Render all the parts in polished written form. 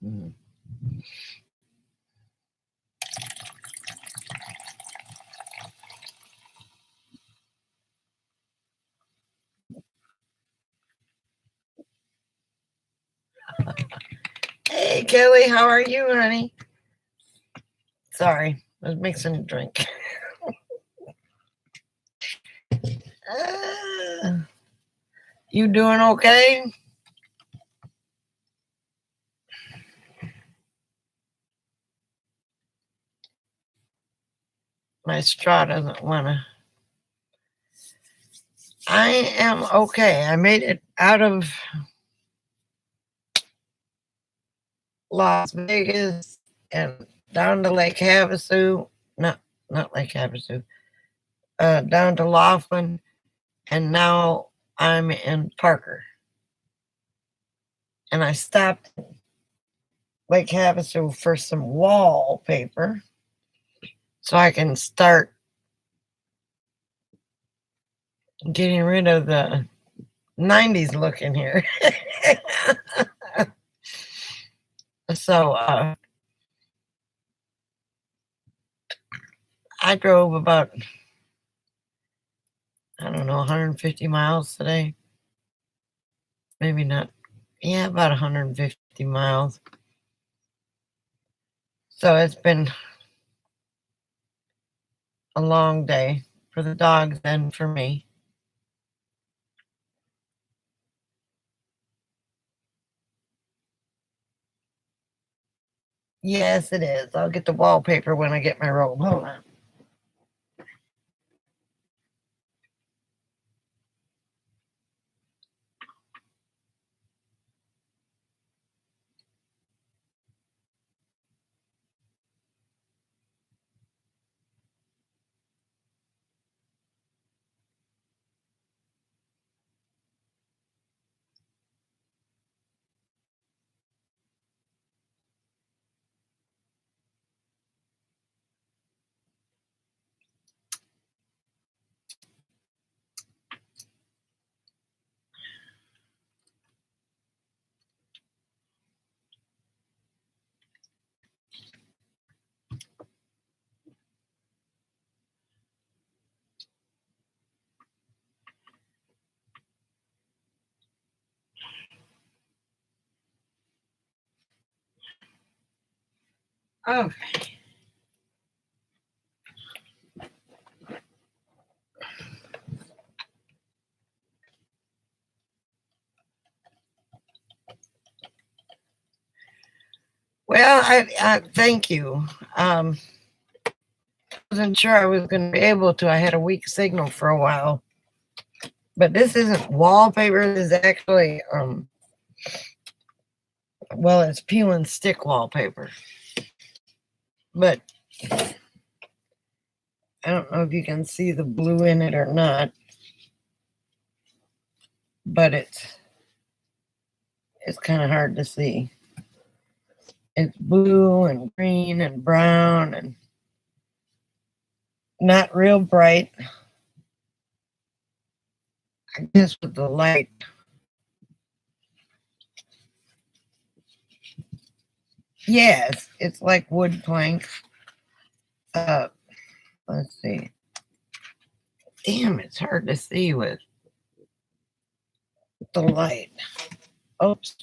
Mm. Hey, Kelly, how are you, honey? Sorry, I was mixing a drink. You doing okay? My straw doesn't want to. I am okay. I made it out of Las Vegas and down to Lake Havasu. Not Lake Havasu. Down to Laughlin, and now I'm in Parker. And I stopped at Lake Havasu for some wallpaper so I can start getting rid of the 90s look in here. So I drove about, I don't know, 150 miles today. Maybe not. Yeah, about 150 miles. So it's been a long day for the dogs and for me. Yes, it is. I'll get the wallpaper when I get my robe. Hold on. Oh, well, I thank you. Wasn't sure I was going to be able to. I had a weak signal for a while, but this isn't wallpaper. This is actually well, it's peel and stick wallpaper. But I don't know if you can see the blue in it or not. But it's kind of hard to see. It's blue and green and brown and not real bright. I guess with the light. Yes, it's like wood plank. Let's see. Damn, it's hard to see with the light. Oops.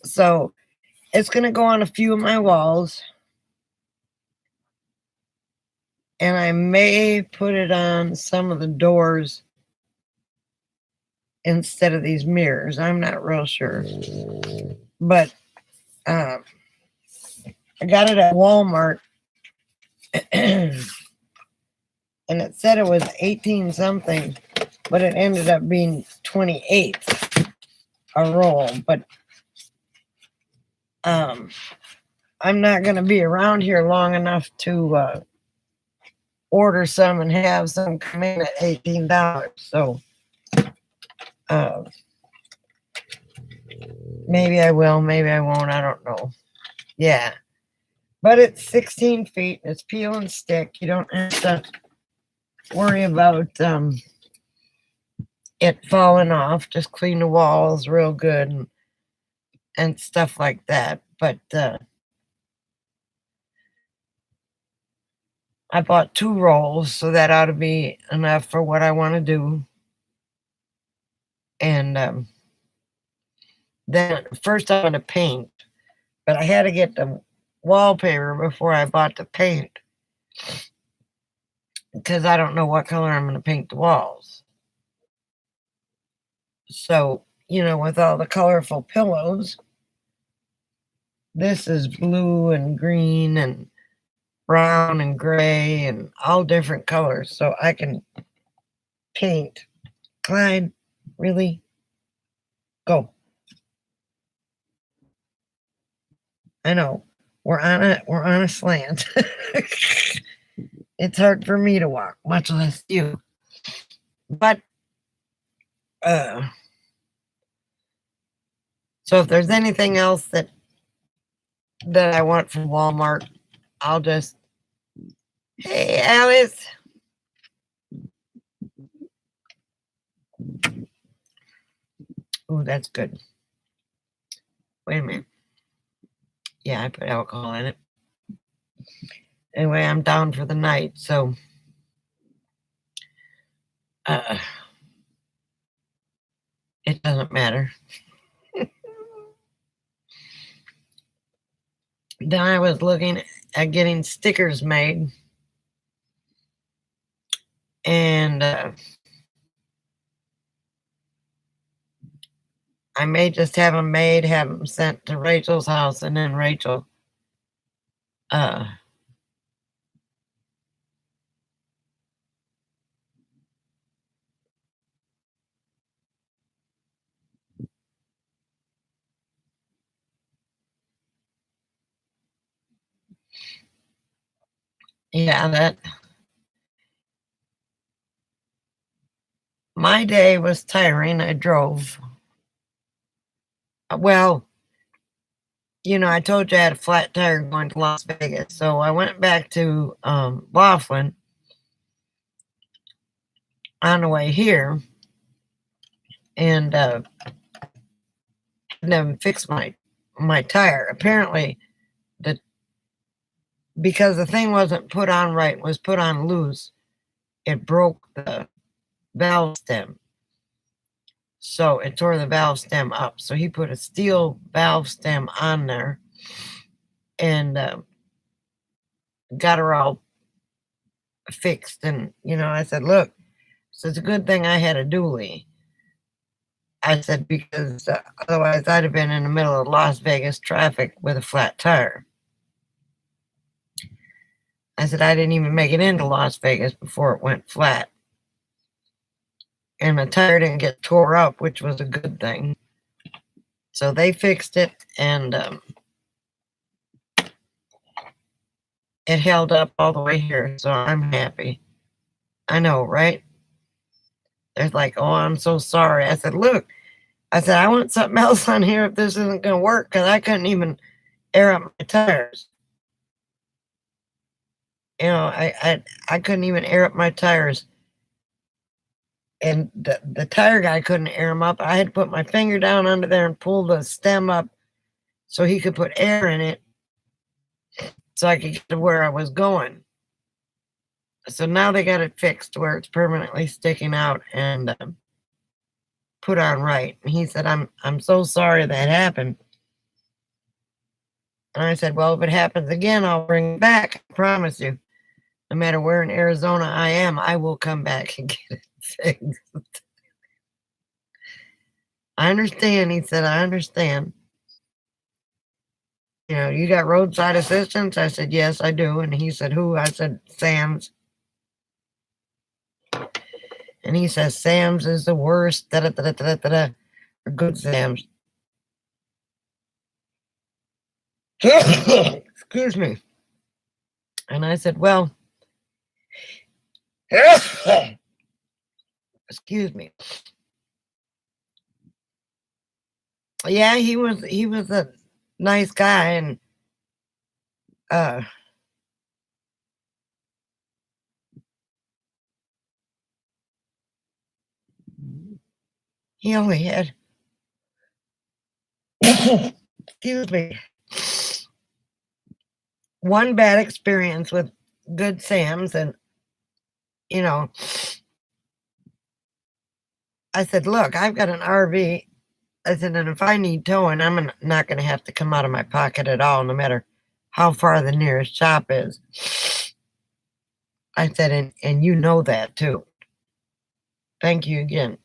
So it's going to go on a few of my walls. And I may put it on some of the doors instead of these mirrors. I'm not real sure. But I got it at Walmart. And it said it was 18 something, but it ended up being 28 a roll. But I'm not going to be around here long enough to order some and have some come in at $18. So maybe I will, maybe I won't. I don't know. Yeah. But it's 16 feet. It's peel and stick. You don't have to worry about it falling off. Just clean the walls real good and stuff like that. But I bought 2 rolls, so that ought to be enough for what I want to do. And then first I'm going to paint, but I had to get the wallpaper before I bought the paint because I don't know what color I'm going to paint the walls. So, with all the colorful pillows, this is blue and green and brown and gray and all different colors. So I can paint. Clyde, really? Go. I know. We're on a slant. It's hard for me to walk, much less you. But so if there's anything else that I want from Walmart, I'll just, hey Alice. Oh, that's good. Wait a minute. Yeah, I put alcohol in it. Anyway, I'm down for the night, so it doesn't matter. Then I was looking at getting stickers made, and I may just have them made, have them sent to Rachel's house, and then Rachel yeah, that my day was tiring. I drove. Well, I told you I had a flat tire going to Las Vegas, so I went back to Laughlin on the way here and had them fix my tire. Apparently, because the thing wasn't put on right, was put on loose, it broke the valve stem. So it tore the valve stem up. So he put a steel valve stem on there and got her all fixed. And, I said, look, so it's a good thing I had a dually. I said, because otherwise I'd have been in the middle of Las Vegas traffic with a flat tire. I said, I didn't even make it into Las Vegas before it went flat. And the tire didn't get tore up, which was a good thing. So they fixed it, and it held up all the way here. So I'm happy. I know, right? They're like, oh, I'm so sorry. I said, look, I want something else on here if this isn't going to work, because I couldn't even air up my tires. I couldn't even air up my tires. And the tire guy couldn't air them up. I had to put my finger down under there and pull the stem up so he could put air in it so I could get to where I was going. So now they got it fixed where it's permanently sticking out and put on right. And he said, I'm so sorry that happened. And I said, well, if it happens again, I'll bring it back. I promise you. No matter where in Arizona I am, I will come back and get it fixed. I understand. He said, I understand. You got roadside assistance? I said, yes, I do. And he said, who? I said, Sam's. And he says, Sam's is the worst. Da, da, da, da, da, da. Or good Sam's. Excuse me. And I said, well, excuse me. Yeah, he was a nice guy, and He only had, excuse me, one bad experience with Good Sam's. And, you know, I said, look, I've got an RV. I said, and if I need towing, I'm not going to have to come out of my pocket at all, no matter how far the nearest shop is. I said, and you know that too. Thank you again.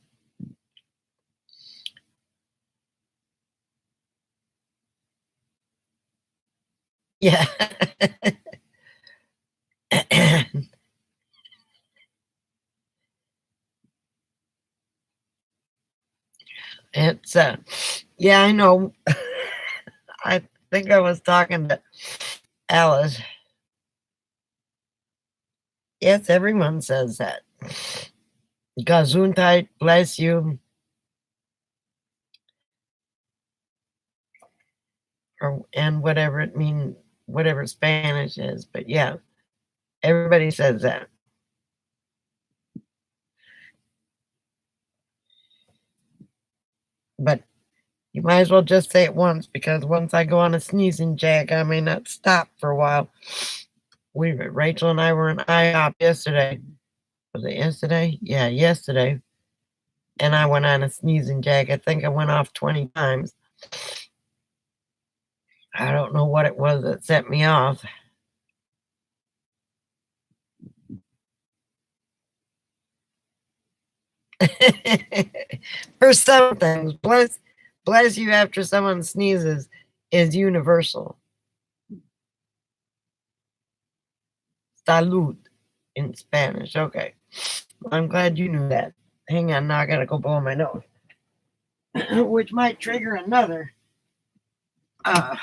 Yeah. It's, yeah, I know. I think I was talking to Alice. Yes, everyone says that. Gesundheit, bless you, or and whatever it means, whatever Spanish is. But yeah, everybody says that. But you might as well just say it once, because once I go on a sneezing jag, I may not stop for a while. Rachel and I were in IHOP yesterday. Was it yesterday? Yeah, yesterday. And I went on a sneezing jag. I think I went off 20 times. I don't know what it was that set me off. For some things, bless you after someone sneezes is universal. Salud in Spanish. Okay. I'm glad you knew that. Hang on, now I gotta go blow my nose. Which might trigger another. Uh,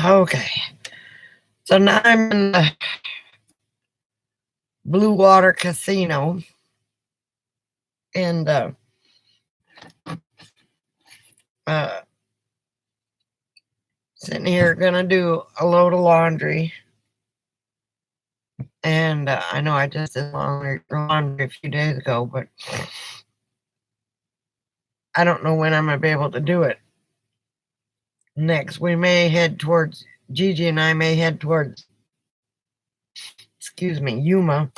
okay. So now I'm in the Blue Water Casino. And sitting here gonna do a load of laundry. And I know I just did laundry a few days ago, but I don't know when I'm gonna be able to do it. Next, we may head towards, Gigi and I may head towards, excuse me, Yuma.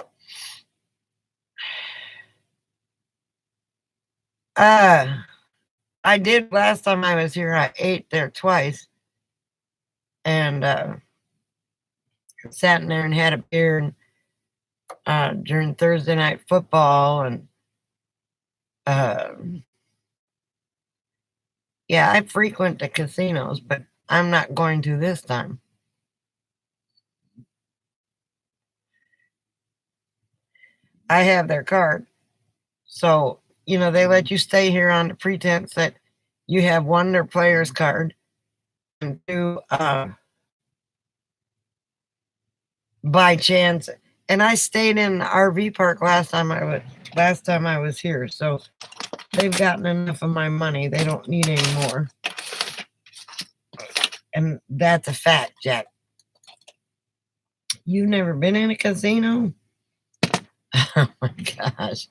I did last time I was here. I ate there twice, and sat in there and had a beer and, during Thursday night football. And yeah, I frequent the casinos, but I'm not going to this time. I have their card. So, they let you stay here on the pretense that you have one, their player's card, and two, by chance. And I stayed in the RV park last time I was here. So they've gotten enough of my money. They don't need any more. And that's a fact, Jack. You've never been in a casino? Oh my gosh.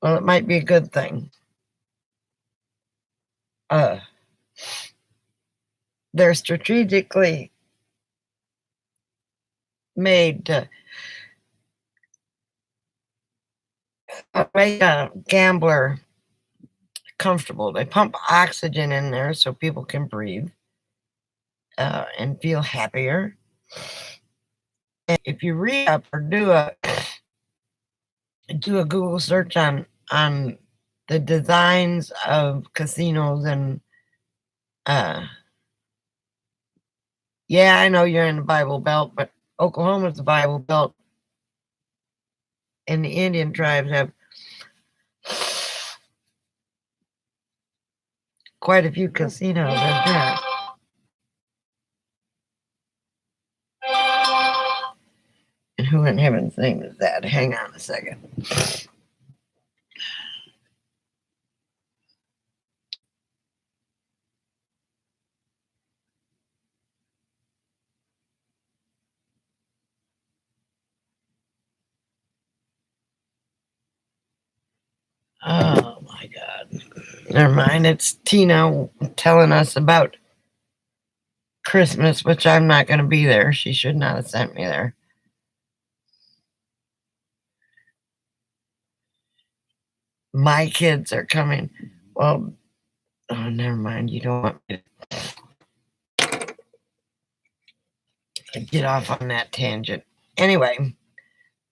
Well, it might be a good thing. They're strategically made to make a gambler comfortable. They pump oxygen in there so people can breathe and feel happier. And if you read up or do a Google search on the designs of casinos, and yeah, I know you're in the Bible Belt, but Oklahoma's the Bible Belt, and the Indian tribes have quite a few casinos in there. Who in heaven's name is that? Hang on a second. Oh my God. Never mind. It's Tina telling us about Christmas, which I'm not going to be there. She should not have sent me there. My kids are coming. Well, oh, never mind. You don't want me to get off on that tangent. Anyway,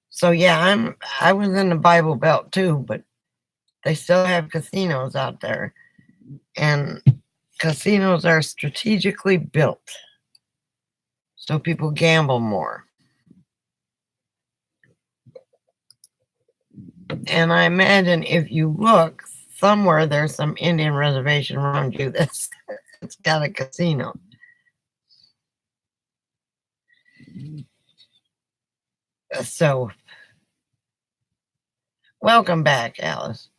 so yeah, I was in the Bible Belt too, but they still have casinos out there, and casinos are strategically built so people gamble more. And I imagine if you look somewhere, there's some Indian reservation around you that's it's got a casino. So, welcome back, Alice.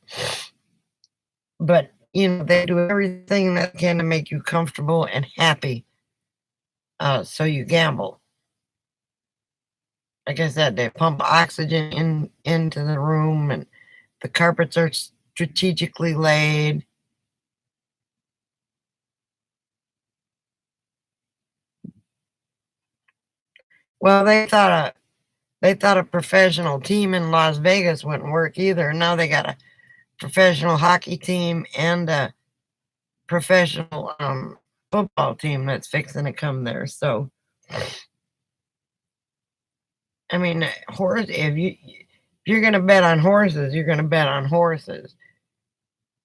But they do everything that can to make you comfortable and happy. So you gamble. Like I said, they pump oxygen into the room, and the carpets are strategically laid. Well, they thought a professional team in Las Vegas wouldn't work either. Now they got a professional hockey team and a professional football team that's fixing to come there. So, I mean, if you're going to bet on horses, you're going to bet on horses.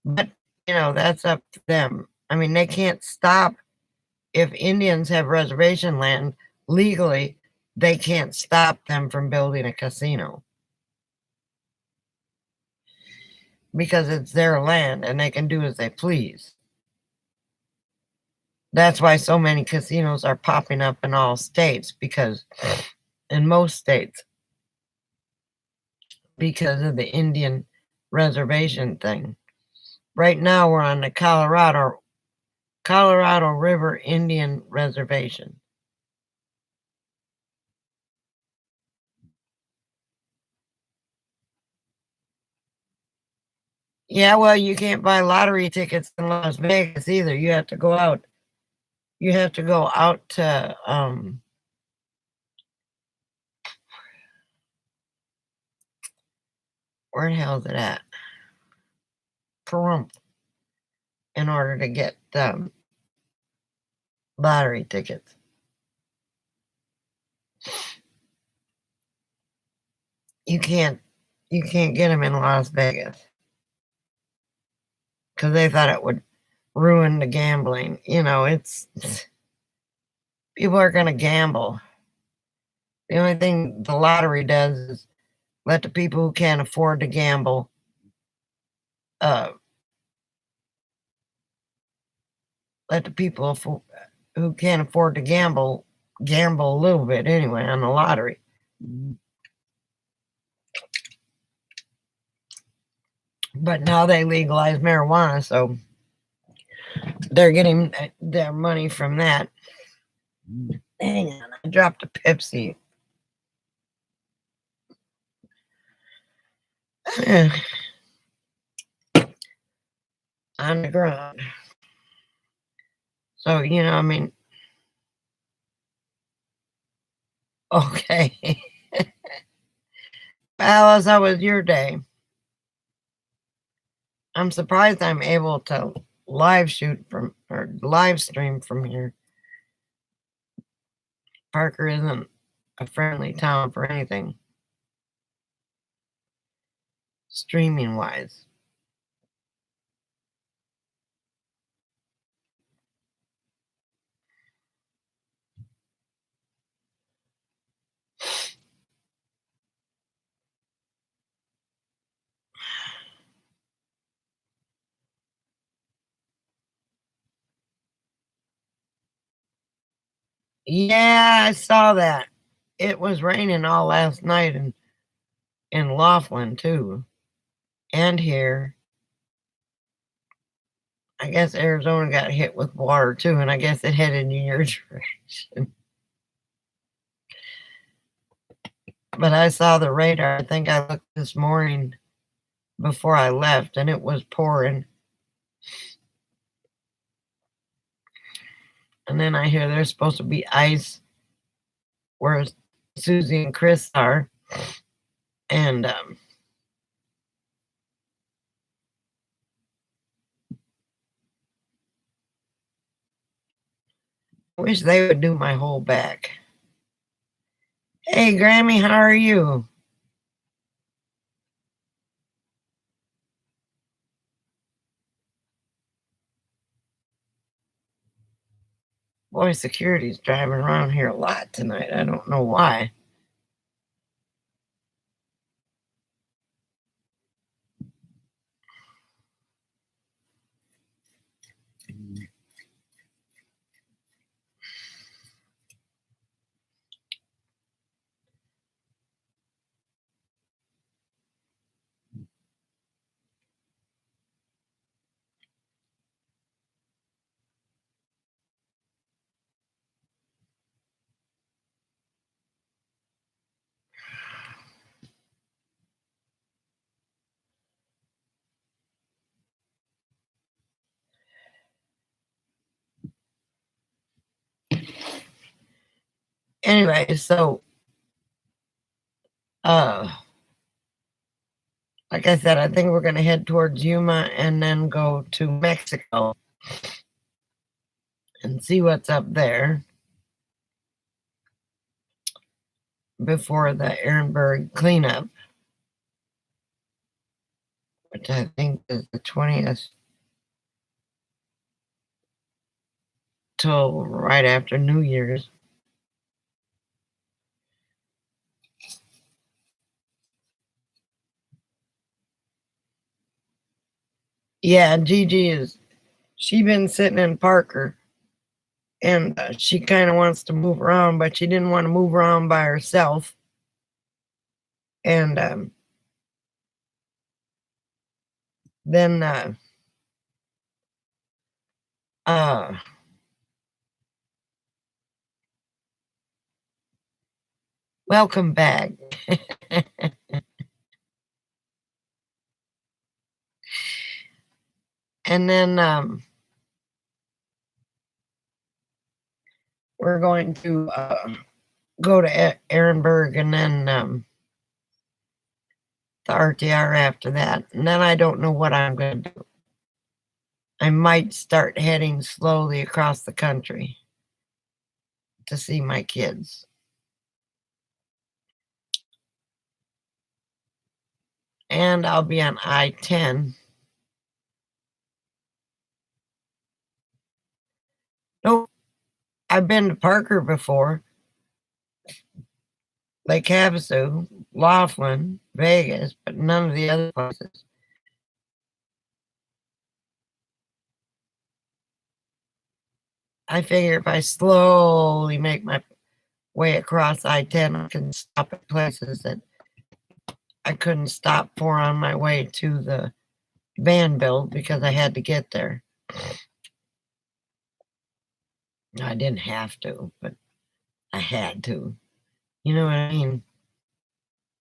But that's up to them. I mean, they can't stop if Indians have reservation land legally. They can't stop them from building a casino because it's their land and they can do as they please. That's why so many casinos are popping up in all states, because in most states, because of the Indian reservation thing. Right now we're on the Colorado River Indian Reservation. Yeah, well, you can't buy lottery tickets in Las Vegas either. You have to go out. You have to go out to where the hell is it at? Pahrump, in order to get lottery tickets. You can't get them in Las Vegas because they thought it would ruin the gambling. It's people are going to gamble. The only thing the lottery does is let the people who can't afford to gamble let the people who can't afford to gamble a little bit anyway on the lottery. But now they legalize marijuana, so they're getting their money from that. Hang on, I dropped a Pepsi. On the ground. So, I mean, okay. Alice, how was your day? I'm surprised I'm able to live stream from here. Parker isn't a friendly town for anything, streaming wise. Yeah, I saw that. it was raining all last night in Laughlin too, and here. I guess Arizona got hit with water too, and I guess it headed in your direction. But I saw the radar. I think I looked this morning before I left, and it was pouring. And then I hear there's supposed to be ice where Susie and Chris are. And I wish they would do my whole back. Hey, Grammy, how are you? Boy, security's driving around here a lot tonight. I don't know why. Anyway, so like I said, I think we're going to head towards Yuma and then go to Mexico and see what's up there before the Ehrenberg cleanup, which I think is the 20th till right after New Year's. Yeah, Gigi she been sitting in Parker, and she kind of wants to move around, but she didn't want to move around by herself. And then welcome back. And then we're going to go to Ehrenberg and then the RTR after that. And then I don't know what I'm going to do. I might start heading slowly across the country to see my kids. And I'll be on I-10. Nope. I've been to Parker before. Lake Havasu, Laughlin, Vegas, but none of the other places. I figure if I slowly make my way across I-10, I can stop at places that I couldn't stop for on my way to the van build because I had to get there. I didn't have to, but I had to. You know what I mean?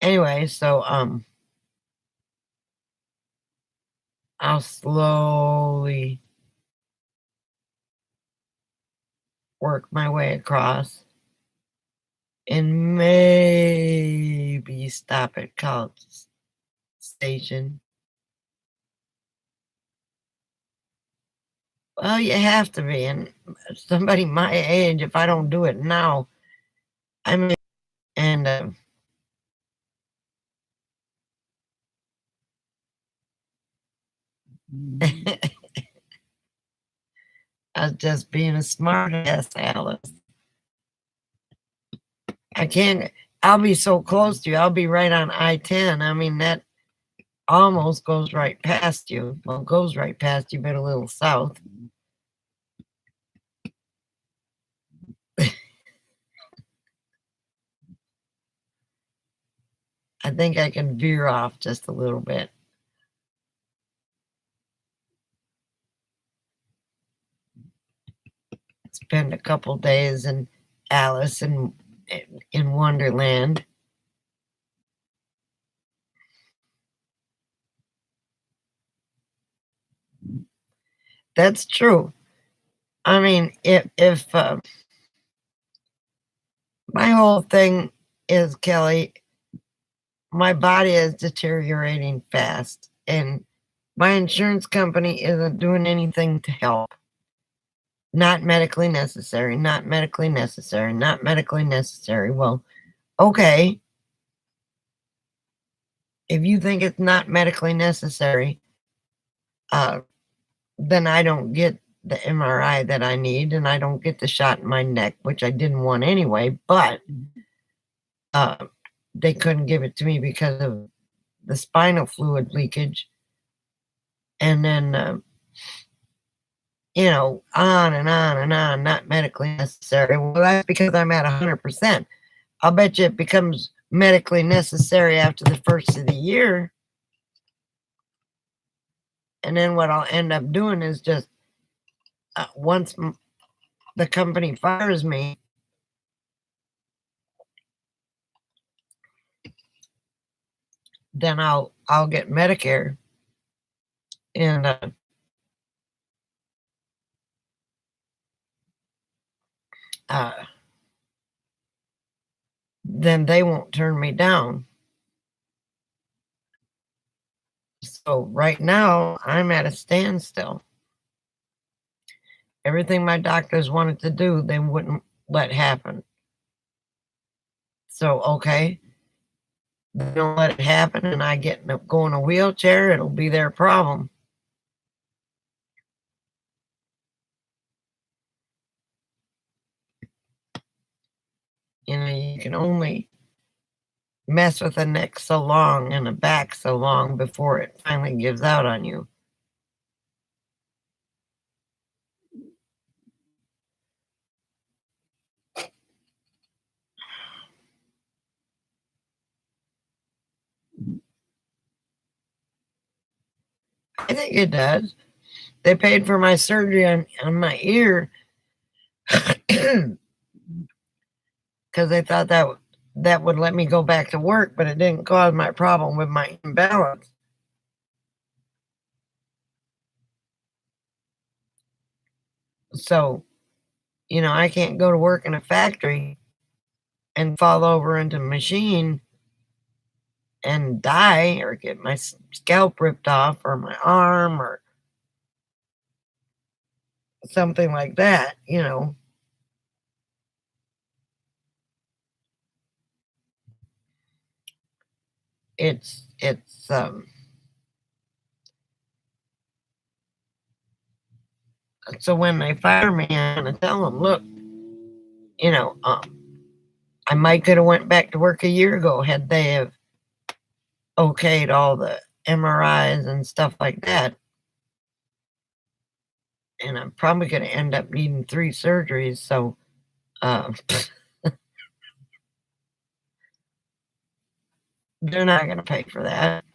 Anyway, so I'll slowly work my way across and maybe stop at College Station. Well, you have to be, and somebody my age, if I don't do it now, I mean, and I was just being a smart ass, Alice. I can't, I'll be so close to you. I'll be right on I-10. I mean, that almost goes right past you. Well, it goes right past you, but a little south. I think I can veer off just a little bit. Spend a couple days in Alice in Wonderland. That's true. I mean, if my whole thing is, Kelly, my body is deteriorating fast, and my insurance company isn't doing anything to help. Not medically necessary, not medically necessary, not medically necessary. Well, okay. If you think it's not medically necessary, uh, then I don't get the MRI that I need, and I don't get the shot in my neck, which I didn't want anyway, but uh, they couldn't give it to me because of the spinal fluid leakage. And then, on and on and on, not medically necessary. Well, that's because I'm at 100%. I'll bet you it becomes medically necessary after the first of the year. And then what I'll end up doing is just once the company fires me, then I'll get Medicare, and uh, then they won't turn me down. So right now I'm at a standstill. Everything my doctors wanted to do, they wouldn't let happen. So okay, they don't let it happen, and I go in a wheelchair. It'll be their problem. You can only mess with the neck so long and the back so long before it finally gives out on you. I think it does. They paid for my surgery on my ear because they thought that would let me go back to work, but it didn't cause my problem with my imbalance. So, I can't go to work in a factory and fall over into a machine and die or get my scalp ripped off or my arm or something like that. It's so when they fire me, I'm gonna tell them, look, you know, um, I might could have went back to work a year ago had they have okayed all the MRIs and stuff like that. And I'm probably gonna end up needing 3 surgeries, so, uh, they're not gonna pay for that.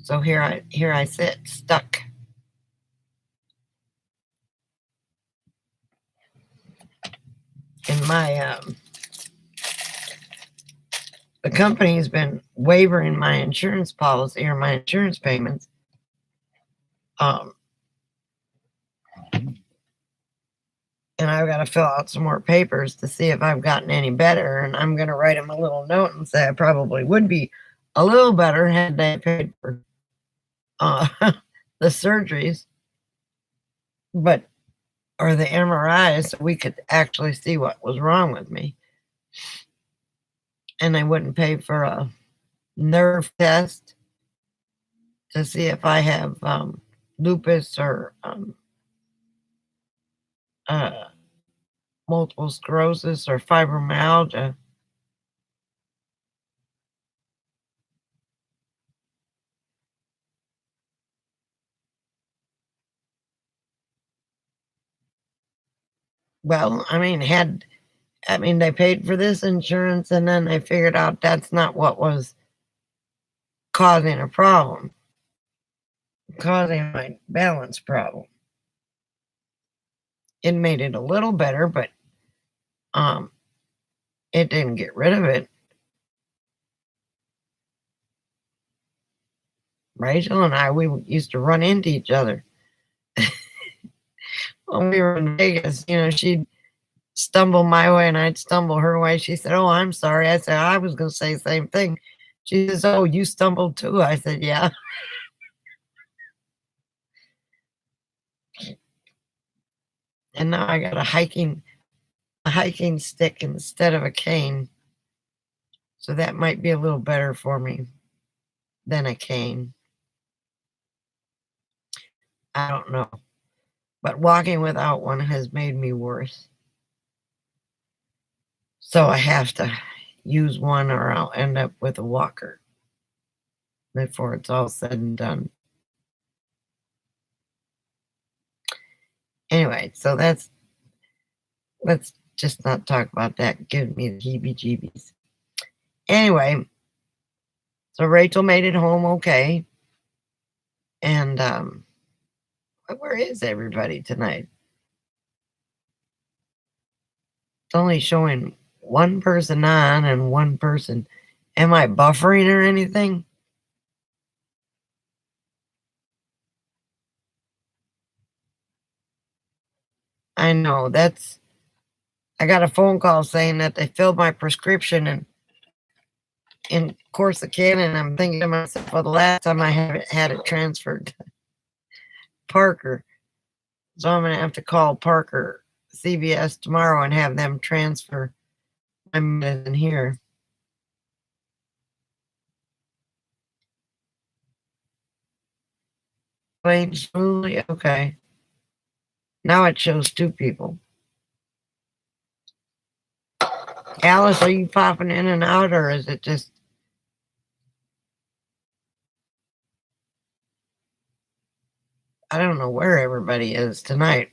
So here I sit, stuck. In my, the company's been waiving my insurance policy or my insurance payments. Um, and I've got to fill out some more papers to see if I've gotten any better. And I'm going to write them a little note and say I probably would be a little better had they paid for uh, the surgeries, but or the MRIs, so we could actually see what was wrong with me. And they wouldn't pay for a nerve test to see if I have lupus or uh, multiple sclerosis or fibromyalgia. Well, they paid for this insurance, and then they figured out that's not what was causing a problem, causing my balance problem. It made it a little better, but um, it didn't get rid of it. Rachel and I, we used to run into each other when we were in Vegas. She'd stumble my way and I'd stumble her way. She said, "Oh, I'm sorry." I said, "I was going to say the same thing." She says, "Oh, you stumbled too?" I said, "Yeah." And now I got a hiking stick instead of a cane. So that might be a little better for me than a cane. I don't know. But walking without one has made me worse. So I have to use one or I'll end up with a walker before it's all said and done. Anyway, so let's just not talk about that. Give me the heebie jeebies. Anyway, so Rachel made it home okay. And where is everybody tonight? It's only showing one person on and one person. Am I buffering or anything? I know I got a phone call saying that they filled my prescription and in Corsicana, and I'm thinking to myself, well, the last time I had it transferred to Parker, so I'm going to have to call Parker CVS tomorrow and have them transfer my medicine here. Playing smoothly, okay. Now it shows two people. Alice, are you popping in and out, or is it just? I don't know where everybody is tonight.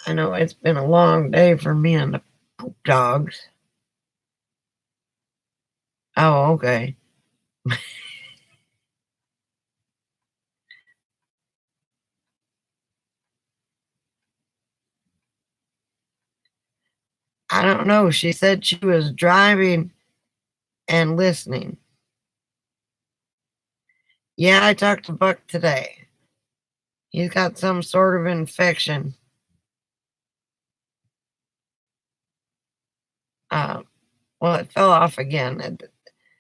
I know it's been a long day for me and the poop dogs. Oh, okay. I don't know. She said she was driving and listening. Yeah, I talked to Buck today. He's got some sort of infection. Uh, well, it fell off again.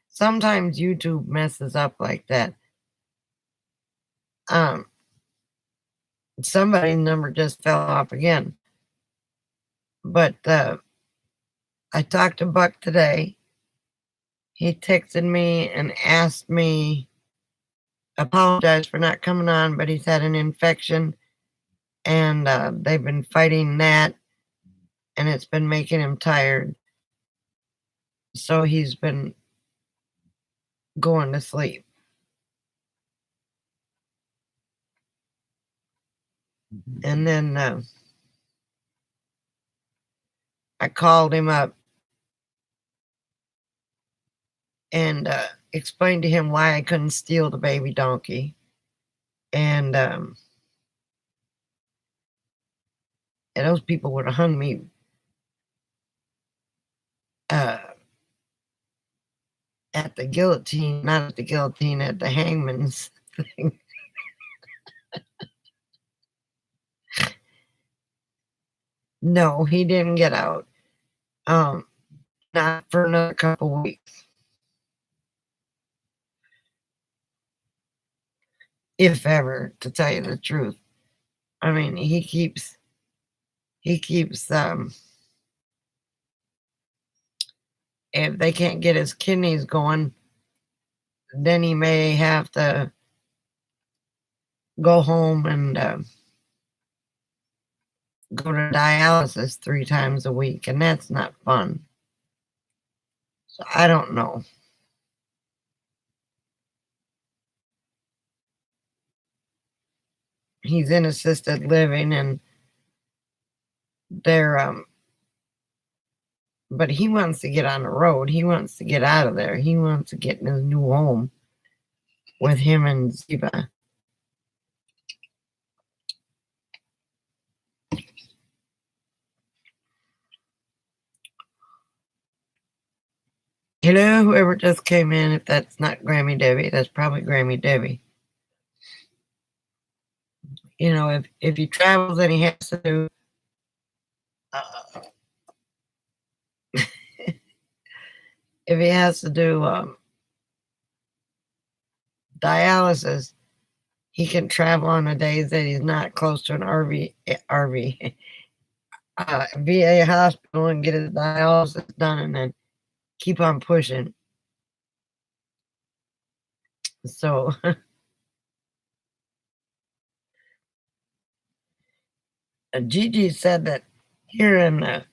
Sometimes YouTube messes up like that. Somebody's number just fell off again. But I talked to Buck today. He texted me and asked me, apologized for not coming on, but he's had an infection and they've been fighting that and it's been making him tired. So he's been going to sleep. And then I called him up and explained to him why I couldn't steal the baby donkey. And those people would have hung me at the guillotine, not at the guillotine, at the hangman's thing. No, he didn't get out. Not for another couple weeks. If ever, to tell you the truth. I mean, he keeps if they can't get his kidneys going, then he may have to go home and go to dialysis 3 times a week, and that's not fun. So I don't know. he's in assisted living, and they're but he wants to get on the road. He wants to get out of there. He wants to get in his new home with him and Ziba. Hello, whoever just came in. If that's not Grammy Debbie, that's probably Grammy Debbie. You know, if he travels and he has to do if he has to do dialysis, he can travel on the days that he's not close to an VA hospital and get his dialysis done, and then keep on pushing. So Gigi said that here in the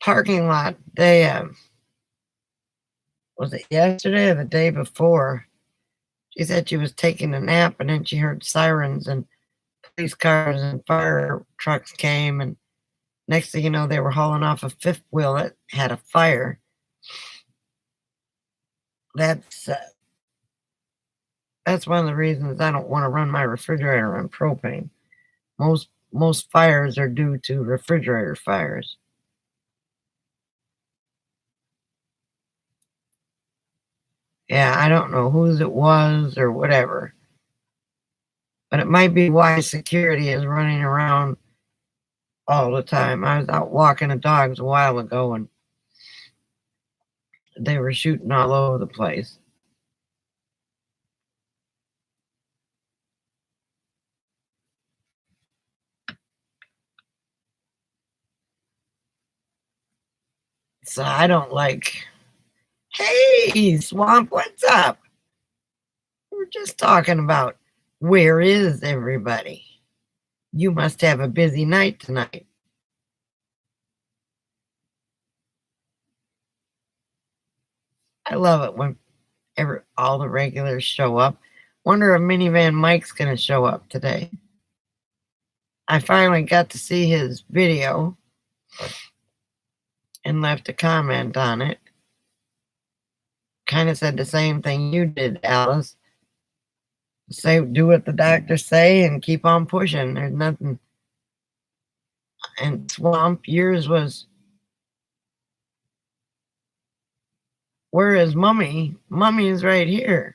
parking lot, they was it yesterday or the day before? She said she was taking a nap, and then she heard sirens and police cars and fire trucks came, and next thing you know, they were hauling off a fifth wheel that had a fire. That's one of the reasons I don't want to run my refrigerator on propane. Most fires are due to refrigerator fires. Yeah, I don't know whose it was or whatever, but it might be why security is running around all the time. I was out walking the dogs a while ago, and they were shooting all over the place. So I don't like, hey, Swamp, what's up? We're just talking about where is everybody? You must have a busy night tonight. I love it when all the regulars show up. Wonder if Minivan Mike's going to show up today. I finally got to see his video and left a comment on it. Kind of said the same thing you did, Alice. Say, do what the doctors say and keep on pushing. There's nothing. And Swamp, yours was, where is Mummy? Mummy is right here.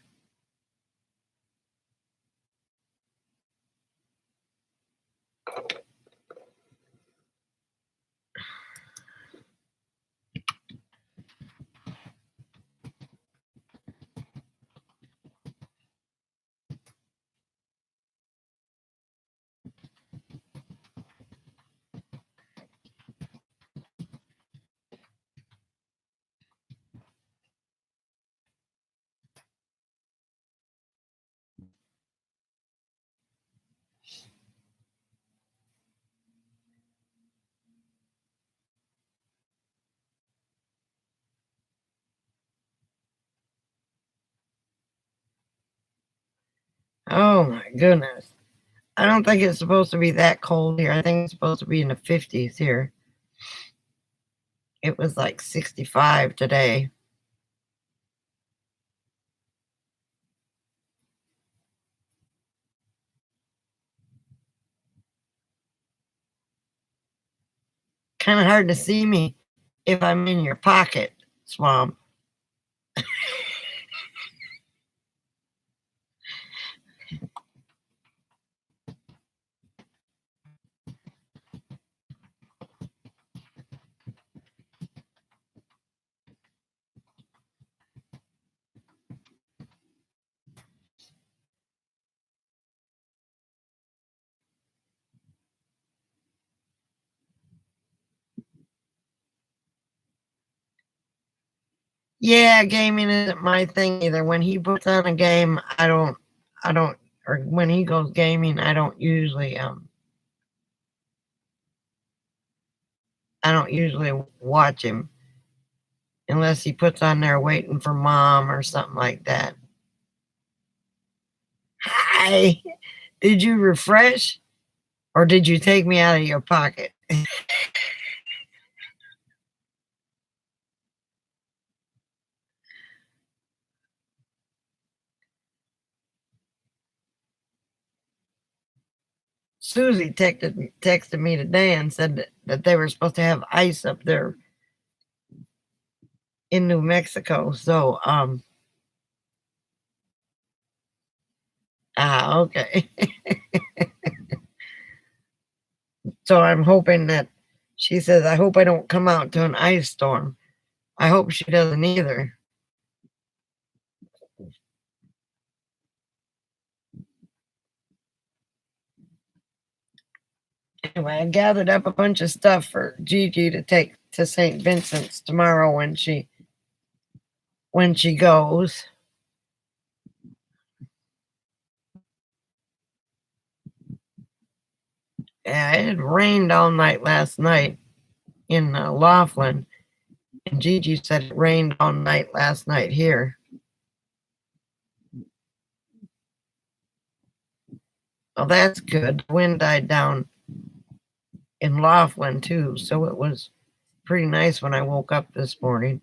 Oh my goodness. I don't think it's supposed to be that cold here. I think it's supposed to be in the 50s here. It was like 65 today. Kind of hard to see me if I'm in your pocket, Swamp. Yeah, gaming isn't my thing either. When he puts on a game, I don't, or when he goes gaming, I don't usually watch him unless he puts on there waiting for mom or something like that. Hi, Did you refresh or did you take me out of your pocket? Susie texted me today and said that they were supposed to have ice up there in New Mexico. So, okay. So I'm hoping that she says, I hope I don't come out to an ice storm. I hope she doesn't either. Anyway, I gathered up a bunch of stuff for Gigi to take to St. Vincent's tomorrow when she goes. Yeah, it had rained all night last night in Laughlin, and Gigi said it rained all night last night here. Well, that's good. The wind died down in Laughlin too, so it was pretty nice when I woke up this morning.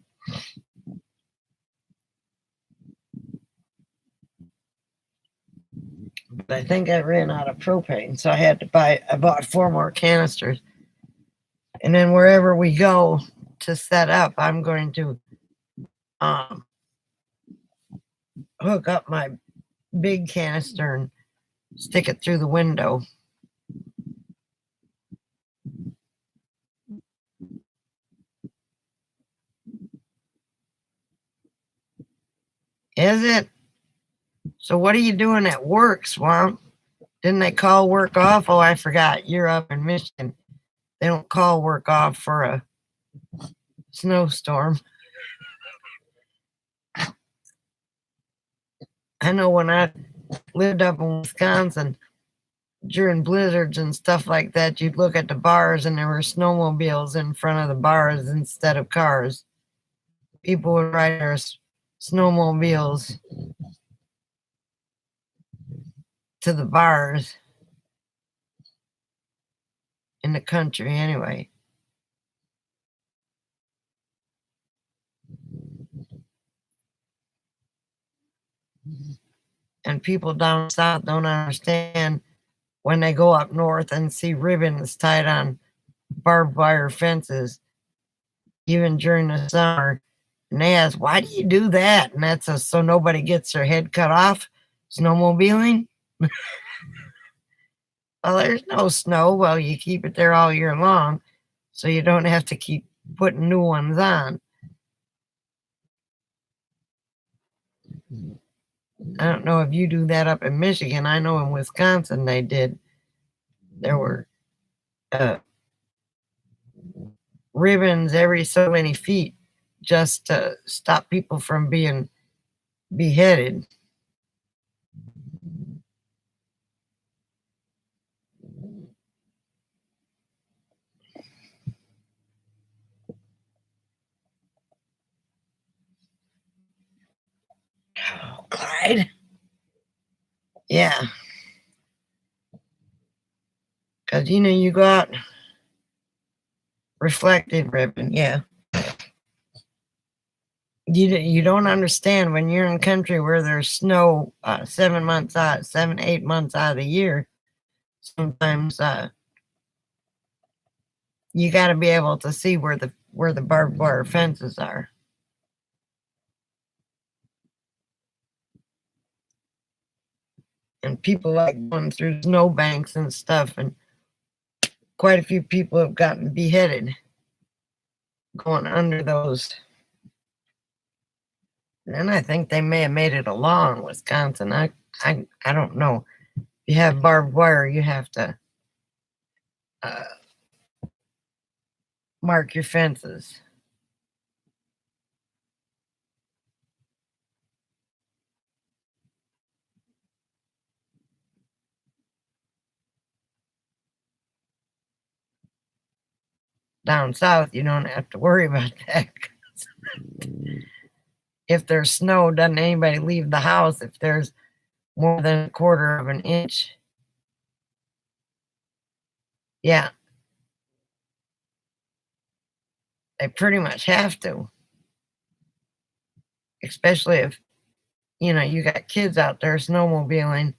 But I think I ran out of propane, so I bought 4 more canisters. And then wherever we go to set up, I'm going to hook up my big canister and stick it through the window. Is it? So what are you doing at work, Swamp? Didn't they call work off? Oh, I forgot. You're up in Michigan. They don't call work off for a snowstorm. I know when I lived up in Wisconsin, during blizzards and stuff like that, you'd look at the bars and there were snowmobiles in front of the bars instead of cars. People would ride their snowmobiles to the bars in the country anyway. And people down south don't understand when they go up north and see ribbons tied on barbed wire fences, even during the summer. And they ask, why do you do that? And that's so nobody gets their head cut off snowmobiling. Well, there's no snow. Well, you keep it there all year long, so you don't have to keep putting new ones on. I don't know if you do that up in Michigan. I know in Wisconsin they did. There were ribbons every so many feet just to stop people from being beheaded. Oh, Clyde. Yeah. Because, you go out, reflective ribbon, yeah. You don't understand when you're in a country where there's snow 7 months out, 7, 8 months out of the year. Sometimes you got to be able to see where the barbed wire fences are. And people like going through snowbanks and stuff, and quite a few people have gotten beheaded going under those. And I think they may have made it a law in Wisconsin. I don't know. If you have barbed wire, you have to mark your fences. Down south, you don't have to worry about that. If there's snow, doesn't anybody leave the house if there's more than a quarter of an inch. Yeah, they pretty much have to, especially if, you got kids out there snowmobiling,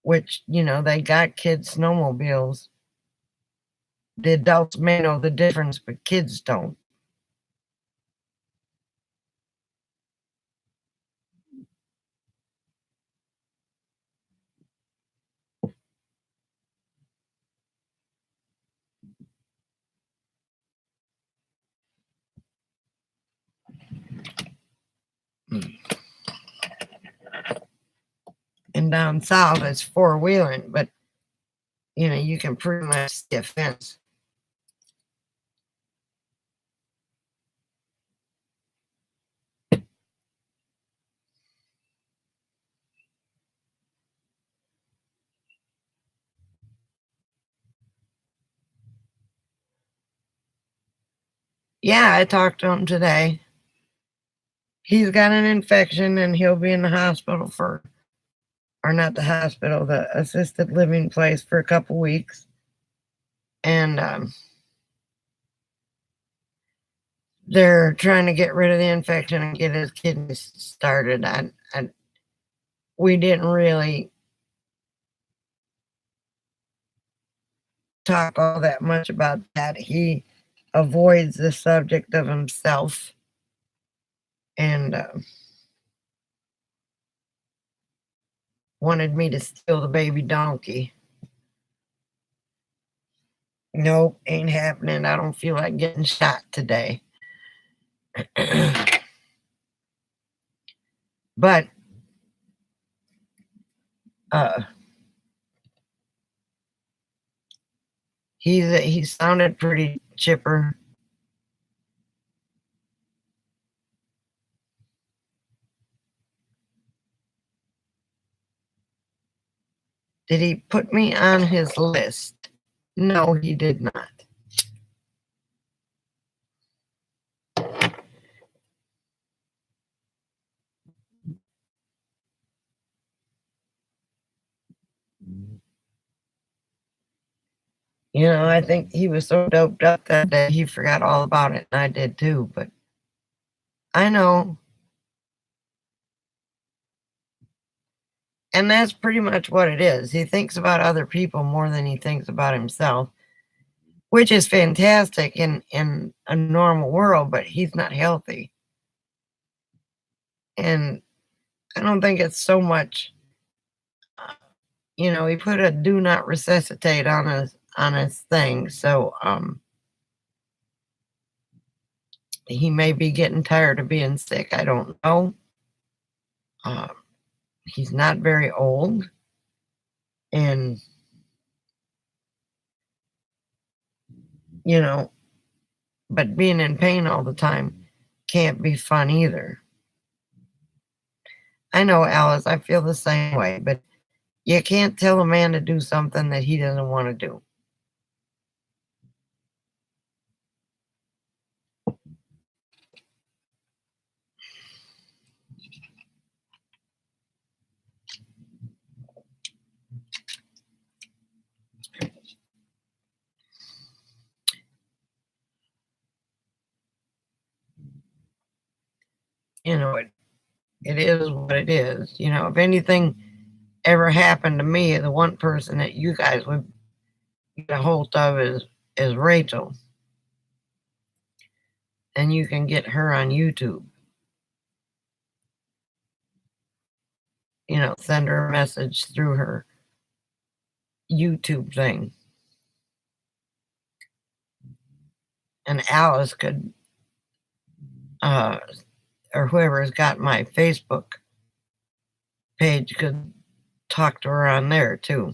which, they got kids snowmobiles. The adults may know the difference, but kids don't. And down south, it's four-wheeling, but, you can pretty much see a fence. Yeah, I talked to him today. He's got an infection and he'll be in the hospital or not the hospital, the assisted living place for a couple weeks. And they're trying to get rid of the infection and get his kidneys started. We didn't really talk all that much about that. He avoids the subject of himself and wanted me to steal the baby donkey. Nope, ain't happening. I don't feel like getting shot today. But he sounded pretty chipper. Did he put me on his list? No, he did not. I think he was so doped up that day he forgot all about it, and I did too, but I know. And that's pretty much what it is. He thinks about other people more than he thinks about himself, which is fantastic in a normal world, but he's not healthy. And I don't think it's so much, he put a do not resuscitate on his thing, so he may be getting tired of being sick. I don't know. Um, he's not very old, and but being in pain all the time can't be fun either. I know, Alice, I feel the same way, but you can't tell a man to do something that he doesn't want to do. It is what it is. If anything ever happened to me, the one person that you guys would get a hold of is Rachel. And you can get her on YouTube. Send her a message through her YouTube thing. And Alice could, or whoever's got my Facebook page could talk to her on there too.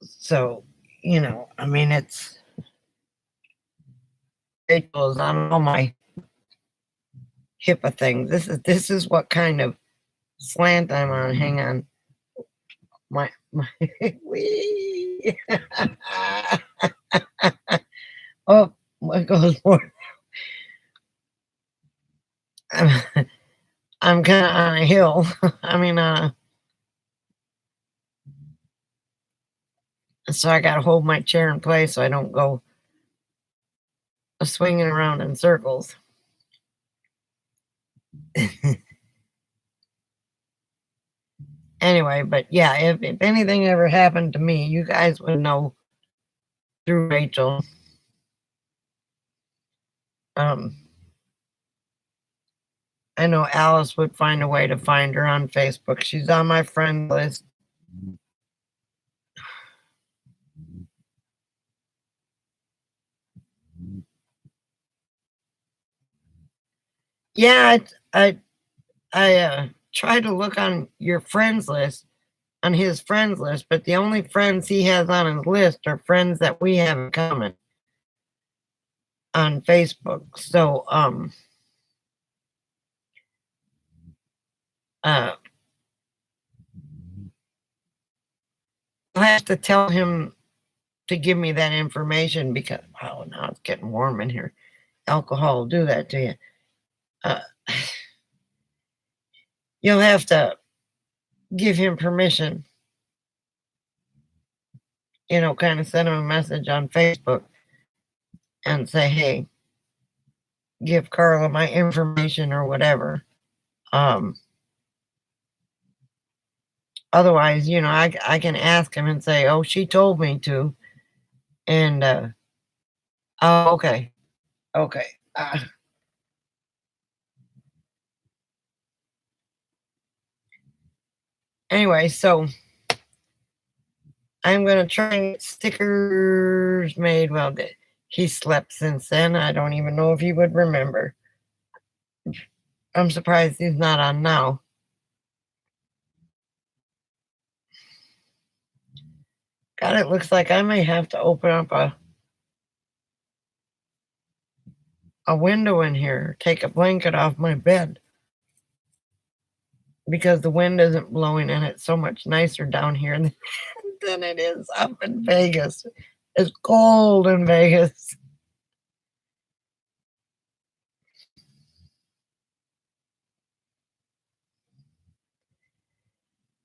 So, it's Rachel is on all my HIPAA things. This is what kind of slant I'm on. Hang on. My wee. Oh, what goes more? I'm kind of on a hill. I mean, so I got to hold my chair in place so I don't go swinging around in circles. Anyway, but yeah, if anything ever happened to me, you guys would know through Rachel. I know Alice would find a way to find her on Facebook. She's on my friend list. Yeah, I tried to look on your friends list, on his friends list, but the only friends he has on his list are friends that we have in common on Facebook. So I'll have to tell him to give me that information because oh, now it's getting warm in here. Alcohol will do that to you. You'll have to give him permission, kind of send him a message on Facebook and say, hey, give Carla my information or whatever. Otherwise, I can ask him and say, oh, she told me to. And, oh, okay. Okay. Anyway, so I'm going to try and get stickers made. Well, he slept since then. I don't even know if he would remember. I'm surprised he's not on now. God, it looks like I may have to open up a window in here, take a blanket off my bed because the wind isn't blowing and it's so much nicer down here than it is up in Vegas. It's cold in Vegas.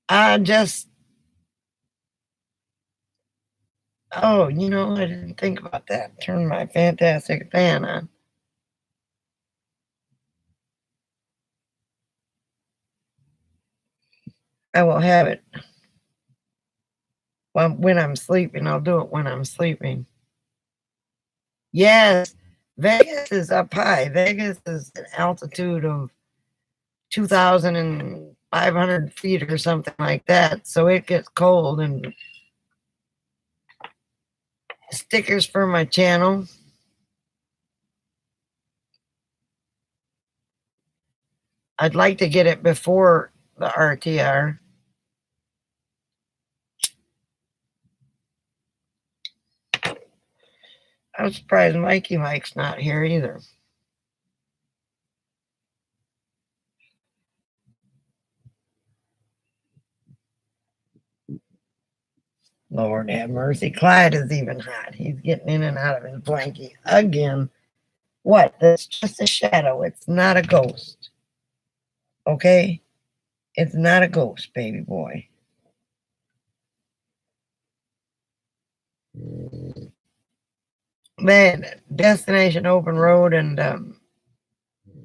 I just, oh, I didn't think about that. Turn my fantastic fan on. I will have it when I'm sleeping. I'll do it when I'm sleeping. Yes, Vegas is up high. Vegas is an altitude of 2,500 feet or something like that. So it gets cold. And stickers for my channel. I'd like to get it before the RTR. I'm surprised Mikey Mike's not here either. Lord have mercy. Clyde is even hot. He's getting in and out of his blankie again. What? That's just a shadow. It's not a ghost. Okay? It's not a ghost, baby boy. Man, Destination Open Road and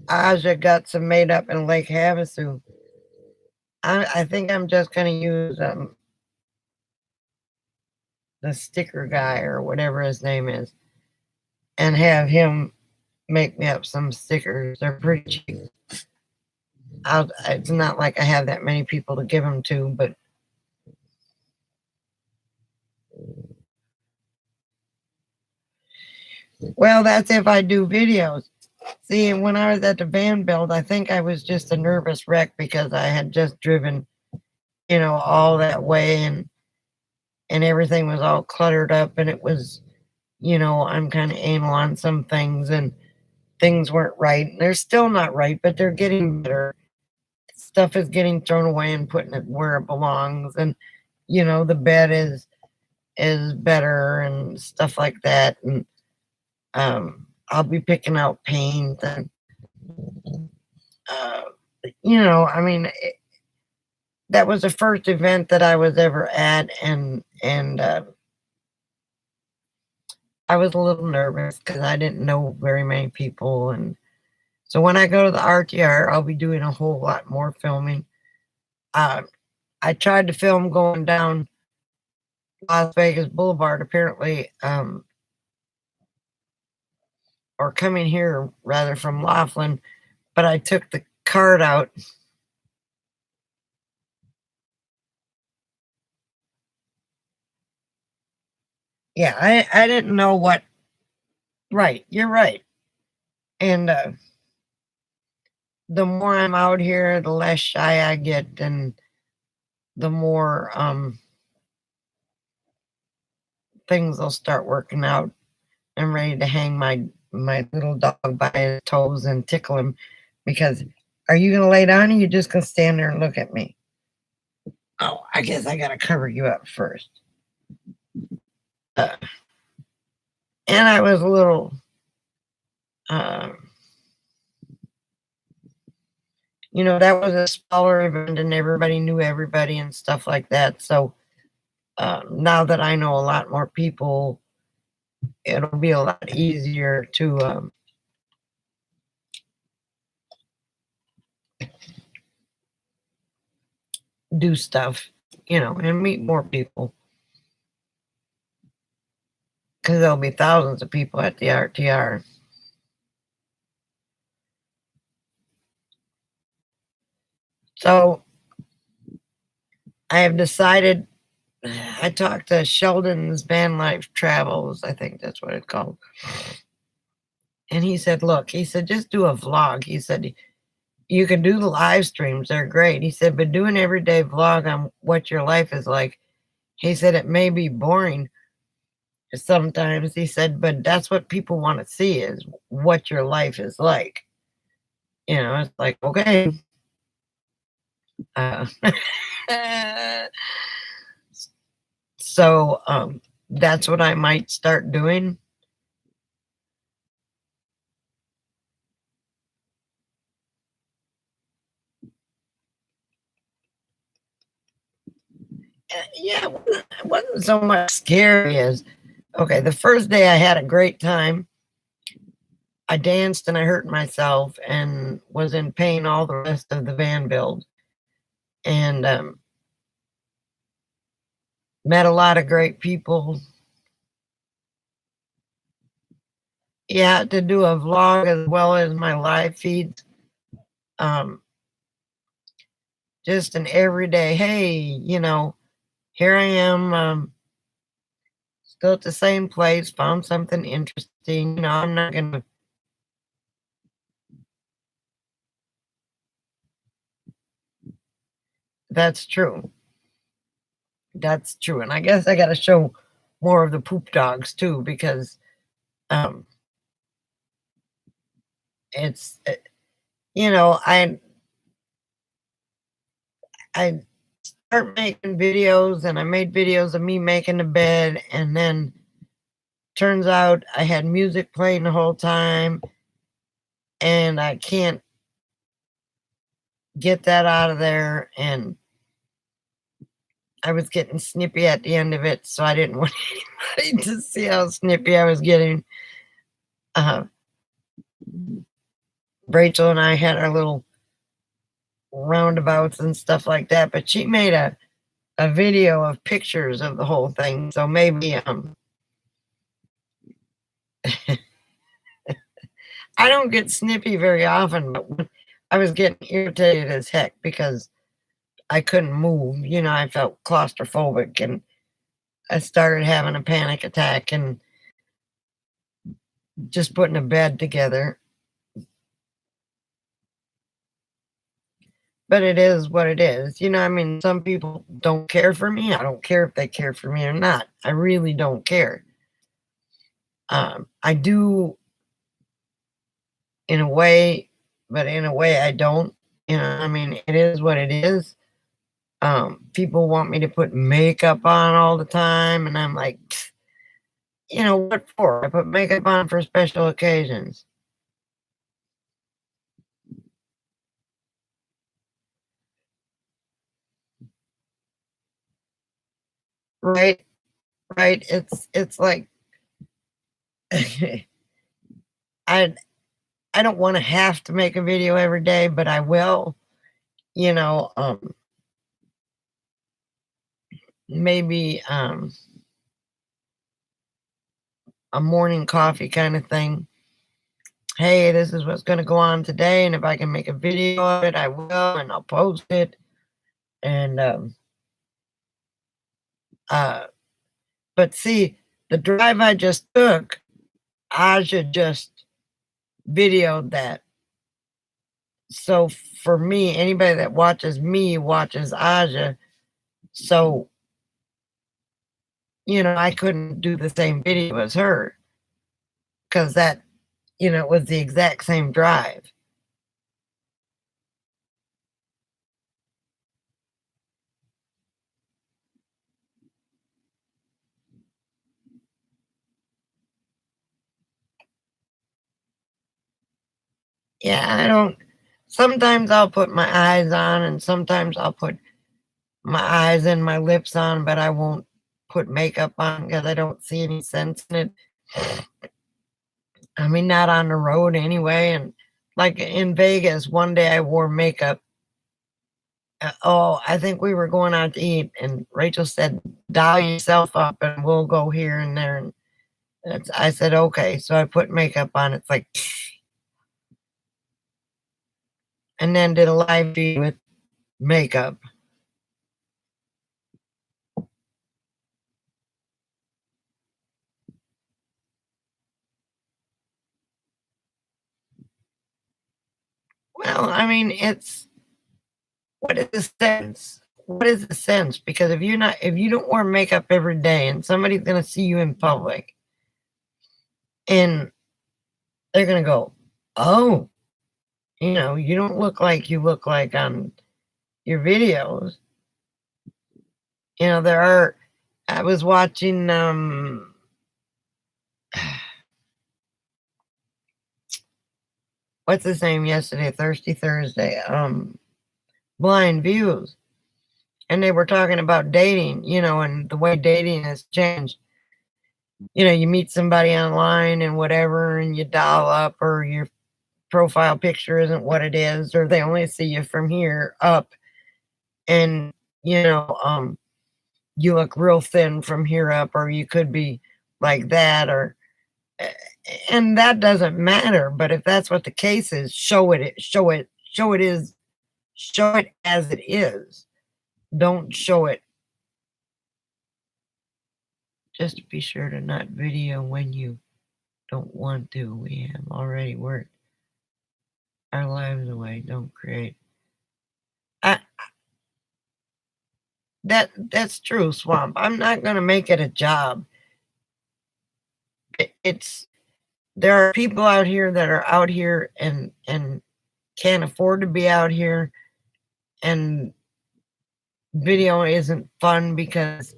Aja got some made up in Lake Havasu. I think I'm just going to use the sticker guy or whatever his name is and have him make me up some stickers. They're pretty cheap. It's not like I have that many people to give them to, but well, that's if I do videos. See, when I was at the van build, I think I was just a nervous wreck because I had just driven, all that way and everything was all cluttered up and it was, I'm kind of anal on some things and things weren't right. And they're still not right, but they're getting better. Stuff is getting thrown away and putting it where it belongs. And, the bed is better and stuff like that. And I'll be picking out paint and I mean, that was the first event that I was ever at, and I was a little nervous because I didn't know very many people, and so when I go to the RTR, I'll be doing a whole lot more filming. Uh, I tried to film going down Las Vegas Boulevard, apparently, or coming here rather from Laughlin, but I took the card out. Yeah, I didn't know what. Right, you're right. And the more I'm out here, the less shy I get, and the more things will start working out. I'm ready to hang my little dog by his toes and tickle him because are you gonna lay down or you just gonna stand there and look at me? Oh, I guess I gotta cover you up first. Uh, and I was a little, uh, that was a smaller event and everybody knew everybody and stuff like that. So now that I know a lot more people, it'll be a lot easier to do stuff, and meet more people because there'll be thousands of people at the RTR. So I have decided. I talked to Sheldon's Van Life Travels, I think that's what it's called. And he said, look, he said, just do a vlog. He said, you can do the live streams, they're great. He said, but do an everyday vlog on what your life is like. He said, it may be boring sometimes. He said, but that's what people want to see is what your life is like. It's like, okay. Uh, so that's what I might start doing. Yeah, it wasn't so much scary as okay. The first day I had a great time. I danced and I hurt myself and was in pain all the rest of the van build, and met a lot of great people. Yeah, to do a vlog as well as my live feeds. Um, just an everyday, hey, here I am, still at the same place, found something interesting. I'm not gonna. That's true. That's true. And I guess I got to show more of the poop dogs too, because um, it's, I start making videos and I made videos of me making the bed. And then turns out I had music playing the whole time and I can't get that out of there. And I was getting snippy at the end of it. So I didn't want anybody to see how snippy I was getting. Uh, Rachel and I had our little roundabouts and stuff like that, but she made a video of pictures of the whole thing. So maybe I don't get snippy very often, but I was getting irritated as heck because I couldn't move. I felt claustrophobic and I started having a panic attack and just putting a bed together. But it is what it is. I mean, some people don't care for me. I don't care if they care for me or not. I really don't care. I do in a way, but in a way I don't. I mean, it is what it is. People want me to put makeup on all the time, and I'm like, what for? I put makeup on for special occasions. right? Right? It's like I I don't want to have to make a video every day, but I will, you know, maybe a morning coffee kind of thing. Hey, this is what's going to go on today, and if I can make a video of it, I will, and I'll post it. And uh but see, the drive I just took, I should just videoed that. So for me, anybody that watches me watches Aja. So, I couldn't do the same video as her because that, it was the exact same drive. Yeah, I don't. Sometimes I'll put my eyes on, and sometimes I'll put my eyes and my lips on, but I won't put makeup on because I don't see any sense in it. I mean, not on the road anyway. And like in Vegas, one day I wore makeup. Oh, I think we were going out to eat, and Rachel said, "Dial yourself up, and we'll go here and there." And I said, "Okay." So I put makeup on. It's like, and then did a live feed with makeup. Well, I mean, what is the sense? What is the sense? Because if you don't wear makeup every day, and somebody's gonna see you in public, and they're gonna go, "Oh, you don't look like you look like on your videos." There are. I was watching what's his name yesterday, Thirsty Thursday, Blind Views. And they were talking about dating, and the way dating has changed. You meet somebody online and whatever, and you dial up, or your profile picture isn't what it is, or they only see you from here up, and you look real thin from here up, or you could be like that, or and that doesn't matter. But if that's what the case is, show it as it is. Don't show it. Just be sure to not video when you don't want to. We have already worked our lives away. Don't create. I, that's true, Swamp. I'm not gonna make it a job. It's there are people out here that are out here and can't afford to be out here, and video isn't fun because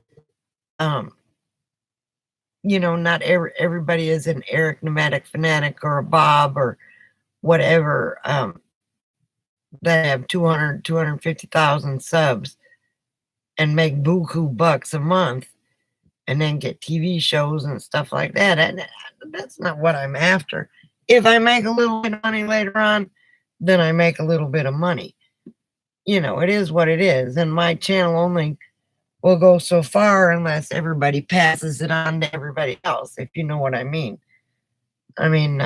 not everybody is an Eric Pneumatic Fanatic or a Bob or whatever, that have 250,000 subs and make buku bucks a month and then get TV shows and stuff like that. And that's not what I'm after. If I make a little bit of money later on, then I make a little bit of money. It is what it is. And my channel only will go so far unless everybody passes it on to everybody else, if you know what I mean. I mean,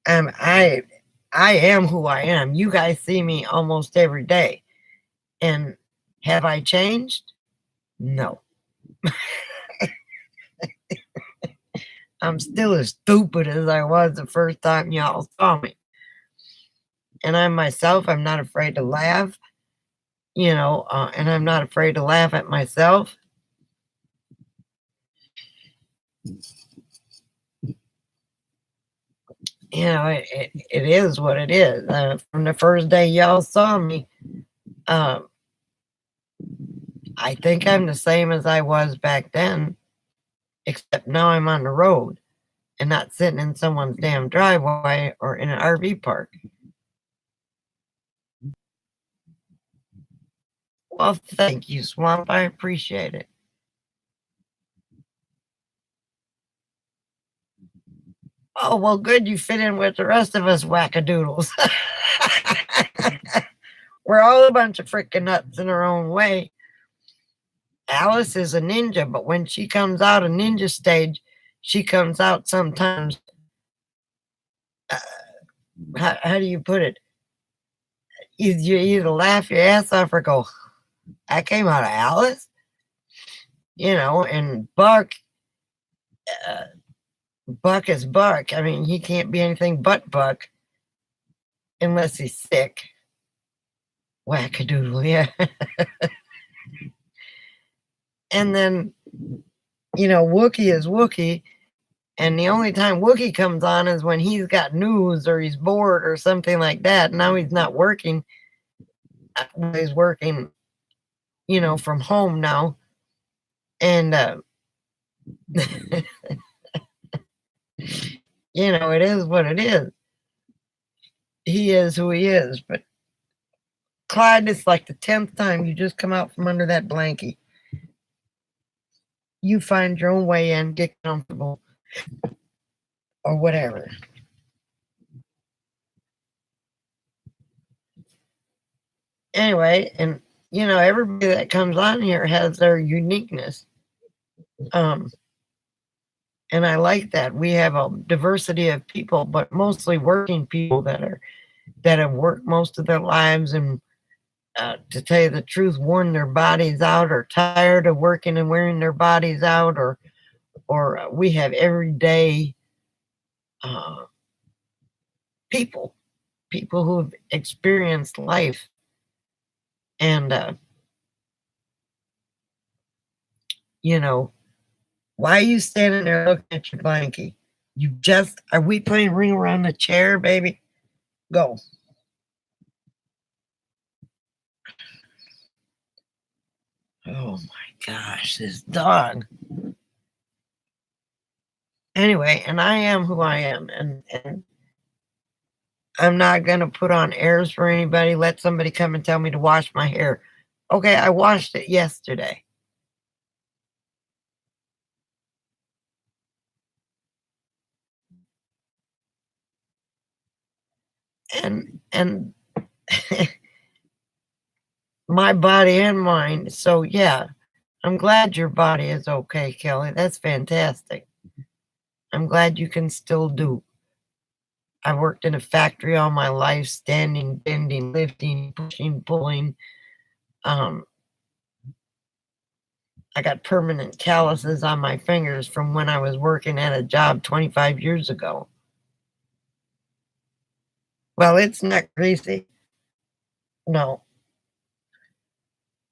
I am who I am. You guys see me almost every day. And have I changed? No. I'm still as stupid as I was the first time y'all saw me. And I'm not afraid to laugh, and I'm not afraid to laugh at myself. It is what it is. From the first day y'all saw me, I think I'm the same as I was back then, except now I'm on the road and not sitting in someone's damn driveway or in an RV park. Well, thank you, Swamp. I appreciate it. Oh, well, good. You fit in with the rest of us wackadoodles. We're all a bunch of freaking nuts in our own way. Alice is a ninja, but when she comes out a ninja stage, she comes out sometimes. Uh, how do you put it? You either laugh your ass off or go, I came out of Alice? And uh, Buck is Buck. I mean, he can't be anything but Buck unless he's sick. Wackadoodle, yeah. And then, Wookie is Wookie. And the only time Wookie comes on is when he's got news or he's bored or something like that. Now he's not working. He's working, from home now. And, it is what it is. He is who he is. But Clyde, it's like the 10th time you just come out from under that blankie. You find your own way in, get comfortable, or whatever. Anyway, and everybody that comes on here has their uniqueness. And I like that. We have a diversity of people, but mostly working people that have worked most of their lives and to tell you the truth, worn their bodies out or tired of working and wearing their bodies out, or we have everyday people who've experienced life. And, why are you standing there looking at your blankie? Are we playing Ring Around the Chair, baby? Go. Oh my gosh, this dog. Anyway, and I am who I am, and I'm not going to put on airs for anybody. Let somebody come and tell me to wash my hair. Okay, I washed it yesterday. And my body and mind. So yeah, I'm glad your body is okay, Kelly. That's fantastic. I'm glad you can still do. I worked in a factory all my life, standing, bending, lifting, pushing, pulling. I got permanent calluses on my fingers from when I was working at a job 25 years ago. Well, it's not greasy. No.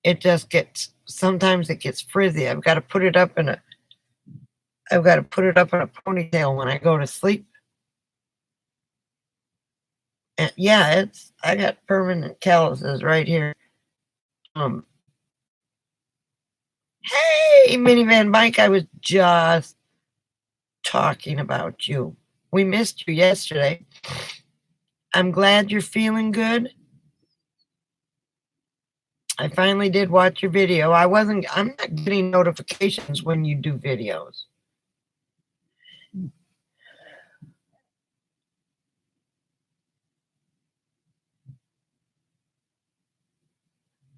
It just sometimes it gets frizzy. I've got to put it up in a ponytail when I go to sleep. And yeah, I got permanent calluses right here. Hey, Minivan Mike, I was just talking about you. We missed you yesterday. I'm glad you're feeling good. I finally did watch your video. I'm not getting notifications when you do videos.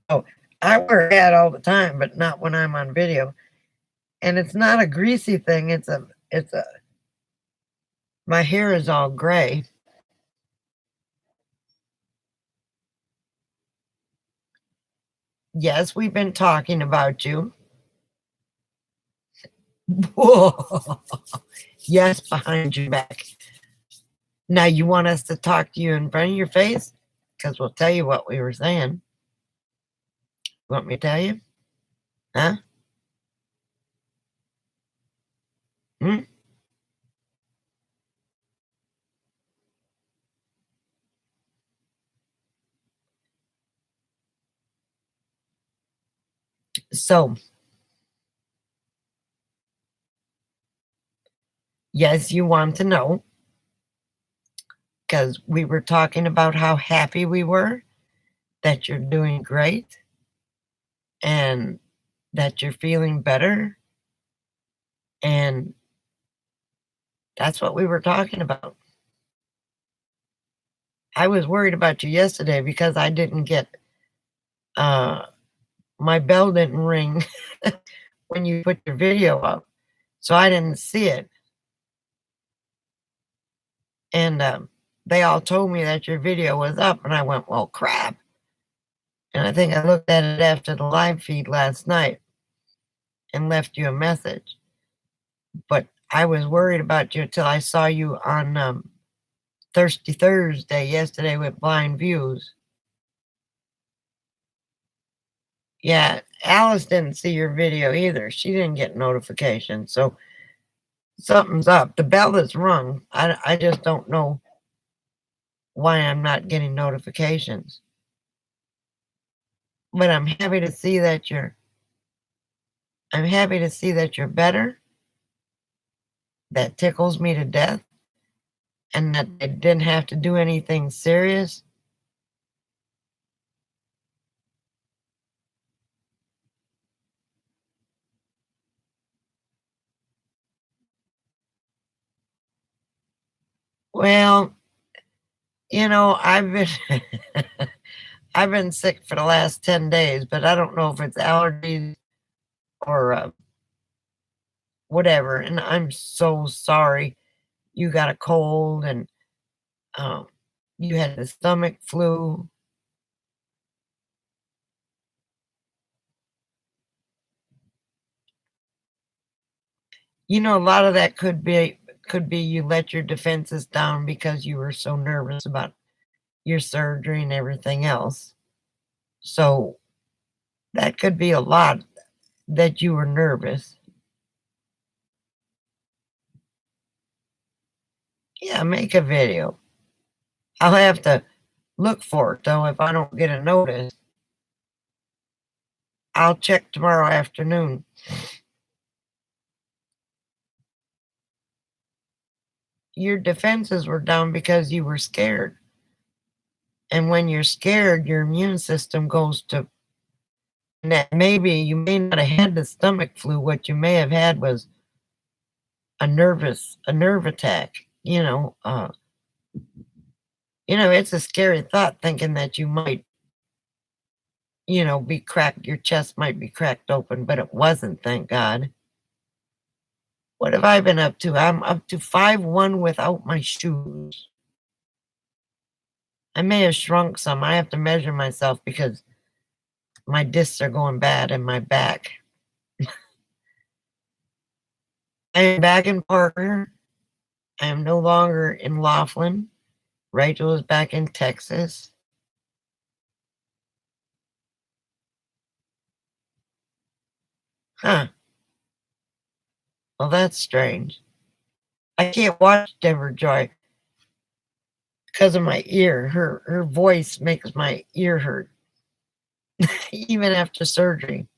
Oh, I wear a hat all the time, but not when I'm on video. And it's not a greasy thing. My hair is all gray. Yes, we've been talking about you. Whoa. Yes, behind your back. Now you want us to talk to you in front of your face? Because we'll tell you what we were saying. Want me to tell you? Huh? Hmm? So, yes, you want to know, because we were talking about how happy we were that you're doing great. and that you're feeling better. And that's what we were talking about. I was worried about you yesterday because I didn't get, uh, my bell didn't ring when you put your video up, so I didn't see it. And they all told me that your video was up, and I went, well, crap. And I think I looked at it after the live feed last night and left you a message. But I was worried about you until I saw you on Thirsty Thursday yesterday with Blind Views. Yeah, Alice didn't see your video either. She didn't get notification. So something's up. The bell is rung. I just don't know why I'm not getting notifications. But I'm happy to see that you're better. That tickles me to death. And that it didn't have to do anything serious. Well, I've been I've been sick for the last 10 days, but I don't know if it's allergies or whatever. And I'm so sorry you got a cold and um, you had the stomach flu. A lot of that could be you let your defenses down because you were so nervous about your surgery and everything else. So that could be a lot that you were nervous. Yeah, make a video. I'll have to look for it though if I don't get a notice. I'll check tomorrow afternoon. Your defenses were down because you were scared. And when you're scared, your immune system goes to, maybe you may not have had the stomach flu. What you may have had was a nerve attack. It's a scary thought thinking that you might, be cracked. Your chest might be cracked open, but it wasn't, thank God. What have I been up to? I'm up to 5'1" without my shoes. I may have shrunk some. I have to measure myself because my discs are going bad in my back. I am back in Parker. I am no longer in Laughlin. Rachel is back in Texas. Huh. Well, that's strange. I can't watch Denver Joy because of my ear. Her voice makes my ear hurt, even after surgery.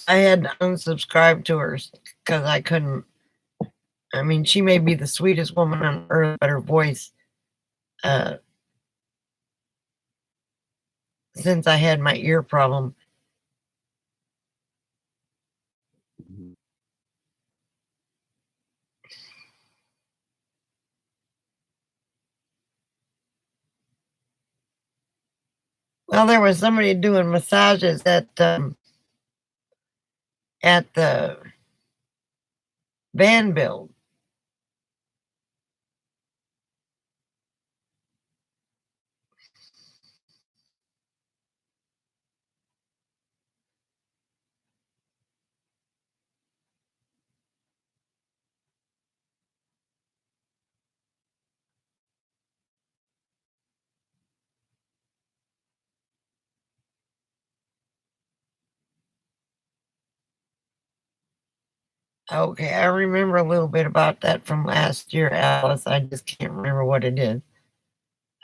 I had to unsubscribe to her because I couldn't. I mean, she may be the sweetest woman on earth, but her voice, since I had my ear problem. Well, there was somebody doing massages at the van build. Okay, I remember a little bit about that from last year, Alice. I just can't remember what it is.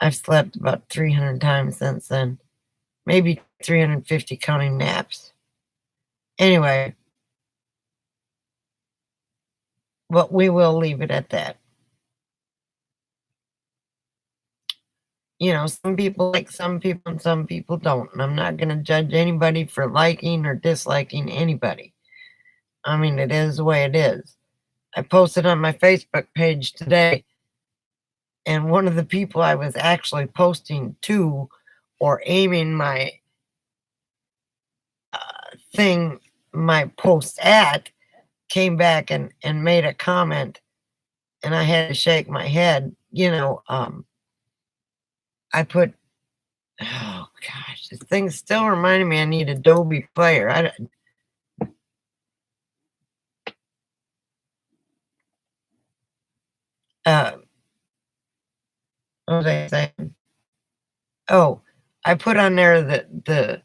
I've slept about 300 times since then. Maybe 350 counting naps. Anyway, but we will leave it at that. You know, some people like some people and some people don't. And I'm not going to judge anybody for liking or disliking anybody. I mean, it is the way it is. I posted on my Facebook page today, and one of the people I was actually posting to or aiming my thing, my post at, came back and made a comment, and I had to shake my head. I put, oh gosh, this thing still reminding me I need Adobe Player. What was I saying? Oh, I put on there that the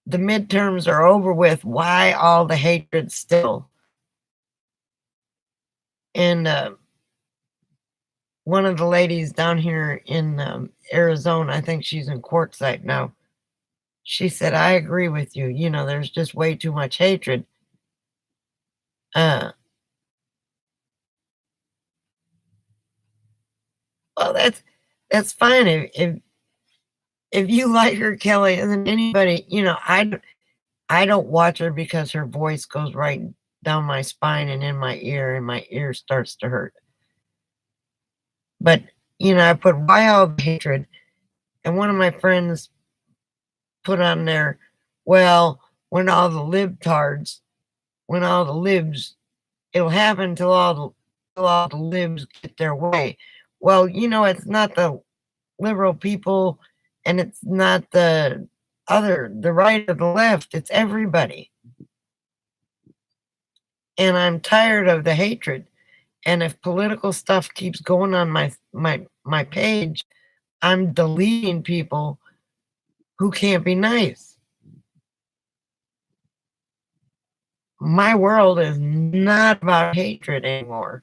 midterms are over with. Why all the hatred still? And one of the ladies down here in Arizona, I think she's in Quartzsite now. She said, "I agree with you. You know, there's just way too much hatred." Uh, well, that's fine if you like her, Kelly. And anybody, I don't watch her because her voice goes right down my spine and in my ear, and my ear starts to hurt. But I put why all the hatred, and one of my friends put on there, well, when all the libtards, when all the libs, it'll happen till all the libs get their way. Well, it's not the liberal people, and it's not the right or the left. It's everybody. And I'm tired of the hatred. And if political stuff keeps going on my page, I'm deleting people who can't be nice. My world is not about hatred anymore.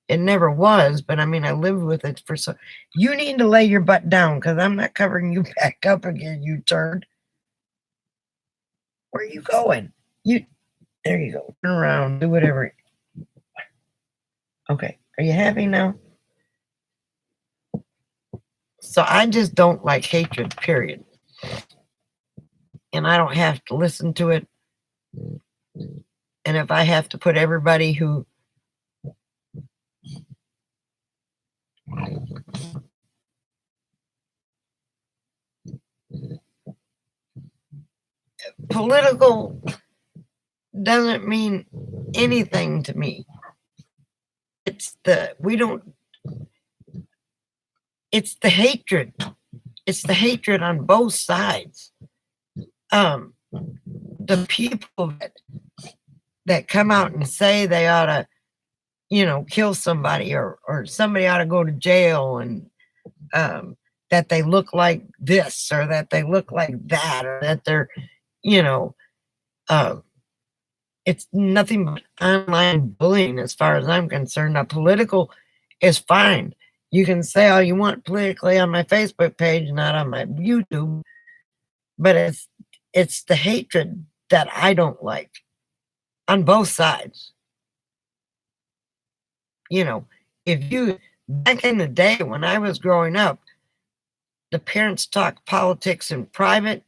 It never was, but I mean, I lived with it for so. You need to lay your butt down because I'm not covering you back up again, you turd. Where are you going? There you go. Turn around, do whatever. Okay, are you happy now? So I just don't like hatred, period. And I don't have to listen to it. And if I have to put everybody who political doesn't mean anything to me. It's the hatred. It's the hatred on both sides. The people that come out and say they ought to, kill somebody or somebody ought to go to jail, and that they look like this or that they look like that or that they're, it's nothing but online bullying as far as I'm concerned. Now, political is fine. You can say all you want politically on my Facebook page, not on my YouTube, but it's the hatred that I don't like on both sides. If you back in the day when I was growing up, the parents talked politics in private.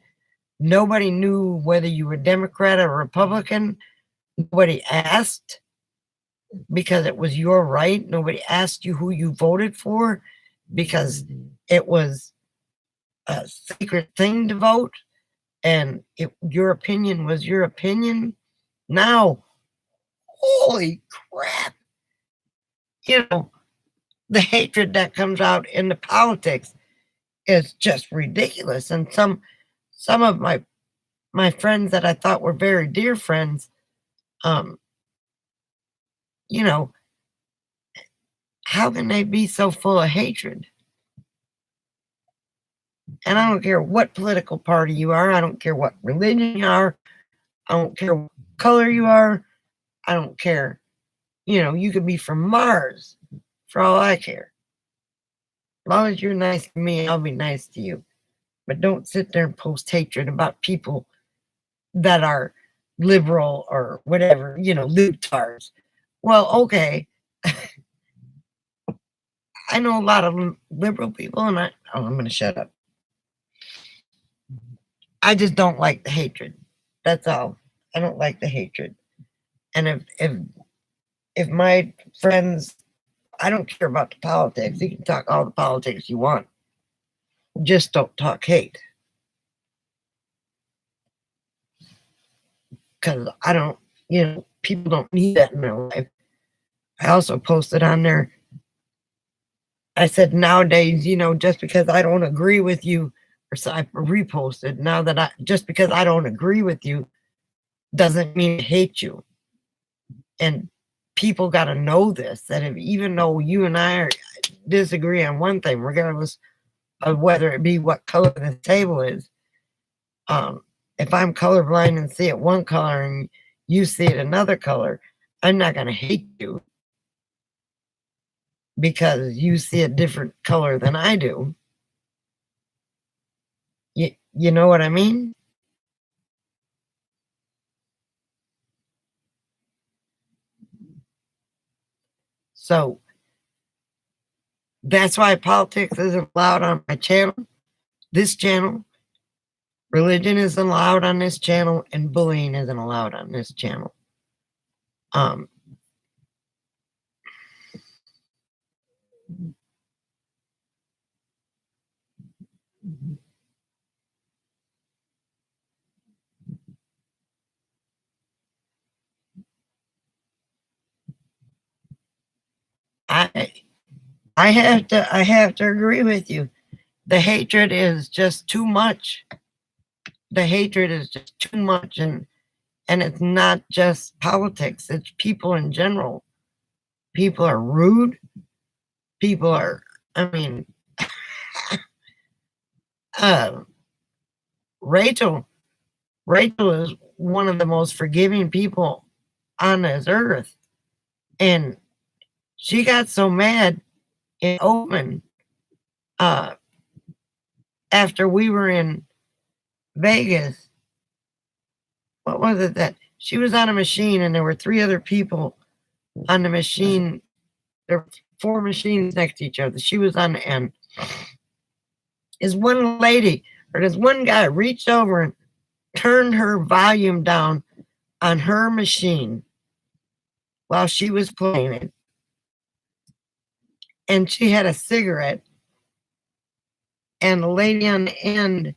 Nobody knew whether you were Democrat or Republican. Nobody asked because it was your right. Nobody asked you who you voted for because it was a secret thing to vote, and your opinion was your opinion. Now, holy crap. The hatred that comes out in the politics is just ridiculous. And some of my friends that I thought were very dear friends, how can they be so full of hatred? And I don't care what political party you are. I don't care what religion you are. I don't care what color you are. I don't care. You could be from Mars for all I care. As long as you're nice to me, I'll be nice to you. But don't sit there and post hatred about people that are liberal or whatever, libtards. Well, okay. I know a lot of liberal people, and I'm going to shut up. I just don't like the hatred. That's all. I don't like the hatred. And if my friends, I don't care about the politics. You can talk all the politics you want. Just don't talk hate. Because I don't, people don't need that in their life. I also posted on there, I said nowadays, just because I don't agree with you, or so I reposted now that just because I don't agree with you doesn't mean I hate you. And people got to know this, that even though you and I disagree on one thing, regardless of whether it be what color the table is, if I'm colorblind and see it one color and you see it another color, I'm not going to hate you because you see a different color than I do. You know what I mean? So that's why politics isn't allowed on my channel, this channel. Religion isn't allowed on this channel, and bullying isn't allowed on this channel. I have to agree with you. The hatred is just too much. The hatred is just too much, and it's not just politics, it's people in general. People are rude. People are, Rachel is one of the most forgiving people on this earth. And she got so mad in Oakland after we were in Vegas. What was it that she was on a machine and there were 3 other people on the machine? There were 4 machines next to each other. She was on the end. This one guy reached over and turned her volume down on her machine while she was playing it. And she had a cigarette, and the lady on the end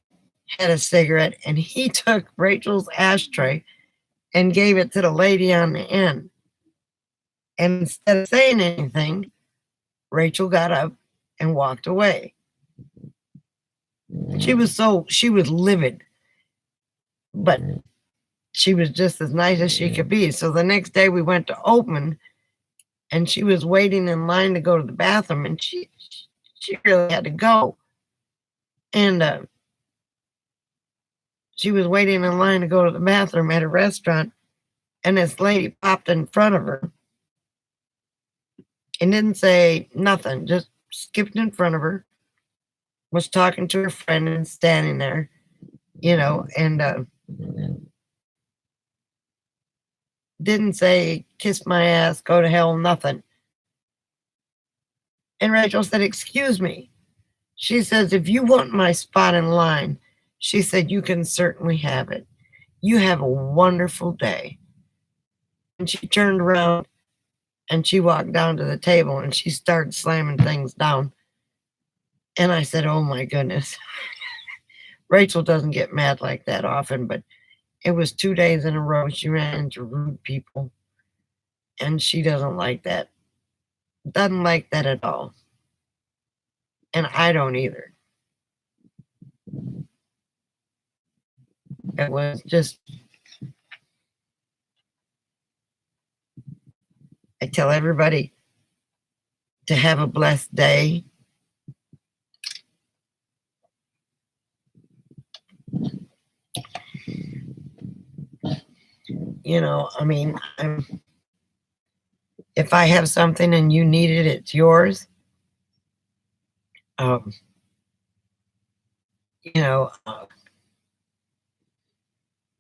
had a cigarette, and he took Rachel's ashtray and gave it to the lady on the end. And instead of saying anything, Rachel got up and walked away. She was livid, but she was just as nice as she could be. So the next day we went to Oakland, and she was waiting in line to go to the bathroom, and she really had to go. And she was waiting in line to go to the bathroom at a restaurant, and this lady popped in front of her and didn't say nothing, just skipped in front of her, was talking to her friend and standing there, and didn't say, kiss my ass, go to hell, nothing. And Rachel said, excuse me. She says, if you want my spot in line, she said, you can certainly have it. You have a wonderful day. And she turned around and she walked down to the table and she started slamming things down. And I said, oh my goodness. Rachel doesn't get mad like that often, but it was 2 days in a row she ran into rude people. And she doesn't like that. Doesn't like that at all. And I don't either. It was just, I tell everybody to have a blessed day. If I have something and you need it, it's yours.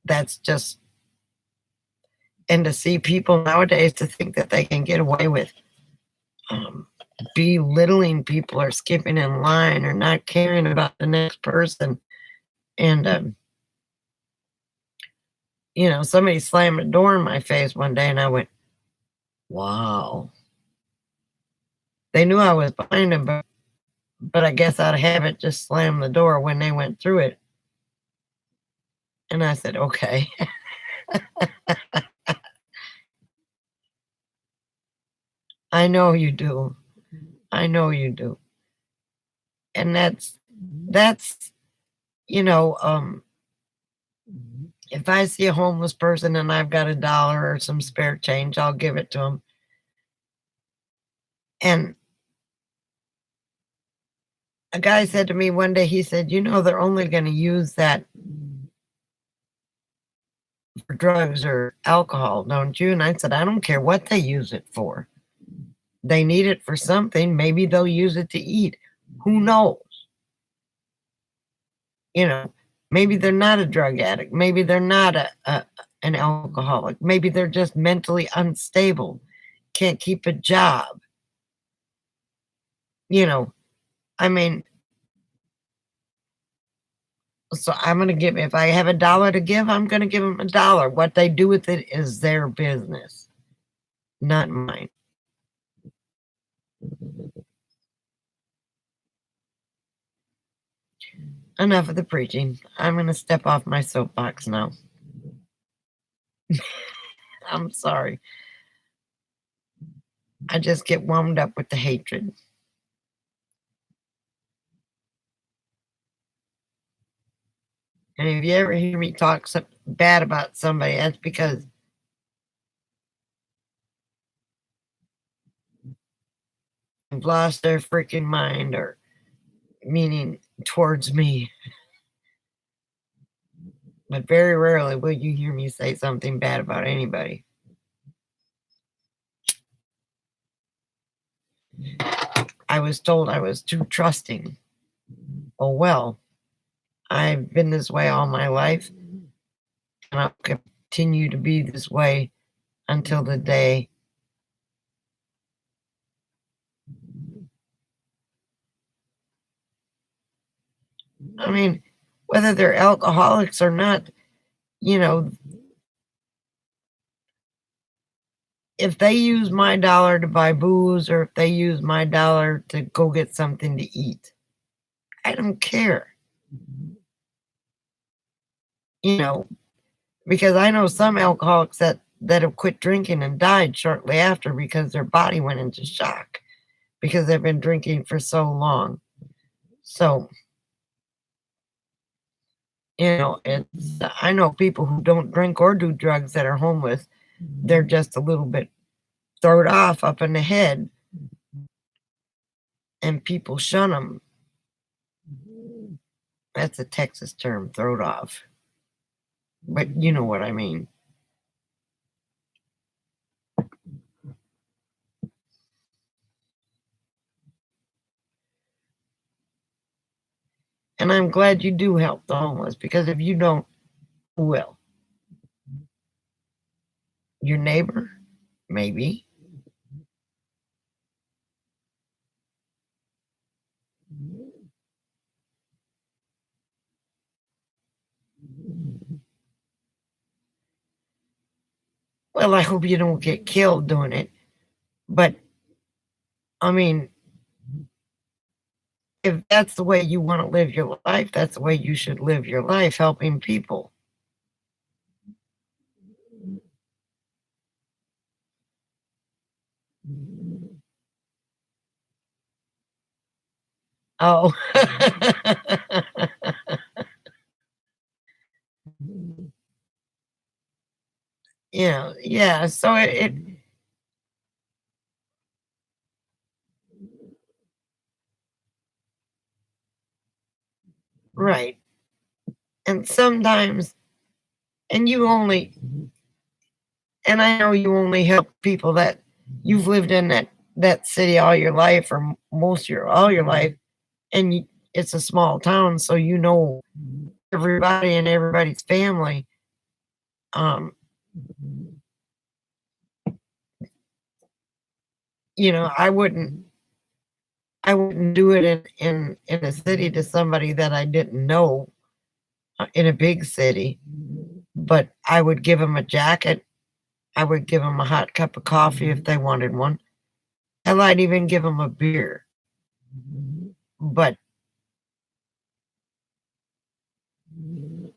That's just, and to see people nowadays to think that they can get away with belittling people or skipping in line or not caring about the next person. And, somebody slammed a door in my face one day and I went, wow. They knew I was behind them, but I guess out of habit just slammed the door when they went through it. And I said, okay. I know you do. I know you do. And that's, you know, if I see a homeless person and I've got $1 or some spare change, I'll give it to them. And a guy said to me one day, he said, they're only going to use that for drugs or alcohol, don't you? And I said, I don't care what they use it for. They need it for something. Maybe they'll use it to eat. Who knows? Maybe they're not a drug addict. Maybe they're not an alcoholic. Maybe they're just mentally unstable, can't keep a job. I mean, so I'm going to give, if I have $1 to give, I'm going to give them $1. What they do with it is their business, not mine. Enough of the preaching. I'm going to step off my soapbox now. I'm sorry. I just get warmed up with the hatred. And if you ever hear me talk bad about somebody, that's because they've lost their freaking mind, or meaning towards me. But very rarely will you hear me say something bad about anybody. I was told I was too trusting. Oh, well, I've been this way all my life, and I'll continue to be this way until the day I mean, whether they're alcoholics or not, if they use my dollar to buy booze or if they use my dollar to go get something to eat, I don't care. Because I know some alcoholics that have quit drinking and died shortly after because their body went into shock because they've been drinking for so long. So, I know people who don't drink or do drugs that are homeless. They're just a little bit thrown off up in the head, and people shun them. That's a Texas term, thrown off. But you know what I mean. And I'm glad you do help the homeless, because if you don't, who will? Your neighbor? Maybe. Well, I hope you don't get killed doing it. But, I mean, if that's the way you want to live your life, that's the way you should live your life, helping people. Oh. Yeah. So it right. And sometimes, and I know you only help people that you've lived in that city all your life, or all your life, and it's a small town, so everybody and everybody's family. I wouldn't I wouldn't do it in a city to somebody that I didn't know in a big city, but I would give them a jacket. I would give them a hot cup of coffee if they wanted one. Hell, I'd even give them a beer. But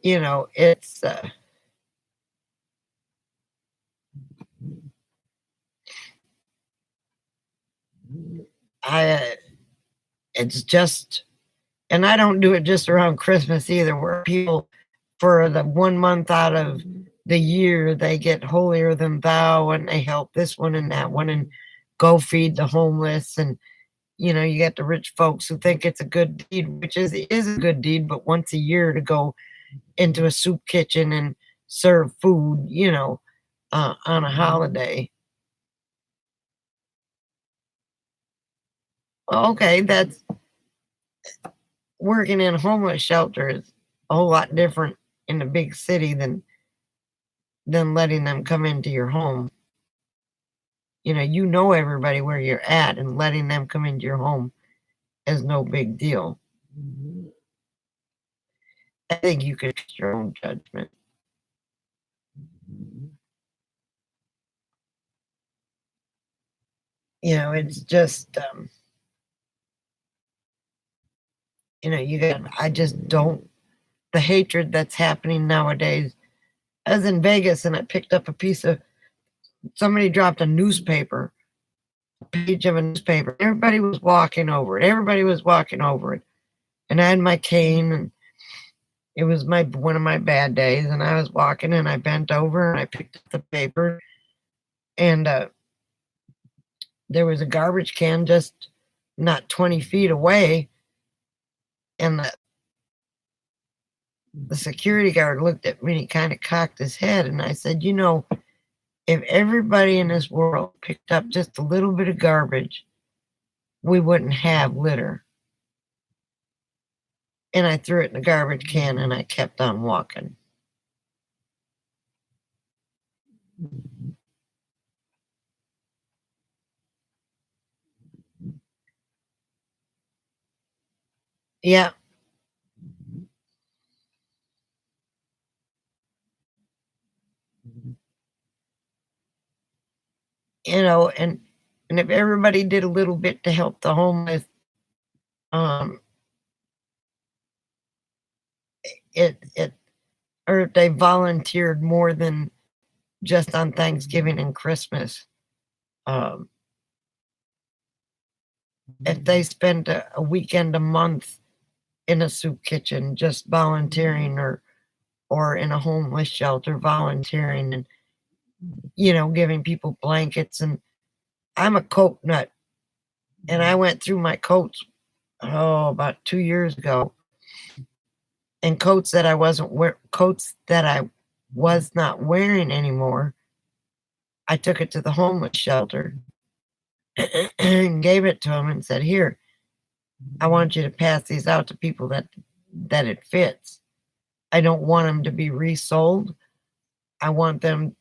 it's I it's just, and I don't do it just around Christmas either, where people for the 1 month out of the year they get holier than thou and they help this one and that one and go feed the homeless. And you get the rich folks who think it's a good deed, which is a good deed, but once a year to go into a soup kitchen and serve food, on a holiday. Well, okay, that's working in a homeless shelter is a whole lot different in a big city than letting them come into your home. Everybody where you're at, and letting them come into your home is no big deal. I think you could make your own judgment. It's just I just don't, the hatred that's happening nowadays. I was in Vegas and I picked up a piece of, somebody dropped a newspaper, a page of a newspaper. Everybody was walking over it. Everybody was walking over it. And I had my cane, and it was one of my bad days, and I was walking and I bent over and I picked up the paper, and there was a garbage can just not 20 feet away, and the security guard looked at me and he kind of cocked his head, and I said, if everybody in this world picked up just a little bit of garbage, we wouldn't have litter. And I threw it in the garbage can and I kept on walking. Yeah. And if everybody did a little bit to help the homeless, um, it or if they volunteered more than just on Thanksgiving and Christmas, um, if they spent a weekend a month in a soup kitchen just volunteering, or in a homeless shelter volunteering, and giving people blankets. And I'm a coat nut, and I went through my coats about 2 years ago, and coats that I was not wearing anymore, I took it to the homeless shelter and gave it to them and said, here, I want you to pass these out to people that it fits. I don't want them to be resold. I want them,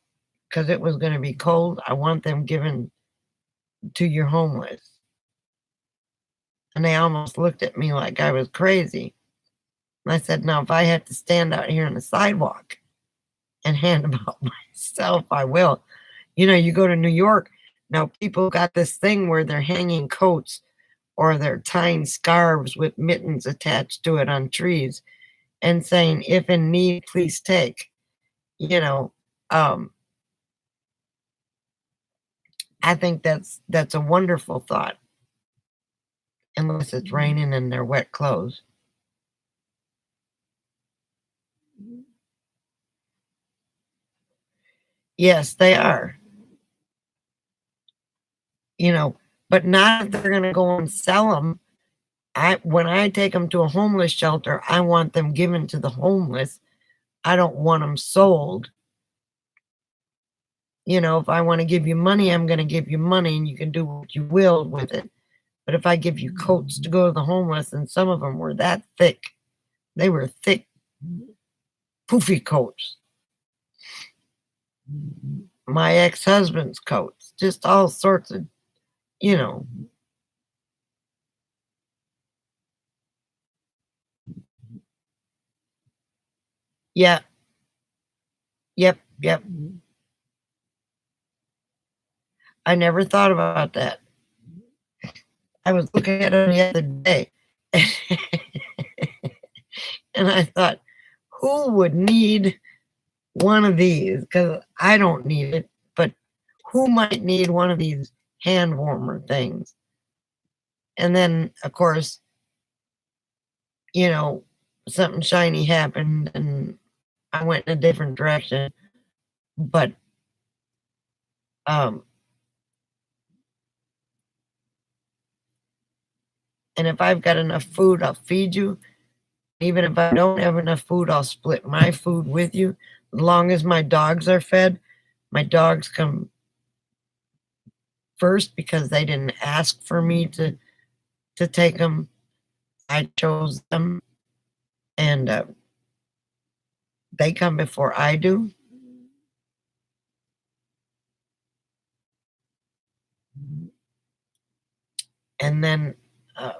because it was going to be cold, I want them given to your homeless. And they almost looked at me like I was crazy. And I said, now, if I had to stand out here on the sidewalk and hand them out myself, I will. You go to New York, now people got this thing where they're hanging coats or they're tying scarves with mittens attached to it on trees and saying, if in need, please take. I think that's a wonderful thought, unless it's raining and they're wet clothes. Yes, they are. But not if they're going to go and sell them. When I take them to a homeless shelter, I want them given to the homeless. I don't want them sold. If I want to give you money, I'm going to give you money and you can do what you will with it. But if I give you coats to go to the homeless, and some of them were that thick, they were thick, poofy coats. My ex-husband's coats, just all sorts of, Yeah. Yep. Yep. I never thought about that. I was looking at them the other day. And I thought, who would need one of these? Because I don't need it, but who might need one of these hand warmer things? And then, of course, you know, something shiny happened and I went in a different direction. But um and if I've got enough food, I'll feed you. Even if I don't have enough food, I'll split my food with you. As long as my dogs are fed, my dogs come first because they didn't ask for me to take them. I chose them, and they come before I do. And then uh,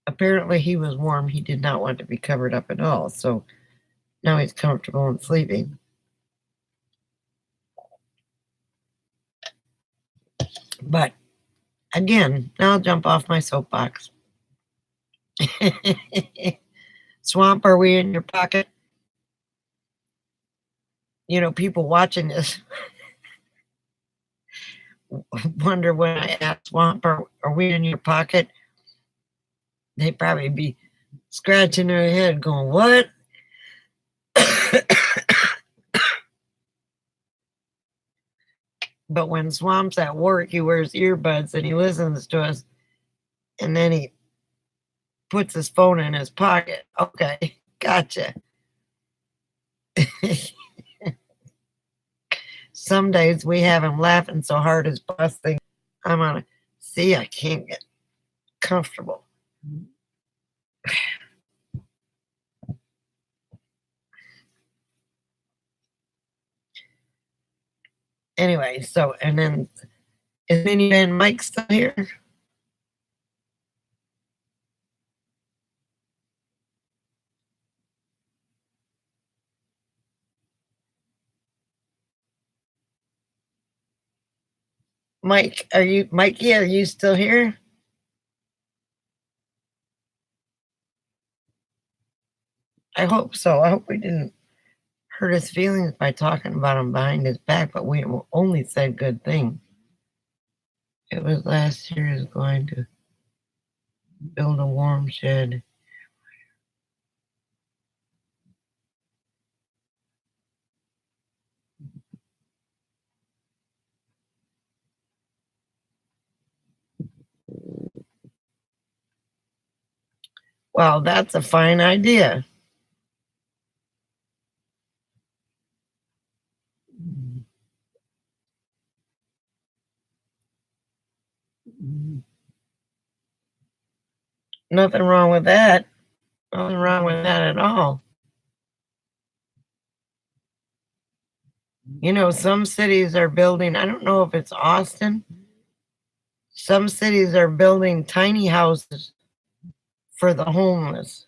apparently he was warm. He did not want to be covered up at all. So now he's comfortable and sleeping. But again, now I'll jump off my soapbox. Swamp, are we in your pocket? You know, people watching this wonder when I ask Swamp, are we in your pocket? They probably be scratching their head going, what? But when Swamp's at work, he wears earbuds and he listens to us, and then he puts his phone in his pocket. Okay, gotcha. Some days we have him laughing so hard his boss thinks I'm on a see, I can't get comfortable. Anyway, so and then is Minivan Mike still here? Mikey, are you still here? I hope so. I hope we didn't hurt his feelings by talking about him behind his back, but we only said good things. It was last year is going to build a warm shed. Well, that's a fine idea. Nothing wrong with that. Nothing wrong with that at all. You know, some cities are building, I don't know if it's Austin, some cities are building tiny houses for the homeless.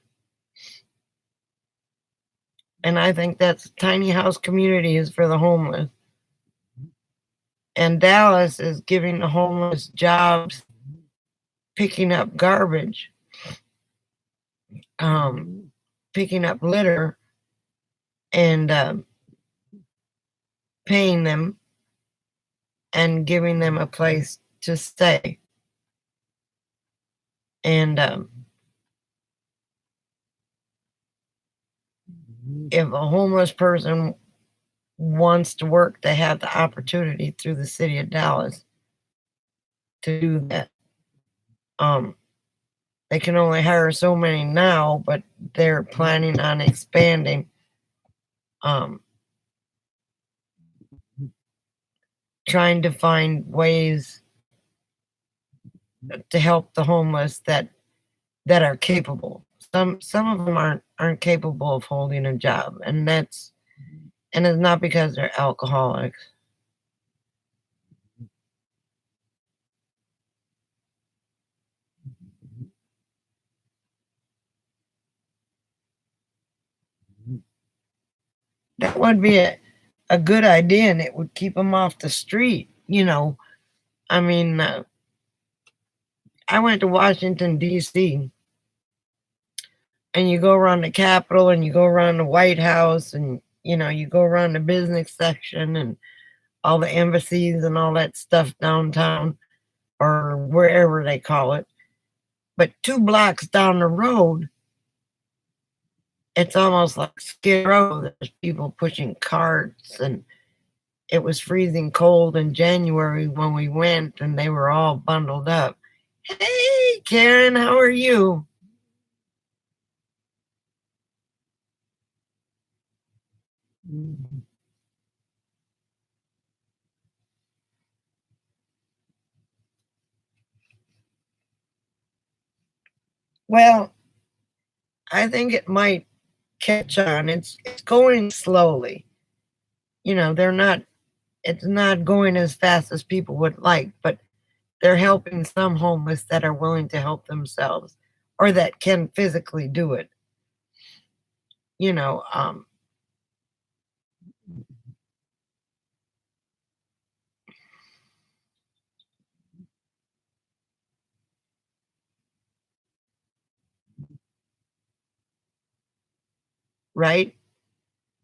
And I think that's tiny house communities for the homeless. And Dallas is giving the homeless jobs picking up garbage, picking up litter, and paying them and giving them a place to stay. And if a homeless person wants to work, they have the opportunity through the city of Dallas to do that. They can only hire so many now, but they're planning on expanding. Trying to find ways to help the homeless that are capable. Some of them aren't capable of holding a job, and it's not because they're alcoholics. that would be a good idea, and it would keep them off the street. I mean, I went to Washington, D.C., and you go around the Capitol and you go around the White House and, you go around the business section and all the embassies and all that stuff downtown or wherever they call it. But 2 blocks down the road, it's almost like Skid Row. There's people pushing carts, and it was freezing cold in January when we went, and they were all bundled up. Hey, Karen, how are you? Well, I think it might catch on. It's going slowly. It's not going as fast as people would like, but they're helping some homeless that are willing to help themselves or that can physically do it. You know, um, right?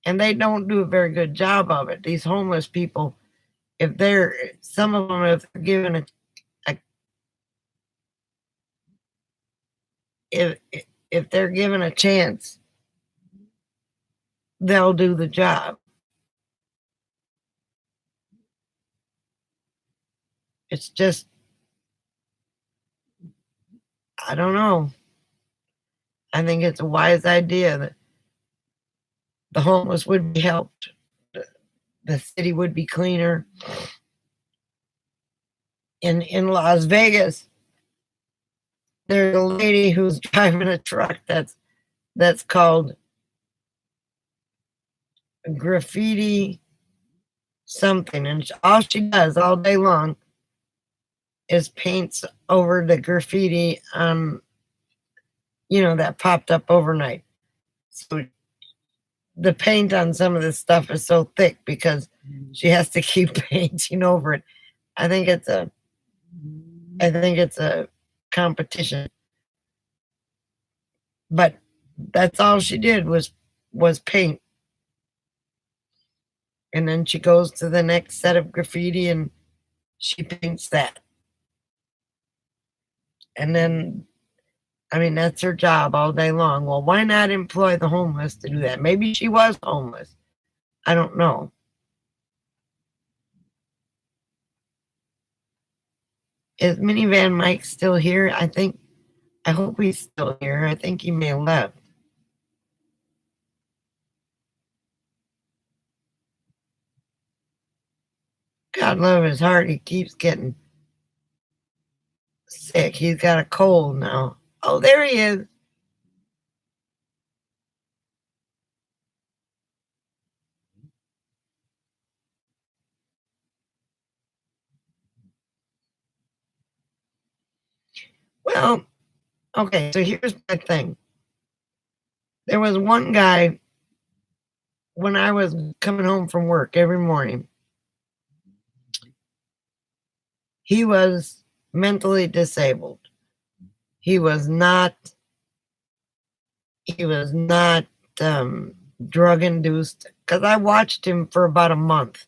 And they don't do a very good job of it. These homeless people, if they're some of them, if they're given a if if they're given a chance, they'll do the job. It's just, I don't know. I think it's a wise idea that the homeless would be helped, the city would be cleaner. In Las Vegas, there's a lady who's driving a truck that's called graffiti something, and all she does all day long is paints over the graffiti that popped up overnight. So the paint on some of this stuff is so thick because she has to keep painting over it. I think it's a I think it's a competition. But that's all she did was paint. And then she goes to the next set of graffiti and she paints that. And then, I mean, that's her job all day long. Well, why not employ the homeless to do that? Maybe she was homeless. I don't know. Is Minivan Mike still here? I hope he's still here. I think he may have left. God love his heart. He keeps getting sick. He's got a cold now. Oh, there he is. Well, okay, so here's my thing. There was one guy when I was coming home from work every morning. He was mentally disabled. He was not he was not drug induced because I watched him for about a month.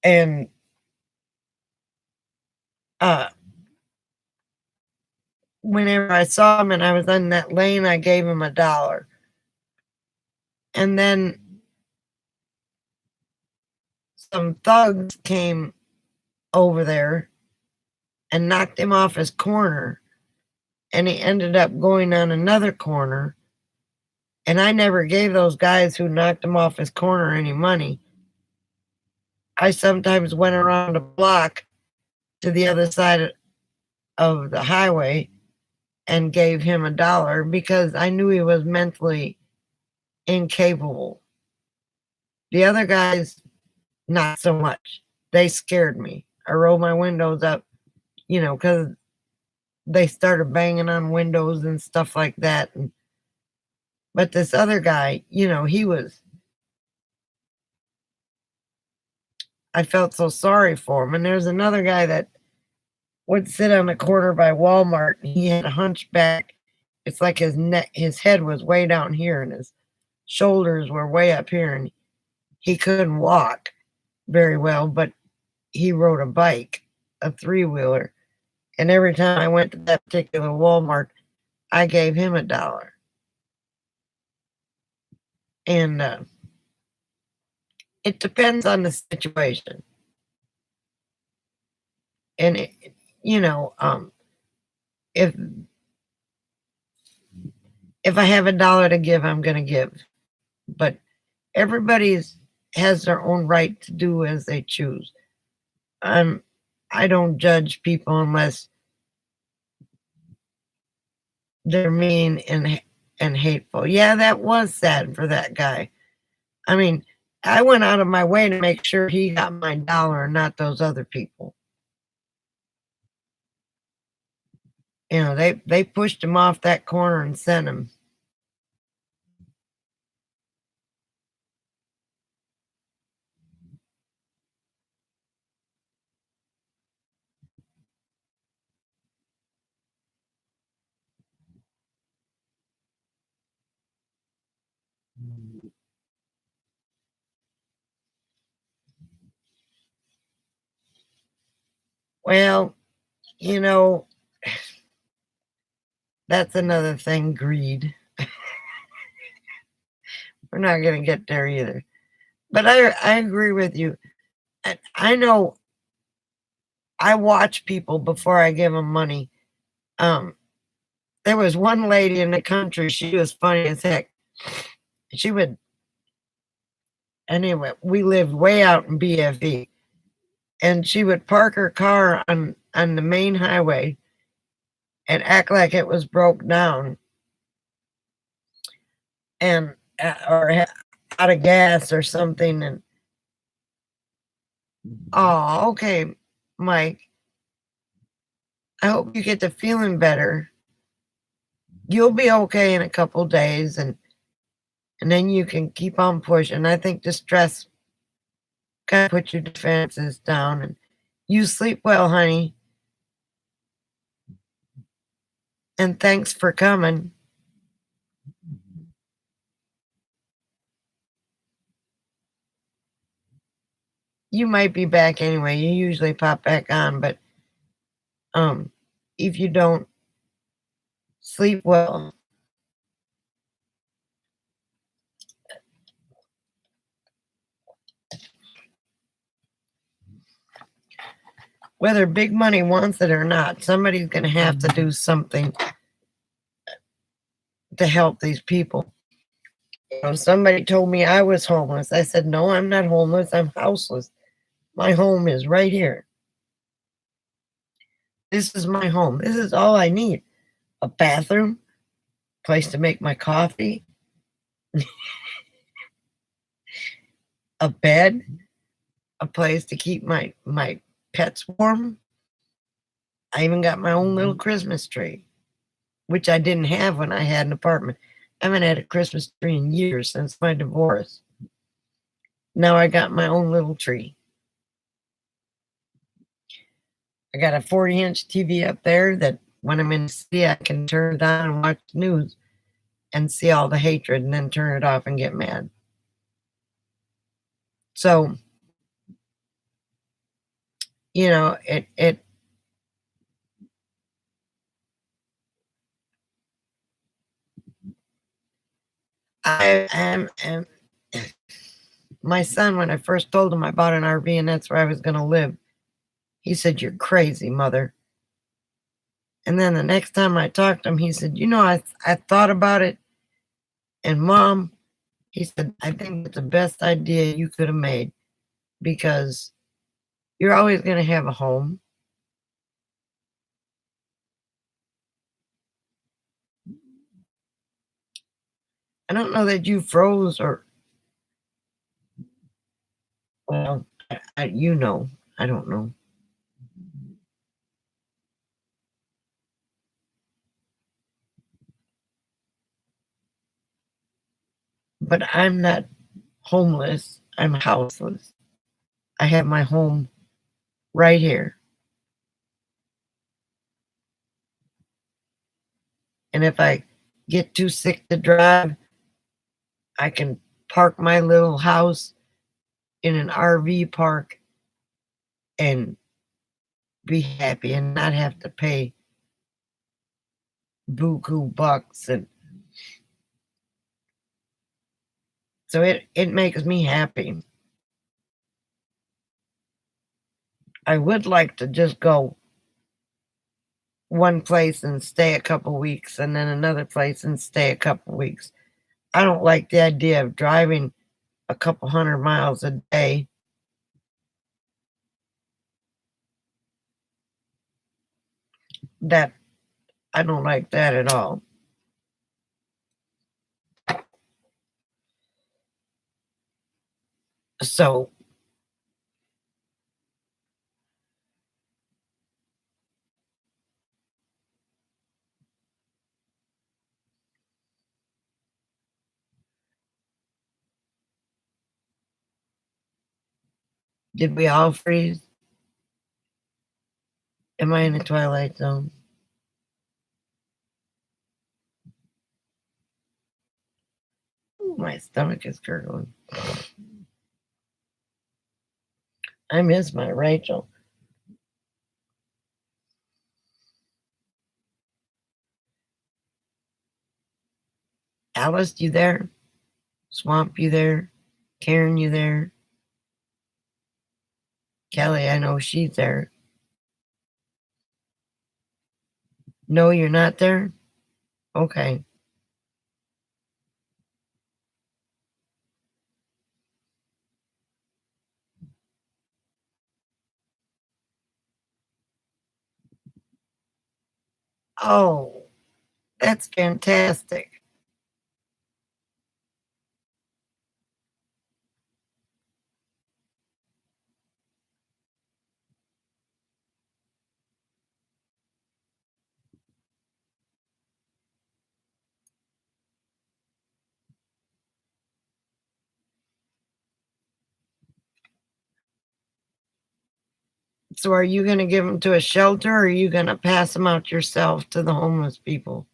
And uh whenever I saw him and I was in that lane, I gave him $1. And then some thugs came over there and knocked him off his corner. And he ended up going on another corner. And I never gave those guys who knocked him off his corner any money. I sometimes went around the block to the other side of the highway and gave him $1 because I knew he was mentally incapable. The other guys, not so much. They scared me. I rolled my windows up, because they started banging on windows and stuff like that. But this other guy, he was I felt so sorry for him. And there's another guy that would sit on the corner by Walmart. And he had a hunchback. It's like his neck, his head was way down here, and his shoulders were way up here, and he couldn't walk very well, but he rode a bike, a three-wheeler. And every time I went to that particular Walmart, I gave him $1. And it depends on the situation. And you know, if I have $1 to give, I'm going to give. But everybody's has their own right to do as they choose. I don't judge people unless they're mean and hateful. Yeah, that was sad for that guy. I mean, I went out of my way to make sure he got my dollar and not those other people. You know, they pushed him off that corner and sent him. Well, you know, that's another thing, greed. We're not going to get there either. But I agree with you. I know I watch people before I give them money. There was one lady in the country, she was funny as heck. She would, anyway, we lived way out in BFE, and she would park her car on the main highway and act like it was broke down and or out of gas or something. And oh, okay, Mike, I hope you get to feeling better. You'll be okay in a couple days, and then you can keep on pushing. I think the stress kind of put your defenses down, and you sleep well, honey. And thanks for coming. You might be back anyway. You usually pop back on, but if you don't, sleep well. Whether big money wants it or not, somebody's going to have to do something to help these people. You know, somebody told me I was homeless. I said, no, I'm not homeless. I'm houseless. My home is right here. This is my home. This is all I need. A bathroom, place to make my coffee, a bed, a place to keep my pets warm. I even got my own little Christmas tree, which I didn't have when I had an apartment. I haven't had a Christmas tree in years since my divorce. Now I got my own little tree. I got a 40-inch TV up there that when I'm in the city, I can turn it on and watch the news and see all the hatred and then turn it off and get mad. So, you know, I am, my son, when I first told him I bought an RV and that's where I was going to live, he said, "You're crazy, mother." And then the next time I talked to him, he said, "You know, I thought about it. And Mom," he said, "I think it's the best idea you could have made because you're always going to have a home." I don't know that you froze or, well, you know, I don't know. But I'm not homeless. I'm houseless. I have my home right here. And if I get too sick to drive, I can park my little house in an RV park and be happy and not have to pay buku bucks. And so it makes me happy. I would like to just go one place and stay a couple weeks and then another place and stay a couple weeks. I don't like the idea of driving a couple 100 miles a day. That I don't like that at all. So did we all freeze? Am I in the twilight zone? Ooh, my stomach is gurgling. I miss my Rachel. Alice, you there? Swamp, you there? Karen, you there? Kelly, I know she's there. No, you're not there? Okay. Oh, that's fantastic. So are you going to give them to a shelter or are you going to pass them out yourself to the homeless people?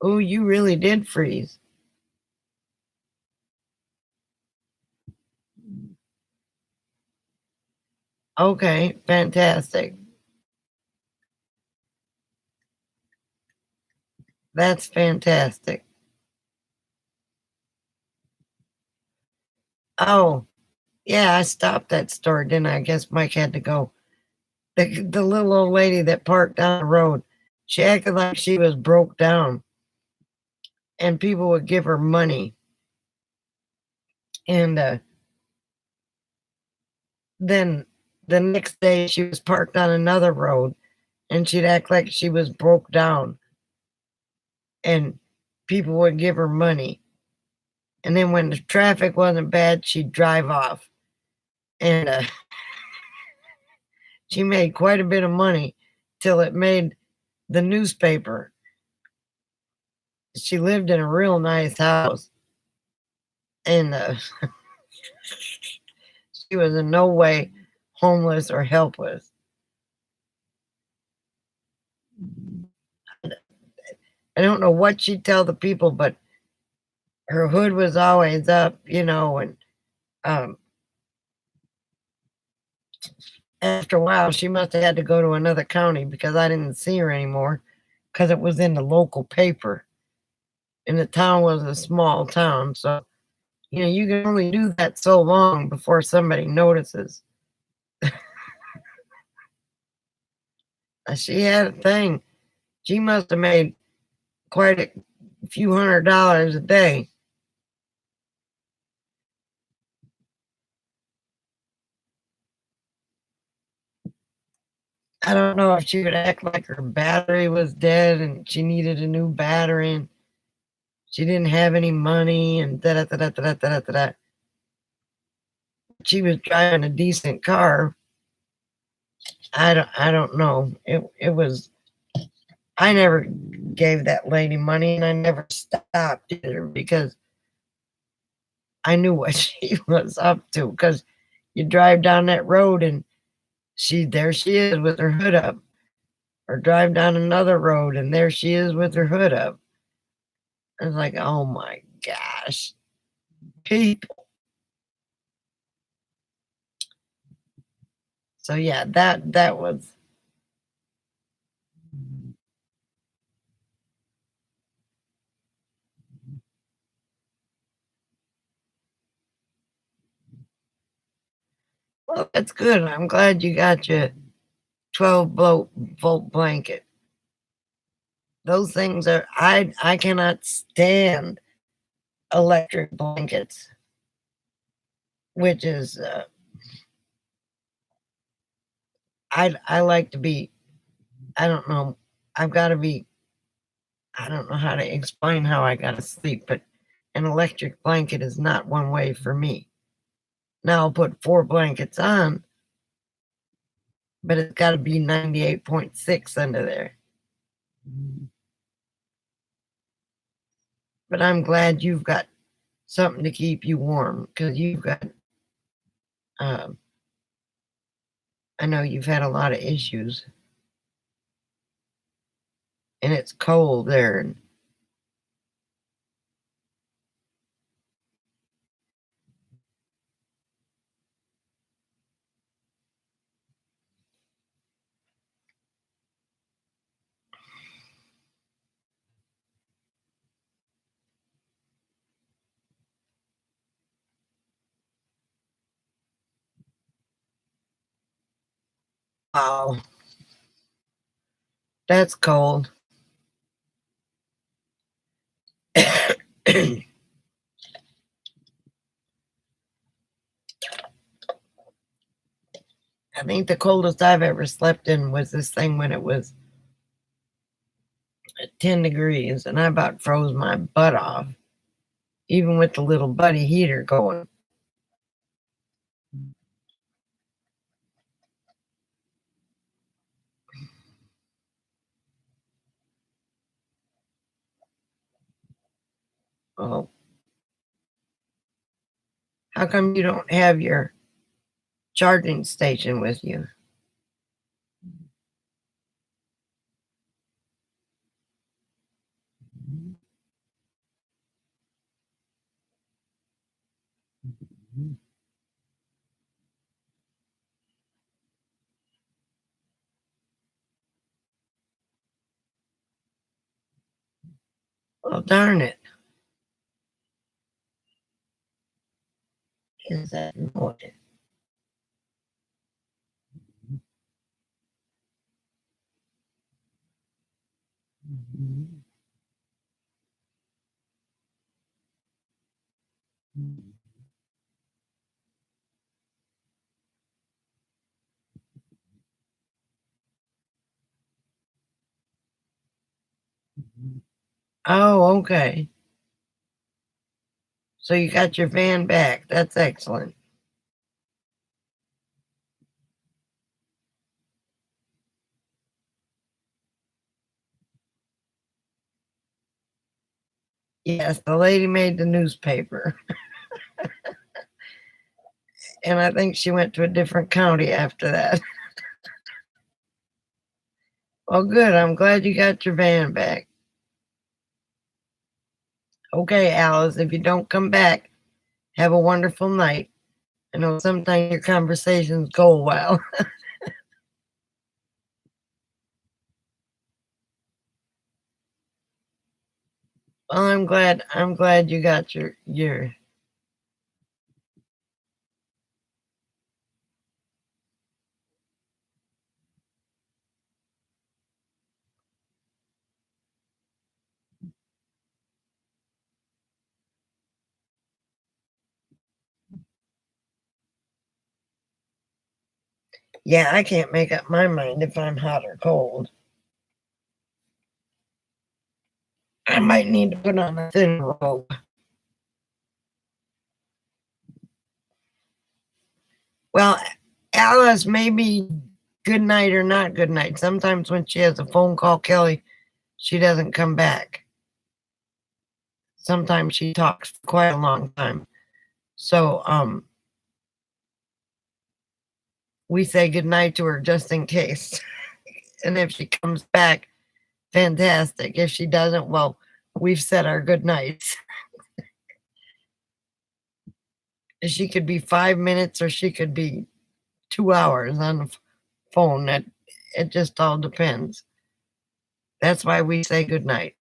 Oh, you really did freeze. Okay, fantastic. That's fantastic. Oh, yeah, I stopped that store, didn't I? I guess Mike had to go. The little old lady that parked down the road, she acted like she was broke down and people would give her money. And then the next day she was parked on another road and she'd act like she was broke down and people would give her money. And then when the traffic wasn't bad, she'd drive off. And she made quite a bit of money till it made the newspaper. She lived in a real nice house. And she was in no way homeless or helpless. I don't know what she'd tell the people, but her hood was always up, and um, after a while, she must have had to go to another county because I didn't see her anymore because it was in the local paper. And the town was a small town. So, you can only do that so long before somebody notices. She had a thing. She must have made quite a few $100s a day. I don't know if she would act like her battery was dead and she needed a new battery and she didn't have any money and da da da da da da da da. She was driving a decent car. I don't know. It was, I never gave that lady money, and I never stopped either because I knew what she was up to. Because you drive down that road and there she is with her hood up, or drive down another road and there she is with her hood up. I was like, oh my gosh, people. So yeah, that was. Well, that's good. I'm glad you got your 12 volt blanket. Those things are, I cannot stand electric blankets, which is I like to be, I don't know, I've got to be, I don't know how to explain how I got to sleep, but an electric blanket is not one way for me. Now I'll put 4 blankets on, but it's got to be 98.6 under there. But I'm glad you've got something to keep you warm, because you've got, um, I know you've had a lot of issues, and it's cold there. And wow, that's cold. I think the coldest I've ever slept in was this thing when it was at 10 degrees, and I about froze my butt off, even with the little buddy heater going. Oh, how come you don't have your charging station with you? Well, darn it. Is that noise? Oh, okay. So you got your van back. That's excellent. Yes, the lady made the newspaper. And I think she went to a different county after that. Well, good. I'm glad you got your van back. Okay, Alice, if you don't come back, have a wonderful night. I know sometimes your conversations go well. Well, I'm glad you got your Yeah, I can't make up my mind if I'm hot or cold. I might need to put on a thin robe. Well, Alice, maybe good night or not good night. Sometimes when she has a phone call, Kelly, she doesn't come back. Sometimes she talks for quite a long time. So we say good night to her just in case. And if she comes back, fantastic. If she doesn't, well, we've said our good nights. She could be 5 minutes or she could be 2 hours on the phone. It just all depends. That's why we say good night.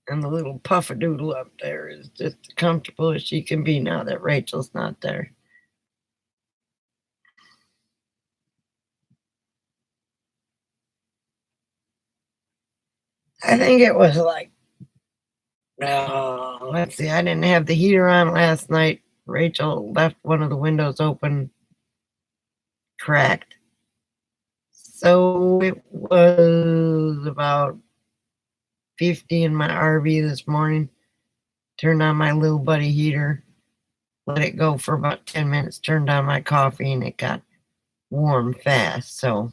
And the little puffadoodle up there is just as comfortable as she can be now that Rachel's not there. I think it was like, oh, let's see, I didn't have the heater on last night. Rachel left one of the windows open, cracked. So it was about 50 in my RV this morning. Turned on my little buddy heater, let it go for about 10 minutes, turned on my coffee, and it got warm fast. So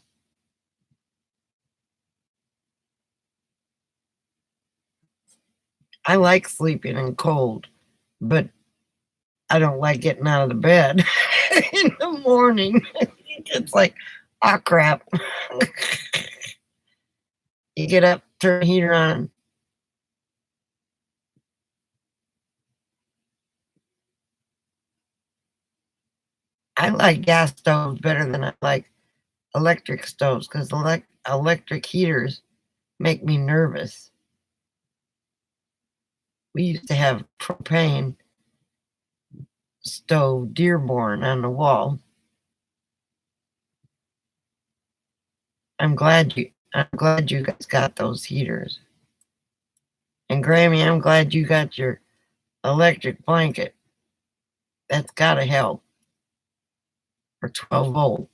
I like sleeping in cold, but I don't like getting out of the bed in the morning. It's like, oh crap. You get up, turn the heater on. I like gas stoves better than I like electric stoves because electric heaters make me nervous. We used to have propane stove Dearborn on the wall. I'm glad you guys got those heaters. And Grammy, I'm glad you got your electric blanket. That's gotta help for 12 volt.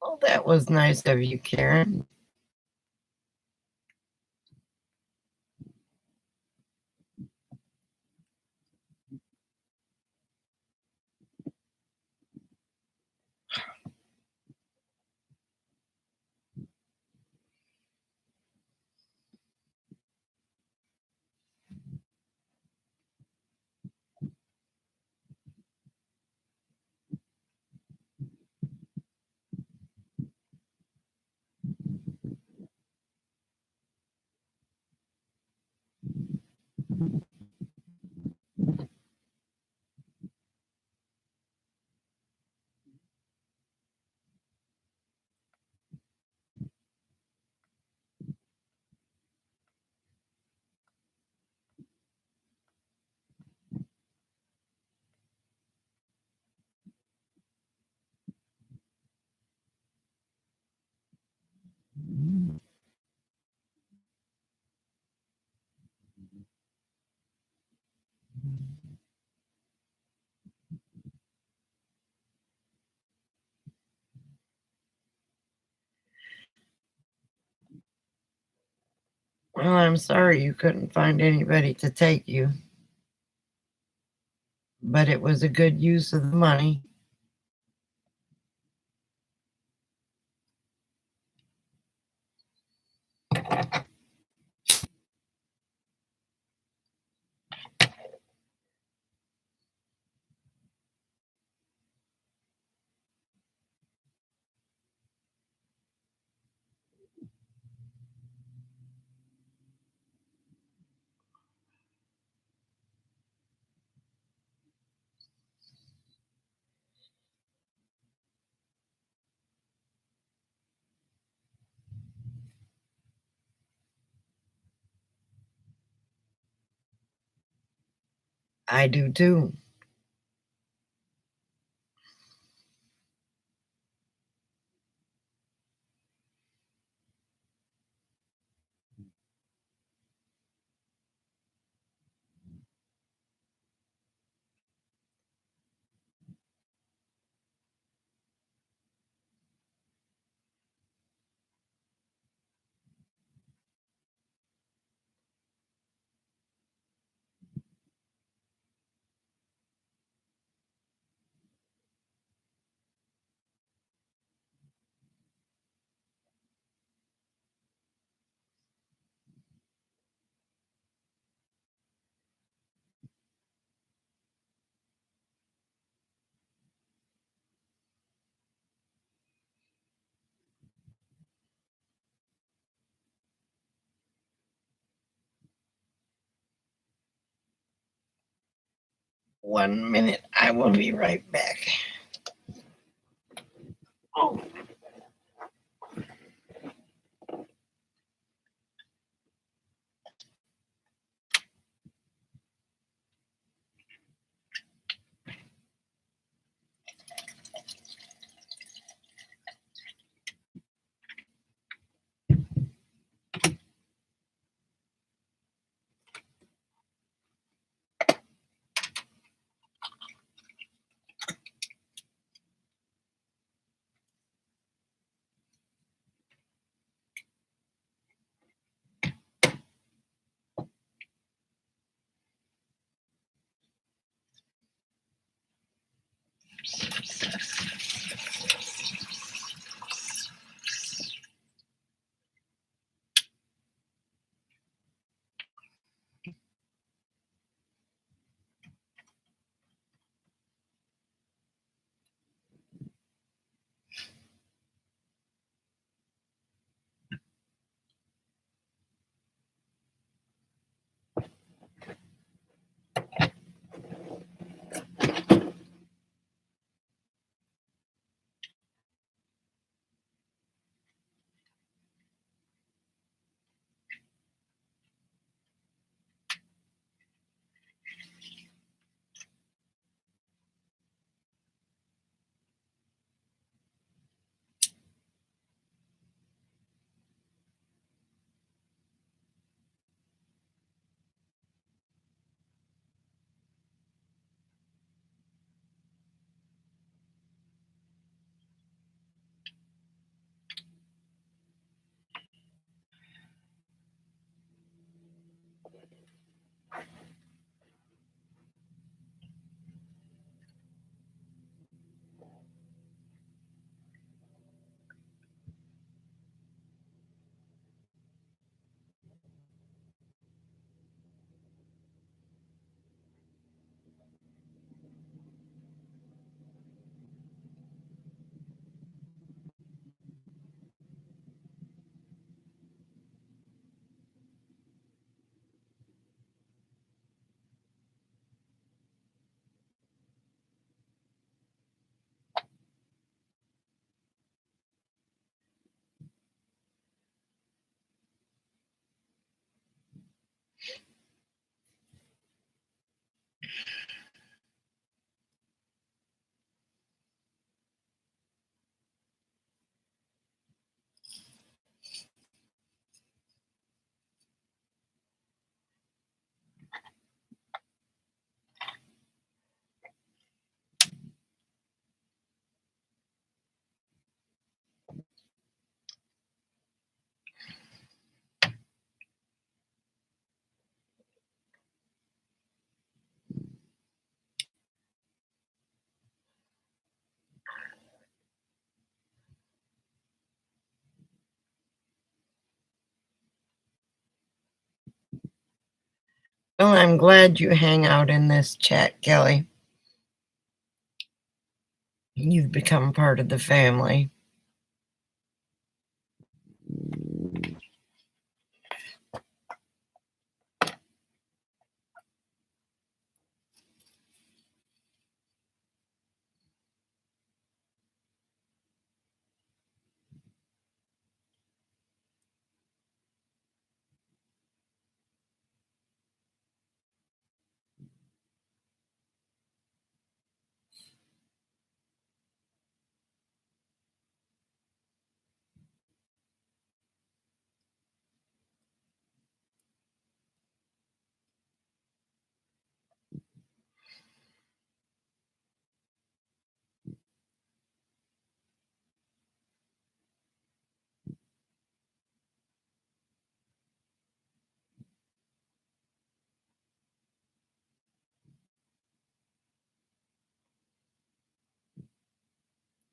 Oh, that was nice of you, Karen. Well, I'm sorry you couldn't find anybody to take you, but it was a good use of the money. I do too. One minute. I will be right back. Oh. Well, I'm glad you hang out in this chat, Kelly. You've become part of the family.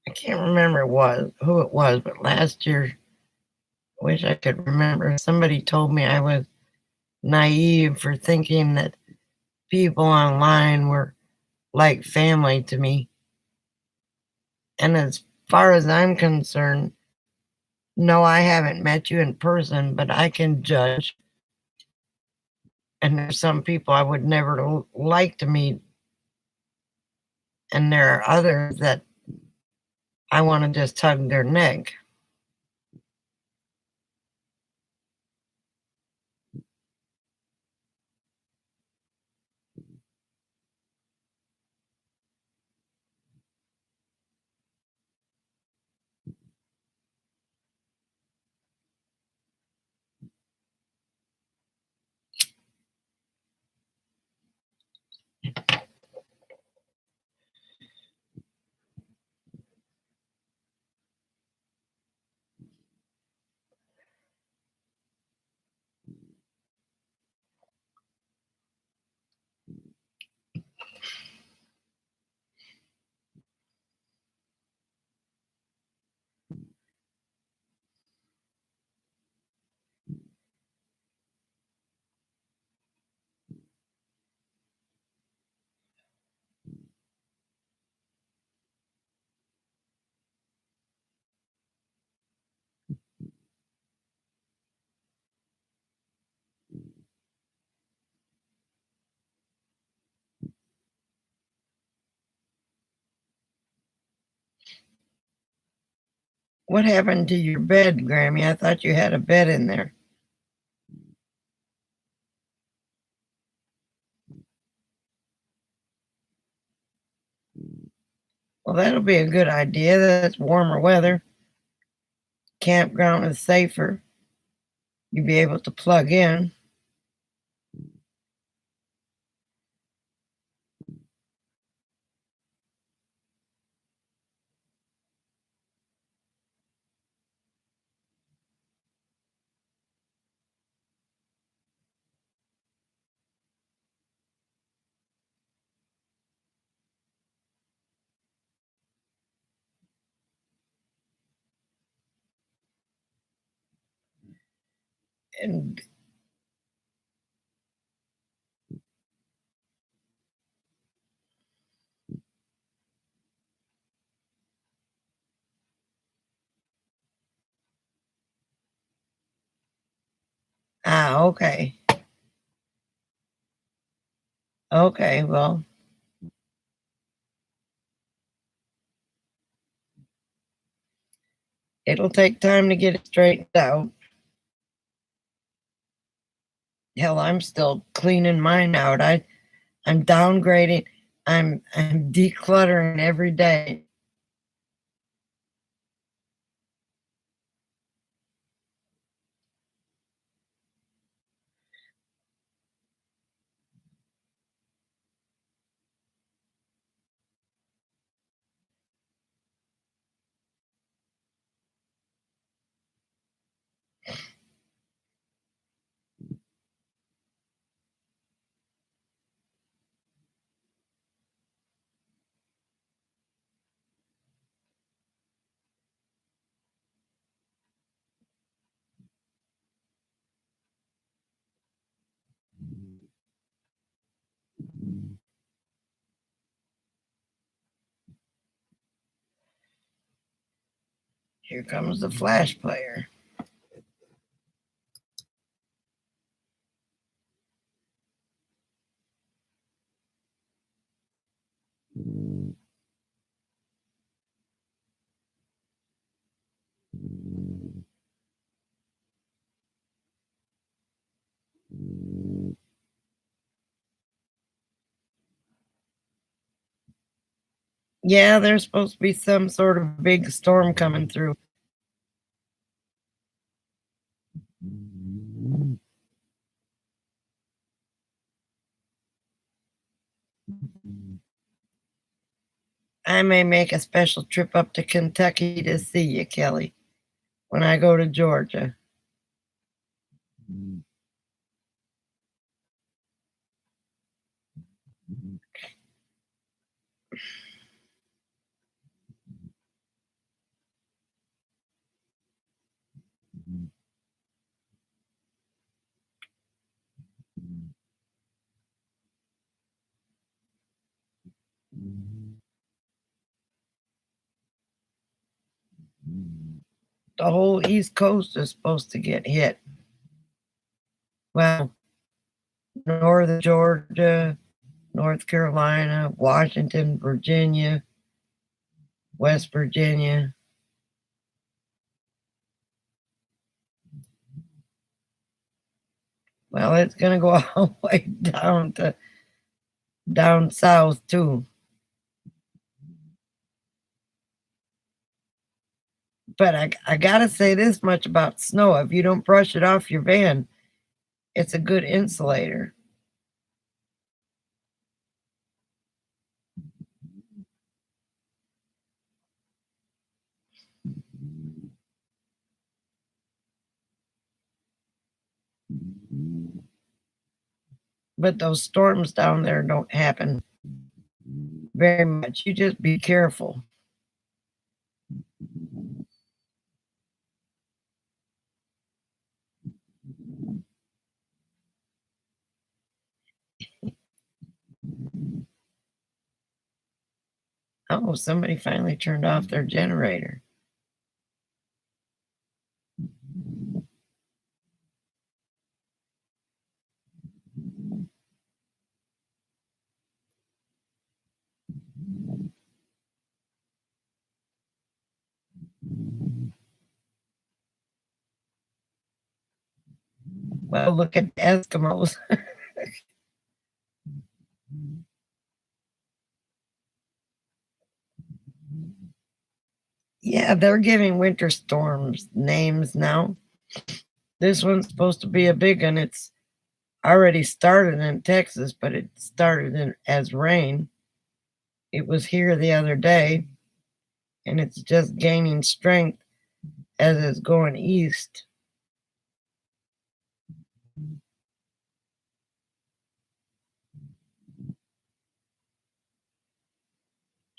I can't remember who it was, but last year, wish I could remember. Somebody told me I was naive for thinking that people online were like family to me. And as far as I'm concerned, no, I haven't met you in person, but I can judge. And there's some people I would never like to meet. And there are others that I want to just hug their neck. What happened to your bed, Grammy? I thought you had a bed in there. Well, that'll be a good idea. That's warmer weather. Campground is safer. You'll be able to plug in. And okay. Okay, well, it'll take time to get it straightened out. Hell, I'm still cleaning mine out. I'm downgrading. I'm decluttering every day. Here comes the flash player. Yeah, there's supposed to be some sort of big storm coming through. I may make a special trip up to Kentucky to see you, Kelly, when I go to Georgia. The whole East Coast is supposed to get hit. Well, northern Georgia, North Carolina, Washington, Virginia, West Virginia. Well, it's going to go all the way down south too. But I got to say this much about snow. If you don't brush it off your van, it's a good insulator. But those storms down there don't happen very much. You just be careful. Oh, somebody finally turned off their generator. Well, look at the Eskimos. Yeah, they're giving winter storms names now. This one's supposed to be a big one. It's already started in Texas, but it started as rain. It was here the other day, and it's just gaining strength as it's going east.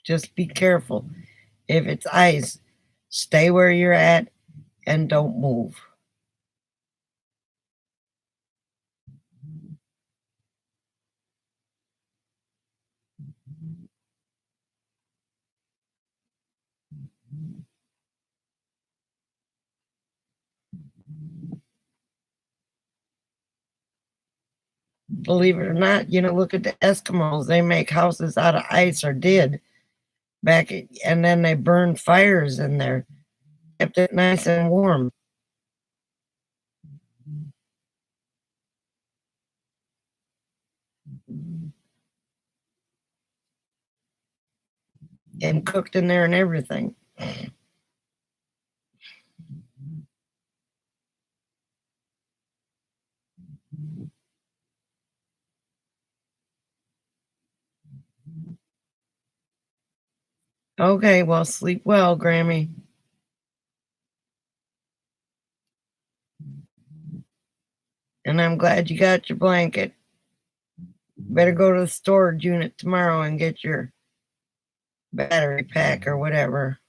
Just be careful. If it's ice, stay where you're at and don't move. Believe it or not, look at the Eskimos. They make houses out of ice, or did and then they burn fires in there, kept it nice and warm. And cooked in there and everything. Okay, well, sleep well, Grammy. And I'm glad you got your blanket. Better go to the storage unit tomorrow and get your battery pack or whatever.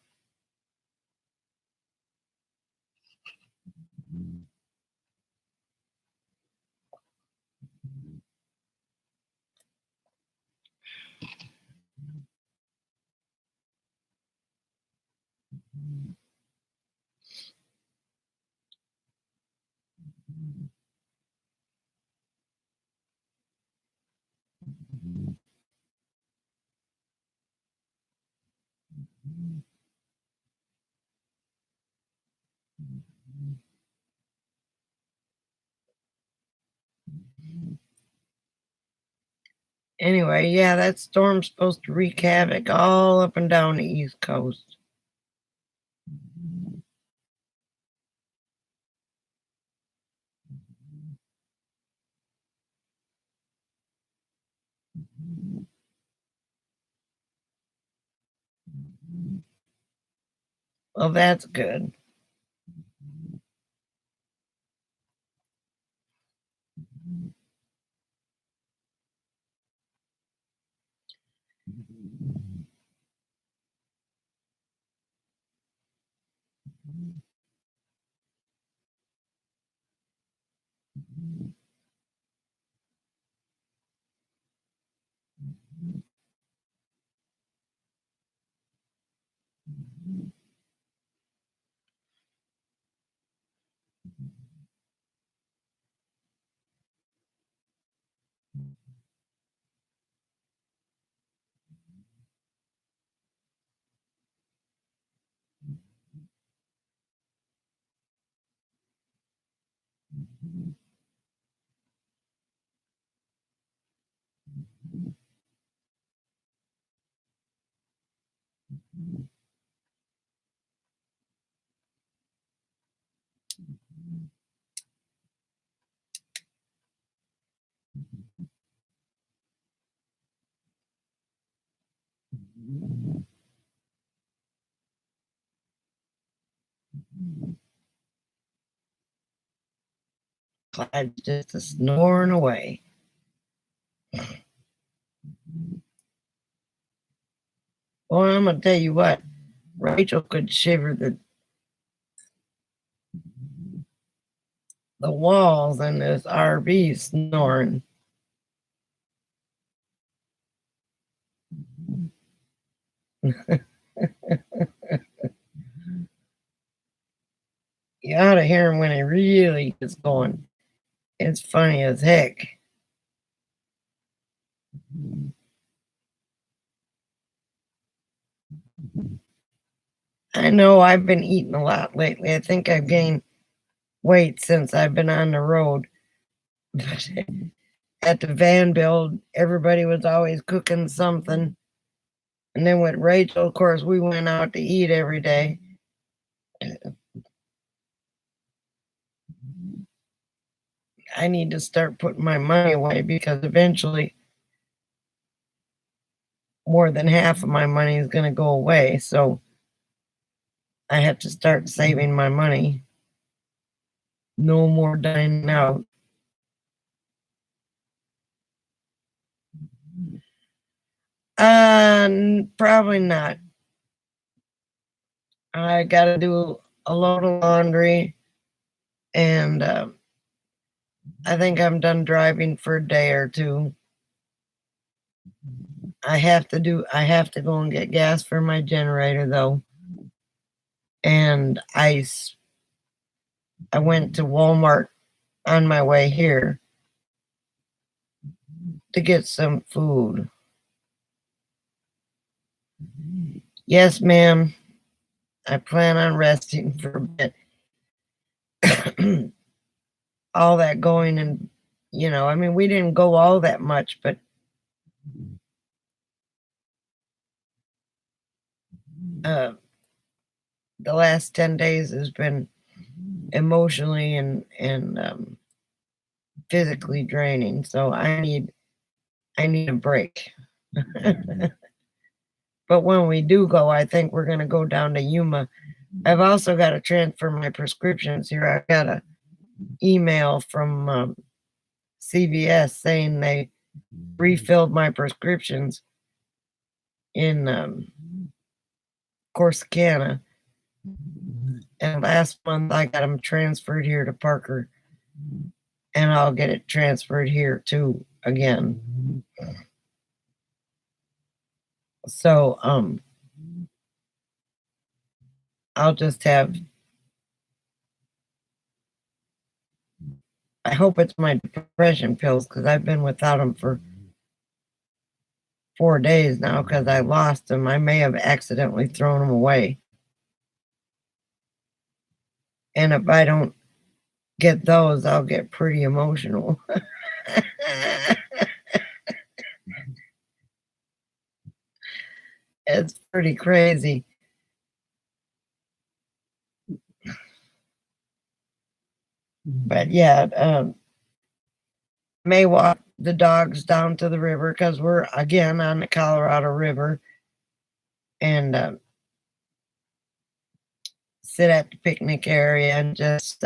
Anyway, yeah, that storm's supposed to wreak havoc all up and down the East Coast. Well, that's good. Clyde's just snoring away. Well, I'm gonna tell you what, Rachel could shiver the walls in this RV snoring. You ought to hear him when he really gets going. It's funny as heck. I know I've been eating a lot lately. I think I've gained weight since I've been on the road. But at the van build, everybody was always cooking something. And then with Rachel, of course, we went out to eat every day. I need to start putting my money away because eventually more than half of my money is going to go away. So I have to start saving my money. No more dining out. Probably not. I got to do a load of laundry, and I think I'm done driving for a day or two. I have to go and get gas for my generator though, and ice. I went to Walmart on my way here to get some food. Yes, ma'am. I plan on resting for a bit. All that going and, I mean, we didn't go all that much, but the last 10 days has been emotionally and physically draining. So I need a break. But when we do go, I think we're going to go down to Yuma. I've also got to transfer my prescriptions here. I got an email from CVS saying they refilled my prescriptions in Corsicana. And last month I got them transferred here to Parker. And I'll get it transferred here too again. So I'll just have, I hope it's my depression pills because I've been without them for 4 days now because I lost them. I may have accidentally thrown them away. And if I don't get those, I'll get pretty emotional. It's pretty crazy. But yeah, may walk the dogs down to the river because we're again on the Colorado River, and sit at the picnic area and just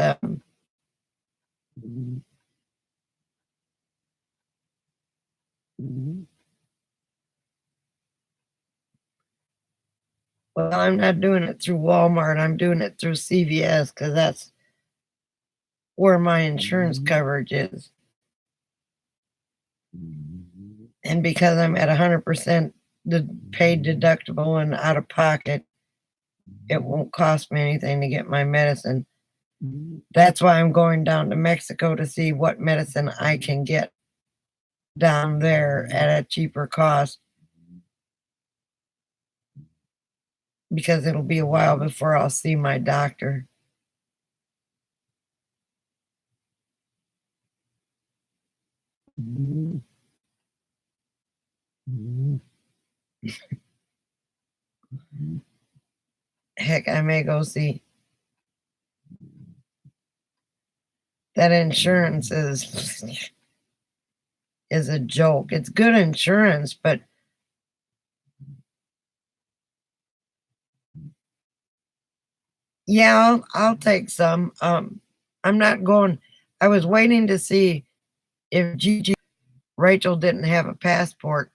well, I'm not doing it through Walmart. I'm doing it through CVS because that's where my insurance coverage is. And because I'm at 100% the paid deductible and out of pocket, it won't cost me anything to get my medicine. That's why I'm going down to Mexico to see what medicine I can get down there at a cheaper cost, because it'll be a while before I'll see my doctor. Heck, I may go see. That insurance is a joke. It's good insurance, but yeah, I'll take some. I'm not going. I was waiting to see if Rachel didn't have a passport,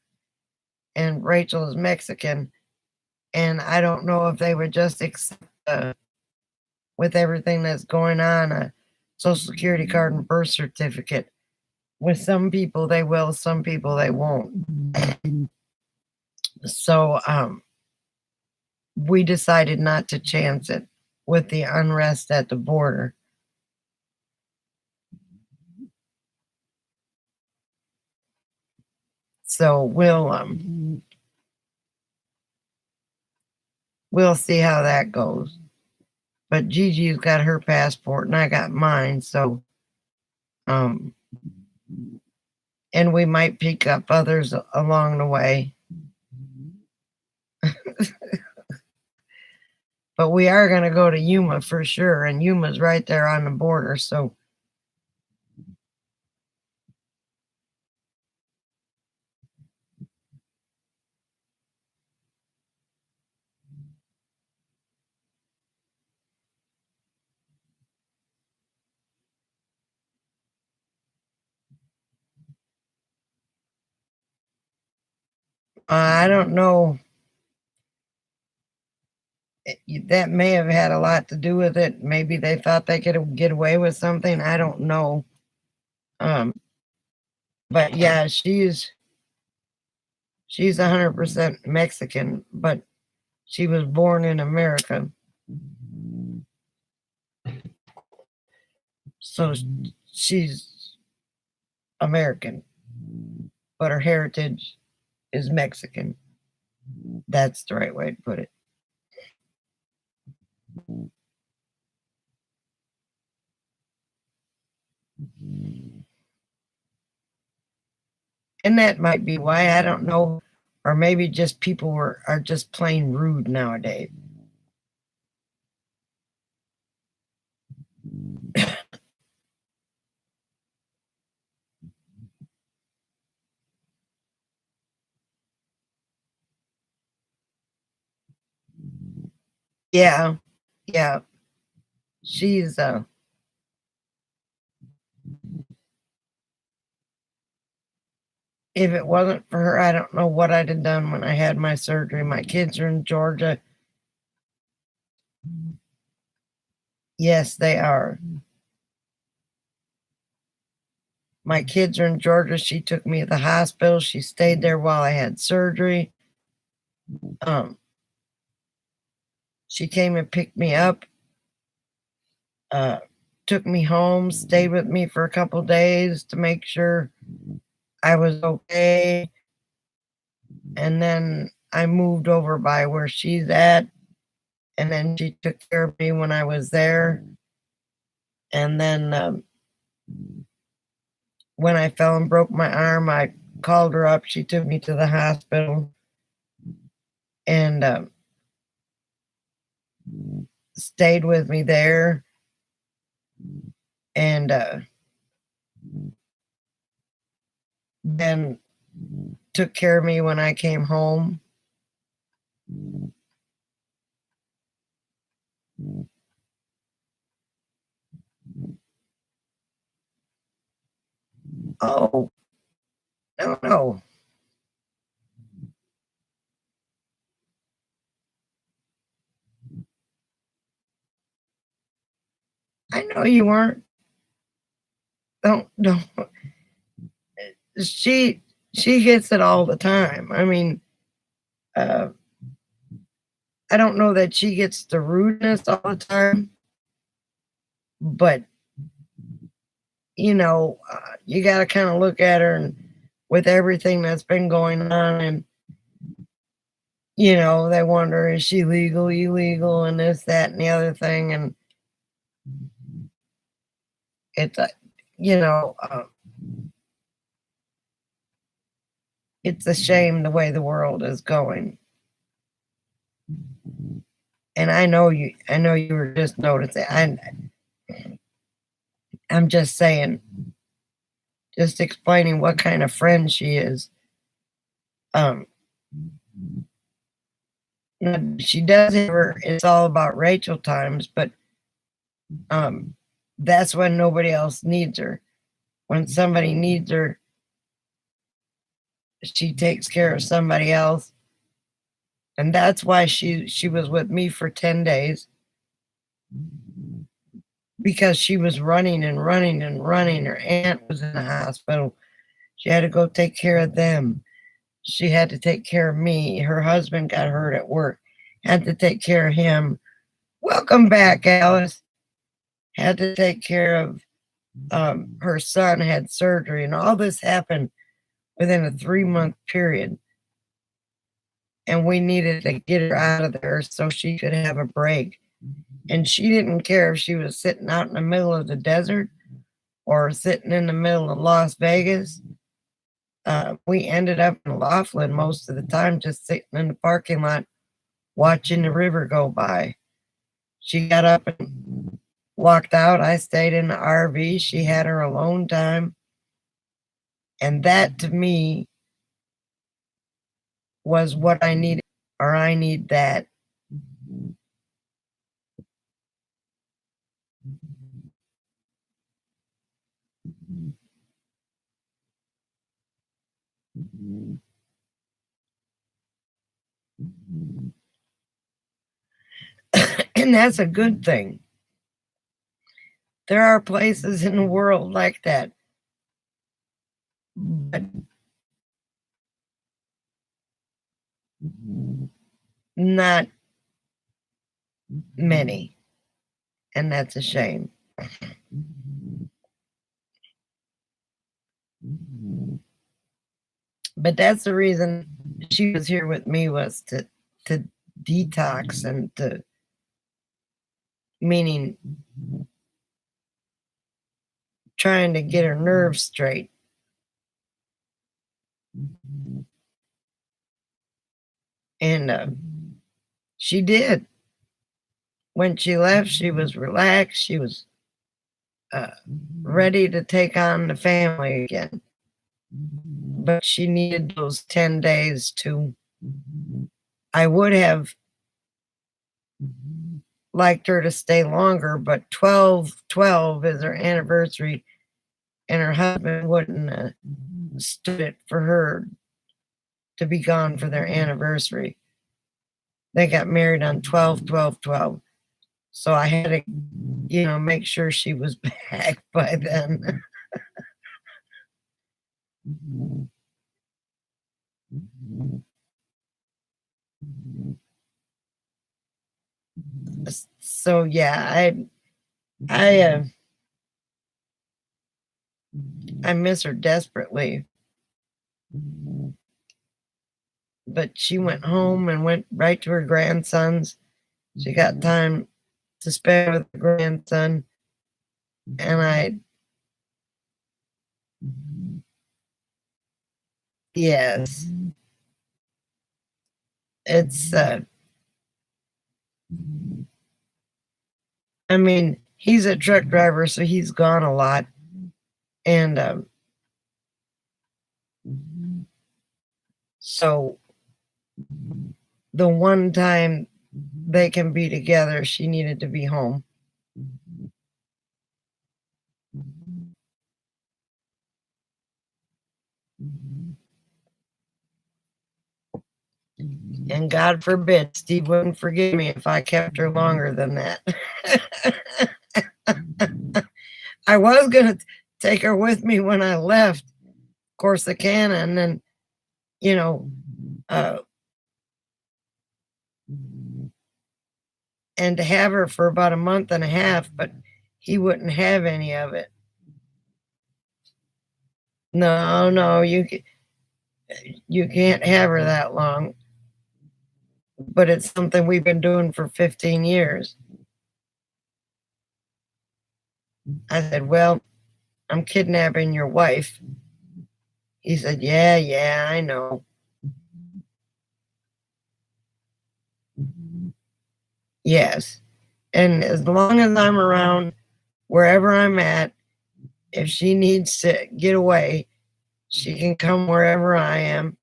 and Rachel is Mexican, and I don't know if they would just accept, with everything that's going on, a social security card and birth certificate. With some people they will, some people they won't. So we decided not to chance it with the unrest at the border. So we'll see how that goes. But Gigi's got her passport and I got mine, so and we might pick up others along the way. But we are going to go to Yuma for sure, and Yuma's right there on the border, so I don't know. That may have had a lot to do with it. Maybe they thought they could get away with something. I don't know. But yeah, she's 100% Mexican, but she was born in America. So she's American, but her heritage is Mexican. That's the right way to put it. And that might be why, I don't know, or maybe just people are just plain rude nowadays. Yeah, yeah. She's if it wasn't for her, I don't know what I'd have done when I had my surgery. My kids are in Georgia. Yes, they are. My kids are in Georgia. She took me to the hospital. She stayed there while I had surgery. She came and picked me up, took me home, stayed with me for a couple days to make sure I was okay. And then I moved over by where she's at. And then she took care of me when I was there. And then when I fell and broke my arm, I called her up. She took me to the hospital and stayed with me there. And then took care of me when I came home. Oh, no. I know you weren't. Don't. She gets it all the time. I mean, I don't know that she gets the rudeness all the time, But, you got to kind of look at her and with everything that's been going on, and, they wonder, is she legal, illegal, and this, that, and the other thing. And it's, you know, uh, it's a shame the way the world is going. And I know you were just noticing. I'm just saying, just explaining what kind of friend she is. Um, she does have her, it's all about Rachel times, but that's when nobody else needs her. When somebody needs her, she takes care of somebody else. And that's why she was with me for 10 days, because she was running and running and running. Her aunt was in the hospital. She had to go take care of them. She had to take care of me. Her husband got hurt at work. Had to take care of him. Welcome back, Alice. Had to take care of her son, had surgery, and all this happened within a 3-month period. And we needed to get her out of there so she could have a break. And she didn't care if she was sitting out in the middle of the desert or sitting in the middle of Las Vegas. We ended up in Laughlin most of the time, just sitting in the parking lot watching the river go by. She got up and walked out. I stayed in the RV. She had her alone time. And that to me was what I needed, or I need that. And that's a good thing. There are places in the world like that, but not many. And that's a shame. But that's the reason she was here with me, was to detox, and to, meaning trying to get her nerves straight. And she did. When she left, she was relaxed. She was ready to take on the family again. But she needed those 10 days to. I would have liked her to stay longer, but 12/12 is her anniversary, and her husband wouldn't have stood it for her to be gone for their anniversary. They got married on 12/12/12. So I had to, make sure she was back by then. So yeah, I miss her desperately. But she went home and went right to her grandsons. She got time to spend with her grandson. And yes, it's, I mean, he's a truck driver, so he's gone a lot. And so the one time they can be together, she needed to be home. And God forbid, Steve wouldn't forgive me if I kept her longer than that. I was going to take her with me when I left Corsicana, and then, you know, and to have her for about a month and a half, but he wouldn't have any of it. No, you can't have her that long. But it's something we've been doing for 15 years. I said, well, I'm kidnapping your wife. He said, yeah, I know. Yes. And as long as I'm around, wherever I'm at, if she needs to get away, she can come wherever I am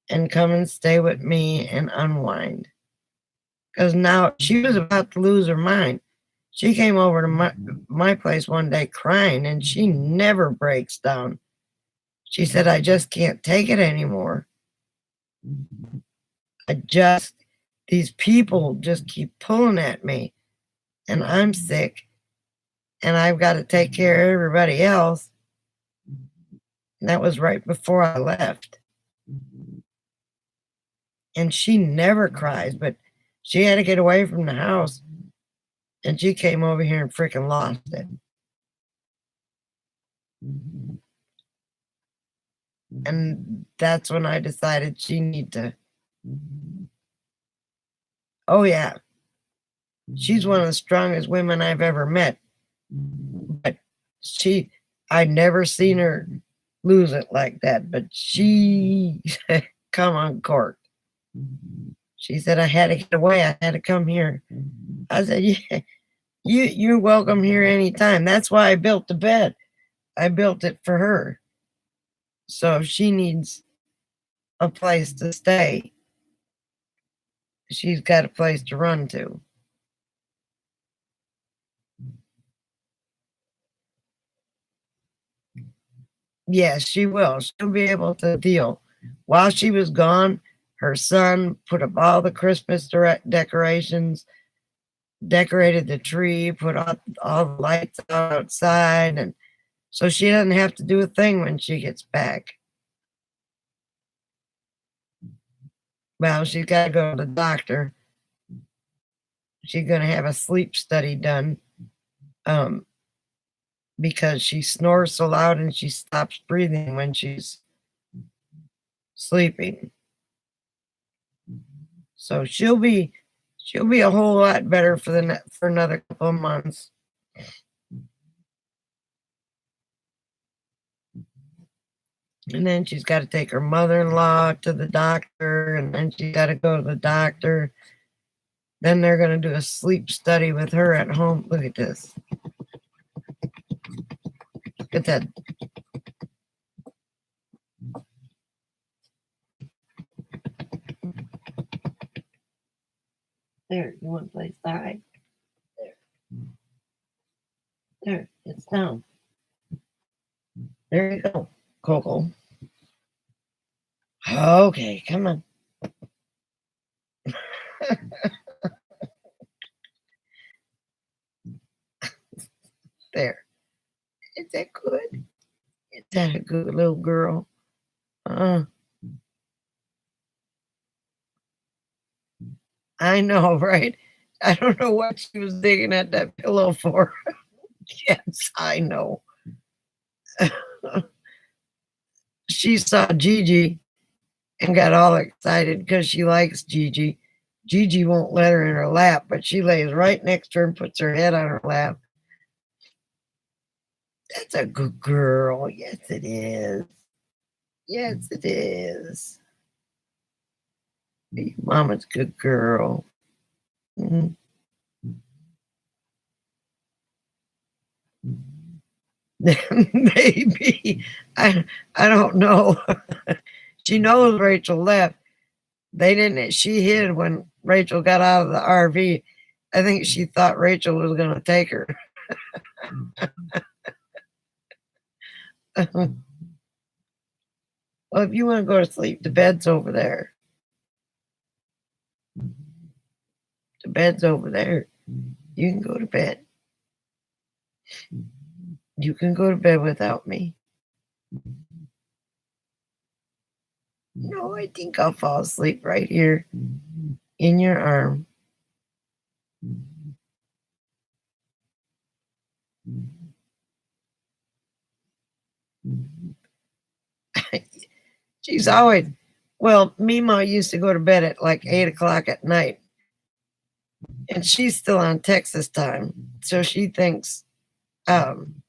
and come and stay with me and unwind. Because now she was about to lose her mind. She came over to my place one day crying, and she never breaks down. She said, I just can't take it anymore. These people just keep pulling at me, and I'm sick, and I've got to take care of everybody else. And that was right before I left. And she never cries, but she had to get away from the house, and she came over here and freaking lost it. And that's when I decided she need to. Oh yeah, she's one of the strongest women I've ever met. But I'd never seen her lose it like that. But she come on court. She said, I had to get away. I had to come here. I said, yeah, you're welcome here anytime. That's why I built the bed. I built it for her. So if she needs a place to stay, she's got a place to run to. Yes, she will. She'll be able to deal. While she was gone, her son put up all the Christmas decorations, decorated the tree, put all the lights outside, and so she doesn't have to do a thing when she gets back. Well, she's got to go to the doctor. She's going to have a sleep study done because she snores so loud and she stops breathing when she's sleeping. So she'll be a whole lot better for another couple of months. And then she's got to take her mother-in-law to the doctor, and then she's got to go to the doctor. Then they're going to do a sleep study with her at home. Look at this. Look at that. There, you want to play side? There, it's down. There you go, Coco. Okay, come on. There. Is that good? Is that a good little girl? I know, right? I don't know what she was digging at that pillow for. Yes, I know. She saw Gigi and got all excited because she likes Gigi. Gigi won't let her in her lap, but she lays right next to her and puts her head on her lap. That's a good girl. Yes, it is. Yes, it is. Mama's a good girl. Mm-hmm. Maybe. I don't know. She knows Rachel left. She hid when Rachel got out of the RV. I think she thought Rachel was going to take her. Well, if you want to go to sleep, the bed's over there. The bed's over there. You can go to bed. You can go to bed without me. No, I think I'll fall asleep right here in your arm. She's always, well, Mima used to go to bed at like 8 o'clock at night, and she's still on Texas time. So she thinks um,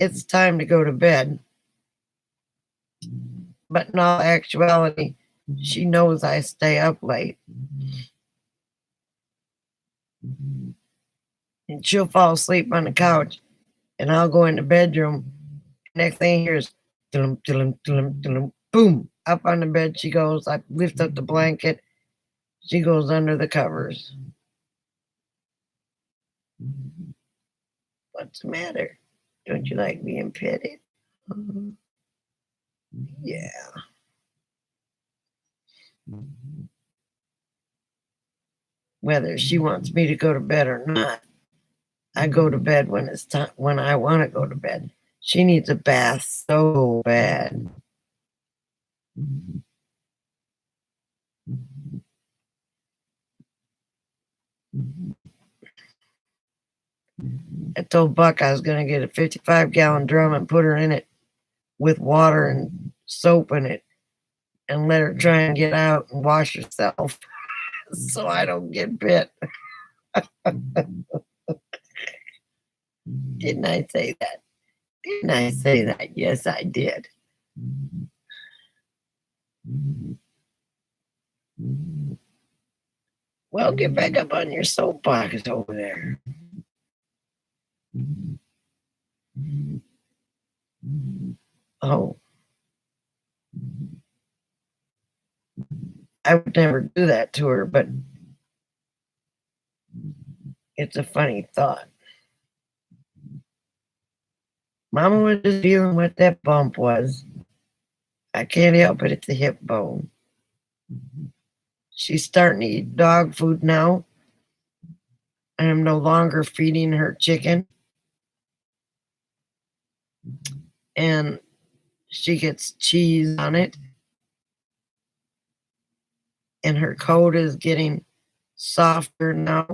it's time to go to bed. But in all actuality, she knows I stay up late. And she'll fall asleep on the couch, and I'll go in the bedroom. Next thing I hear is tulum, tulum, tulum, tulum, boom. Up on the bed she goes. I lift up the blanket. She goes under the covers. What's the matter? Don't you like being petted? Yeah. Whether she wants me to go to bed or not, I go to bed when it's time, when I want to go to bed. She needs a bath so bad. I told Buck I was going to get a 55-gallon drum and put her in it with water and soap in it and let her try and get out and wash herself so I don't get bit. Didn't I say that? Didn't I say that? Yes, I did. Well, get back up on your soapbox over there. Oh, I would never do that to her, but it's a funny thought. Mama was just feeling what that bump was. I can't help it, it's a hip bone. She's starting to eat dog food now. I am no longer feeding her chicken. And she gets cheese on it. And her coat is getting softer now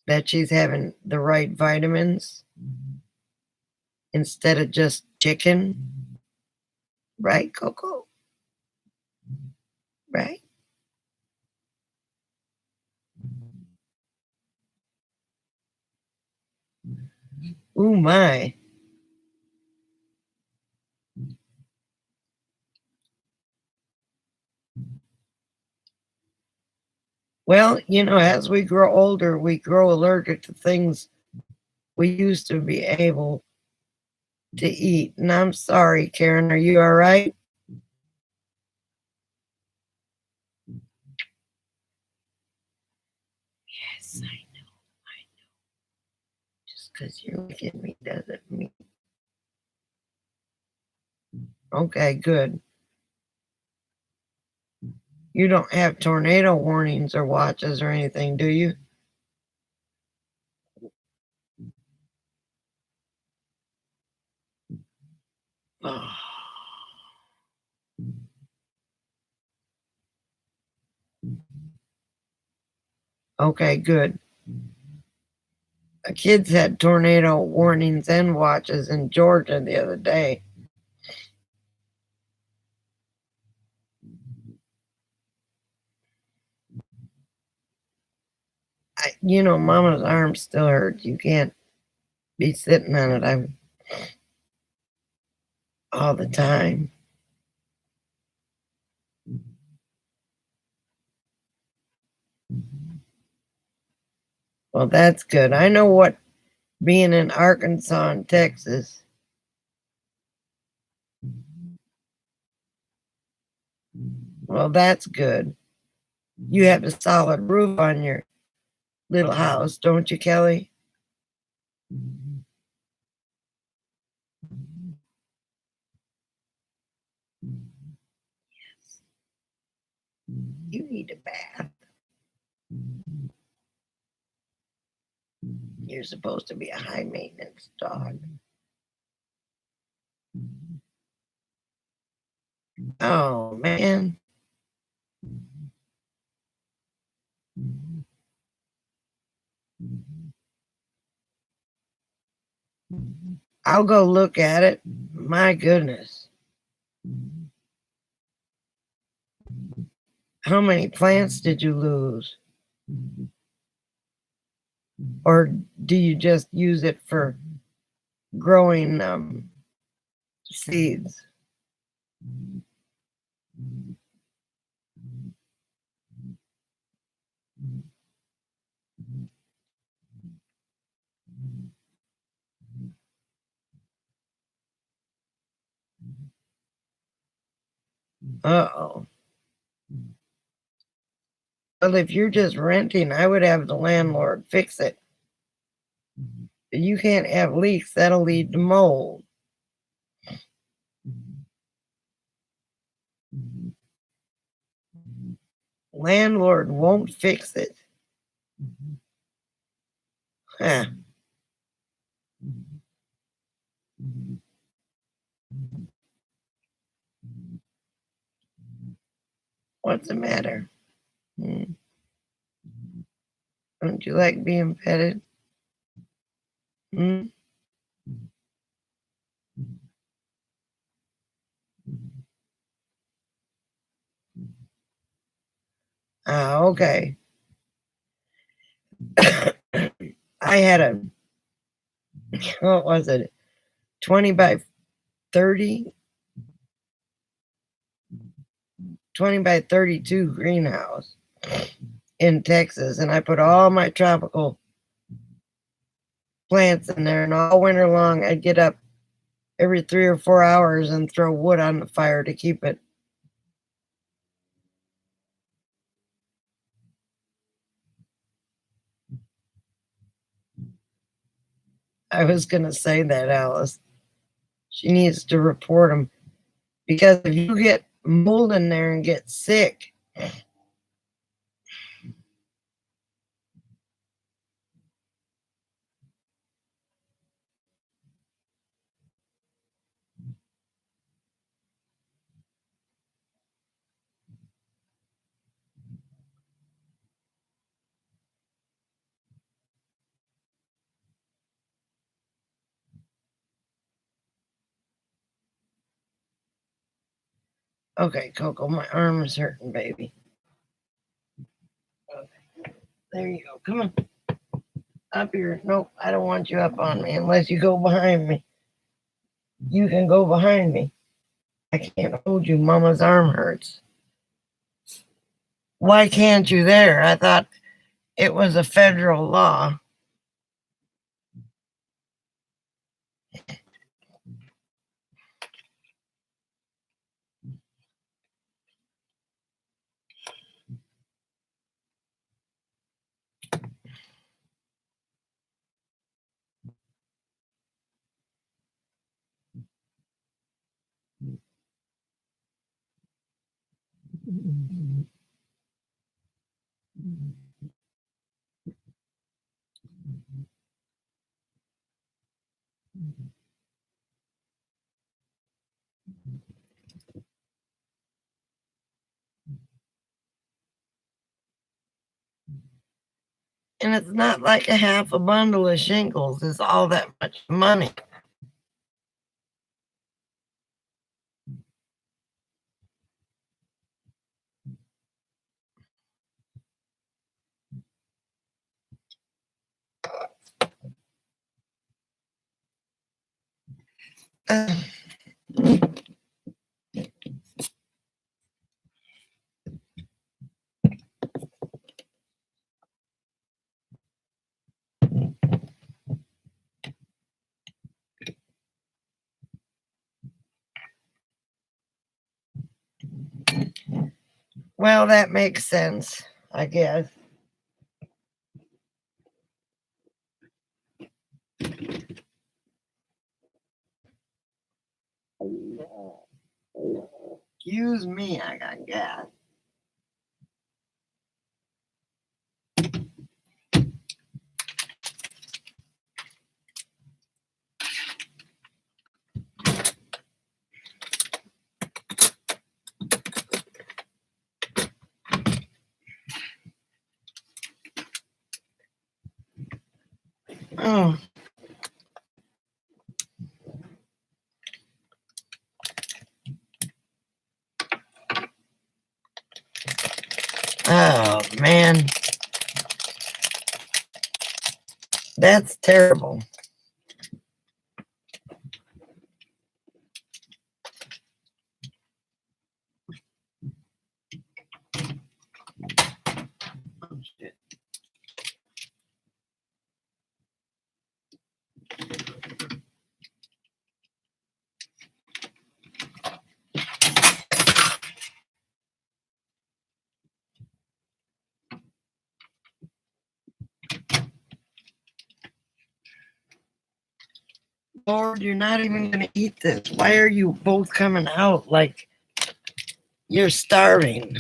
that she's having the right vitamins instead of just chicken. Right, Coco? Right? Ooh, my. Well, you know, as we grow older, we grow allergic to things we used to be able to eat. And I'm sorry, Karen, are you all right? Yes, I know. Just because you're looking at me doesn't mean. Okay, good. You don't have tornado warnings or watches or anything, do you? Oh. Okay, good. The kids had tornado warnings and watches in Georgia the other day. You know, Mama's arm still hurts. You can't be sitting on it. I'm all the time. Well, that's good. I know what being in Arkansas and Texas. Well, that's good. You have a solid roof on your little house, don't you, Kelly? You need a bath. You're supposed to be a high maintenance dog. Oh, man. I'll go look at it. My goodness. How many plants did you lose? Or do you just use it for growing seeds? Uh-oh. Well, if you're just renting, I would have the landlord fix it. You can't have leaks. That'll lead to mold. Landlord won't fix it. Huh. What's the matter? Don't you like being petted? Hmm? Ah, okay. I had a, what was it? 20 by 30? 20 by 32 greenhouse in Texas. And I put all my tropical plants in there. And all winter long, I'd get up every 3 or 4 hours and throw wood on the fire to keep it. I was going to say that, Alice. She needs to report them. Because if you get mold in there and get sick, okay, Coco, my arm is hurting, baby. Okay. There you go. Come on. Up here. Nope, I don't want you up on me unless you go behind me. You can go behind me. I can't hold you. Mama's arm hurts. Why can't you there? I thought it was a federal law. And it's not like a half a bundle of shingles. It's all that much money. Uh, well, that makes sense, I guess. Excuse me, I got gas. Oh, man. That's terrible. Lord, you're not even going to eat this. Why are you both coming out like you're starving?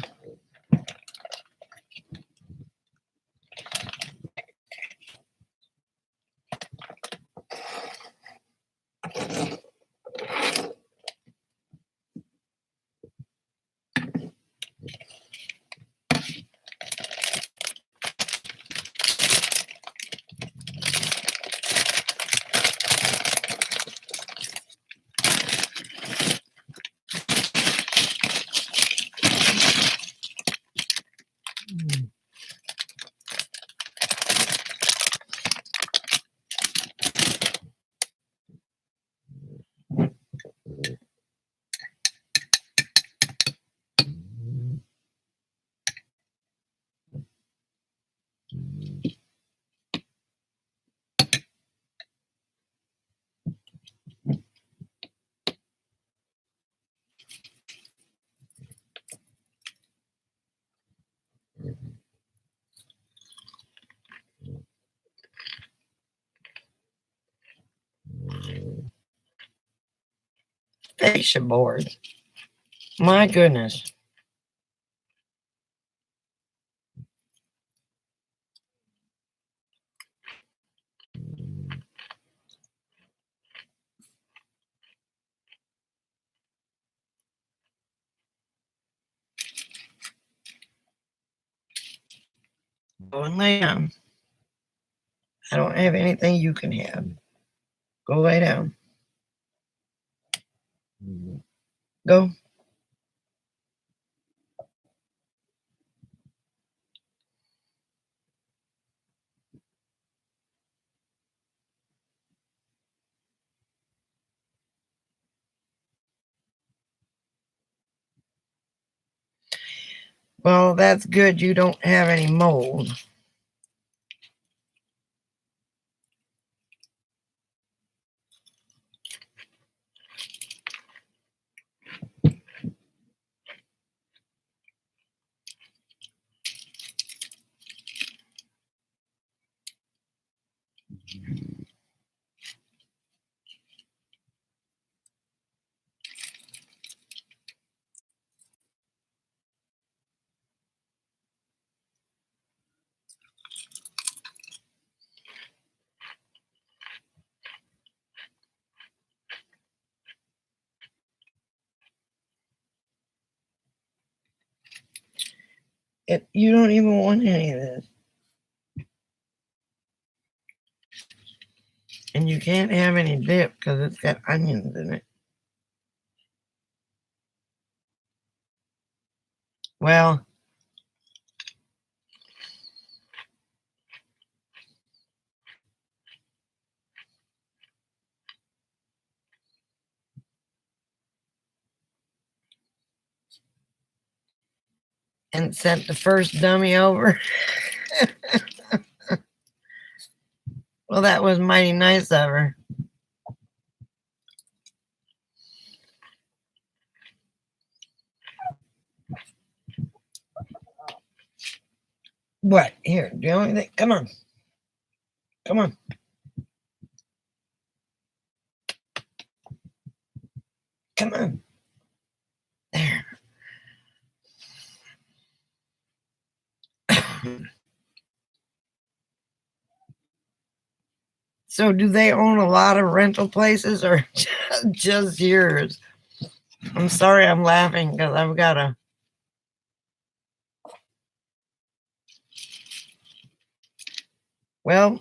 Fascia boards. My goodness. Go and lay down. I don't have anything you can have. Go lay down. Go. Well, that's good. You don't have any mold. You don't even want any of this. And you can't have any dip because it's got onions in it. Well, and sent the first dummy over. Well, that was mighty nice of her. What? Here, do you want anything? Come on. Come on. Come on. There. So, do they own a lot of rental places or just yours? I'm sorry I'm laughing because I've got a. Well,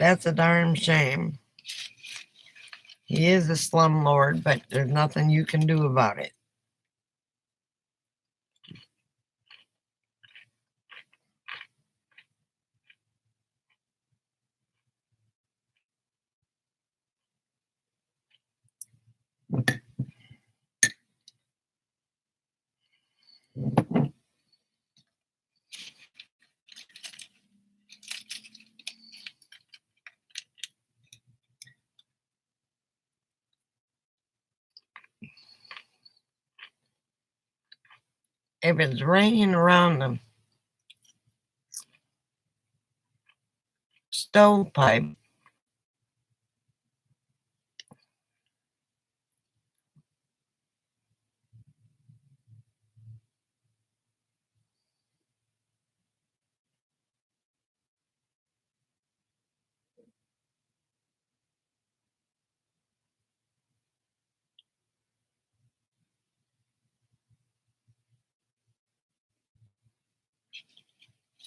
That's a darn shame. He is a slumlord, but there's nothing you can do about it. If it's raining around the stovepipe,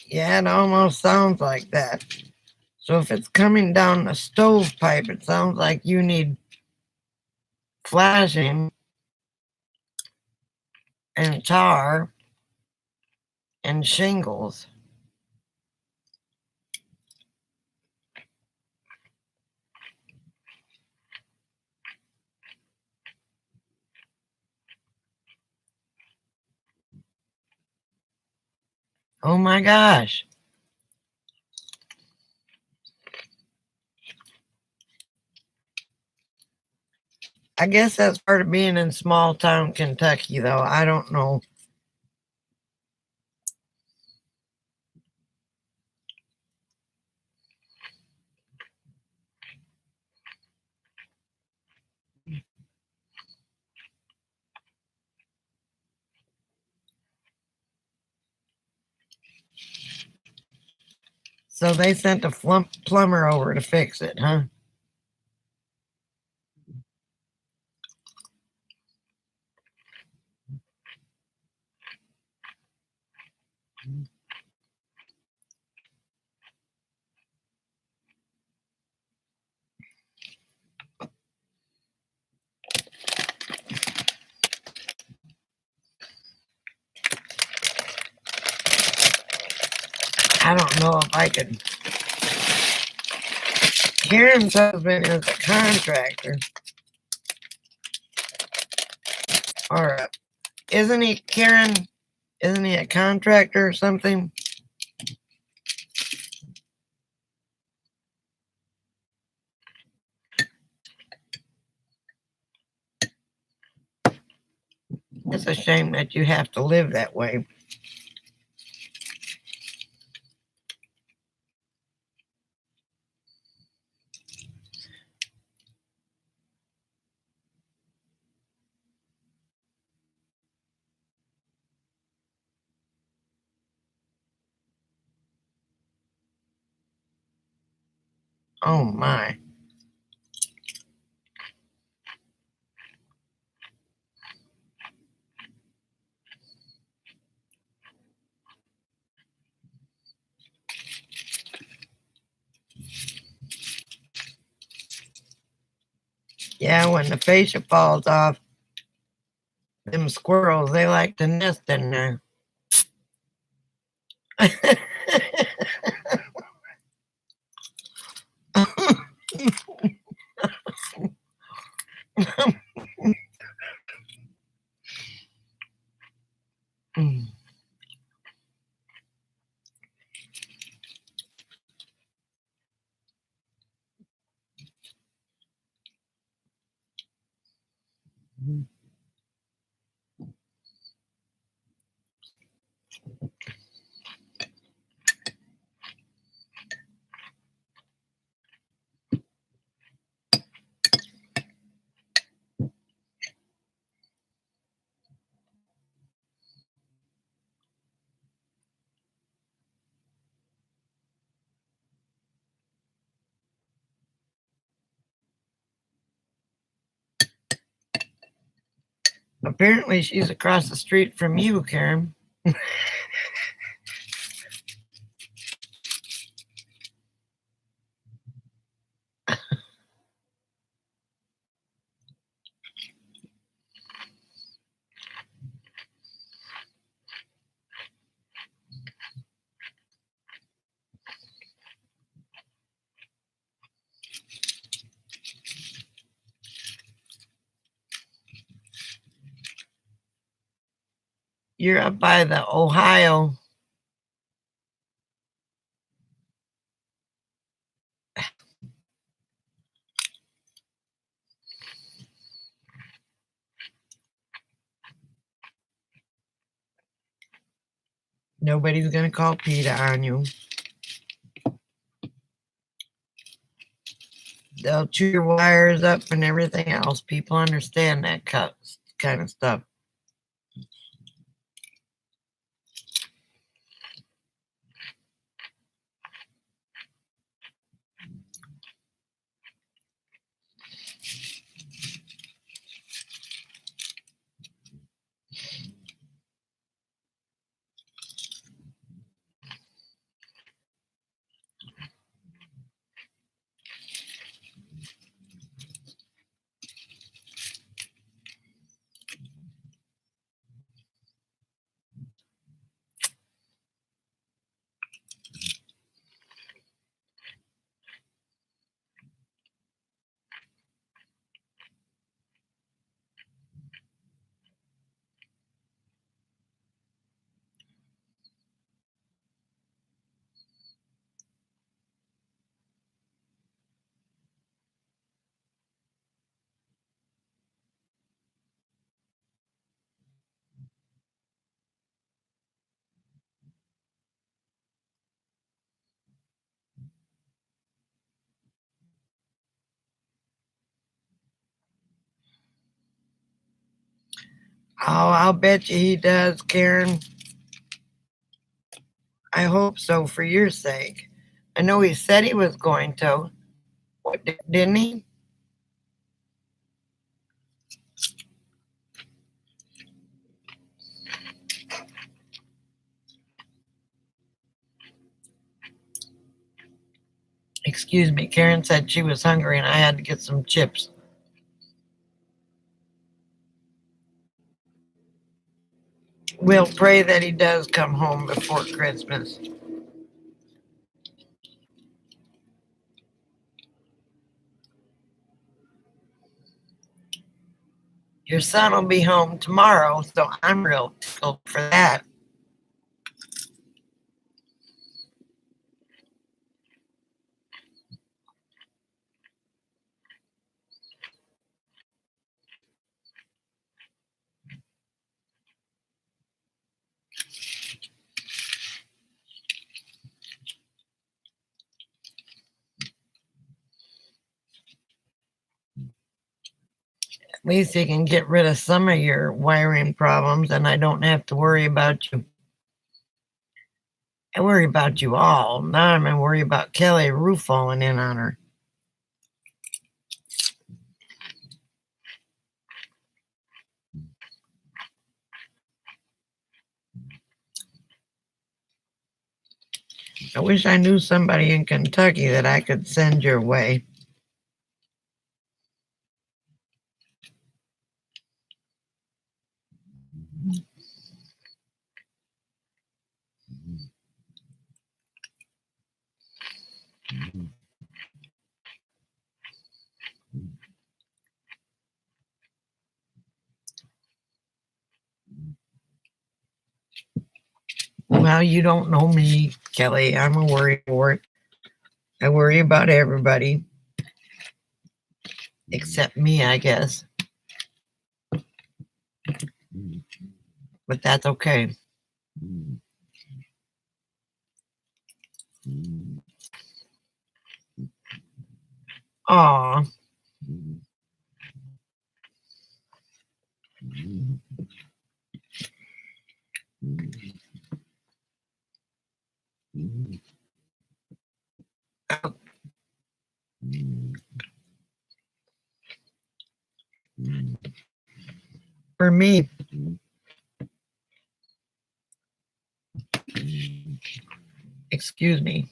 yeah, it almost sounds like that. So if it's coming down the stovepipe, it sounds like you need flashing and tar and shingles. Oh my gosh. I guess that's part of being in small town Kentucky, though. I don't know. So they sent a plumber over to fix it, huh? I don't know if I could. Karen's husband is a contractor. Or isn't he, Karen? Isn't he a contractor or something? It's a shame that you have to live that way. Oh my. Yeah, when the fascia falls off, them squirrels, they like to nest in there. Apparently, she's across the street from you, Karen. You're up by the Ohio. Nobody's going to call PETA on you. They'll chew your wires up and everything else. People understand that kind of stuff. Oh, I'll bet you he does, Karen. I hope so for your sake. I know he said he was going to. What, didn't he? Excuse me. Karen said she was hungry and I had to get some chips. We'll pray that he does come home before Christmas. Your son will be home tomorrow, so I'm real tickled for that. At least he can get rid of some of your wiring problems and I don't have to worry about you. I worry about you all. Now I'm going to worry about Kelly roof falling in on her. I wish I knew somebody in Kentucky that I could send your way. Well, you don't know me, Kelly. I'm a worrywart. I worry about everybody except me, I guess. But that's okay. Aw. For me, excuse me.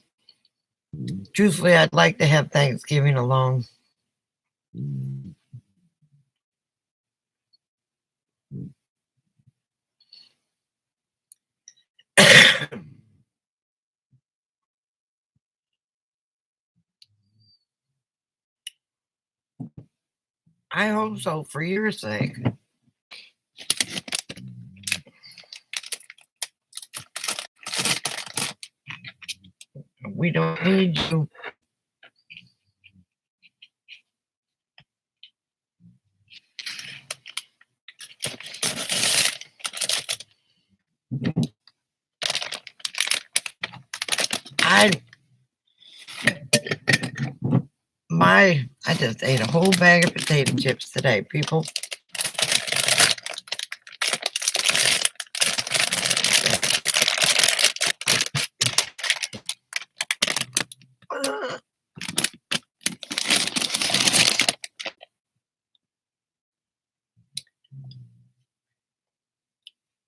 Truthfully, I'd like to have Thanksgiving alone. I hope so for your sake. We don't need you. I just ate a whole bag of potato chips today, people.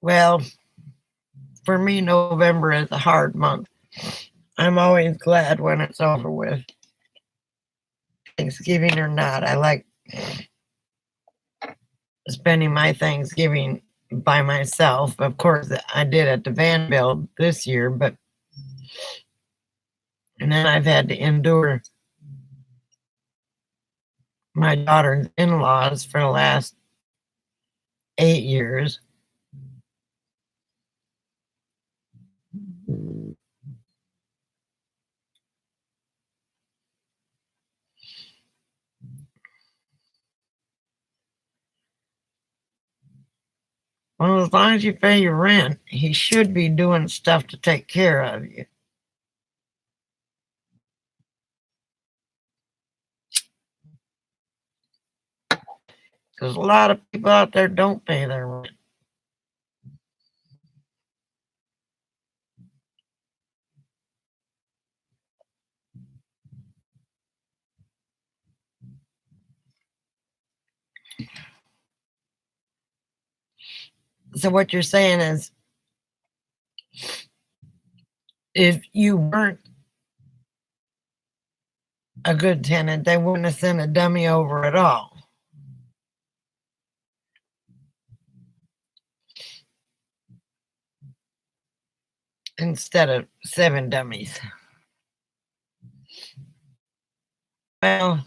Well, for me, November is a hard month. I'm always glad when it's over with. Thanksgiving or not, I like spending my Thanksgiving by myself. Of course, I did at the Vanderbilt this year, and then I've had to endure my daughter's in-laws for the last 8 years. Well, as long as you pay your rent, he should be doing stuff to take care of you. Because a lot of people out there don't pay their rent. So what you're saying is, if you weren't a good tenant, they wouldn't have sent a dummy over at all. Instead of 7 dummies. Well,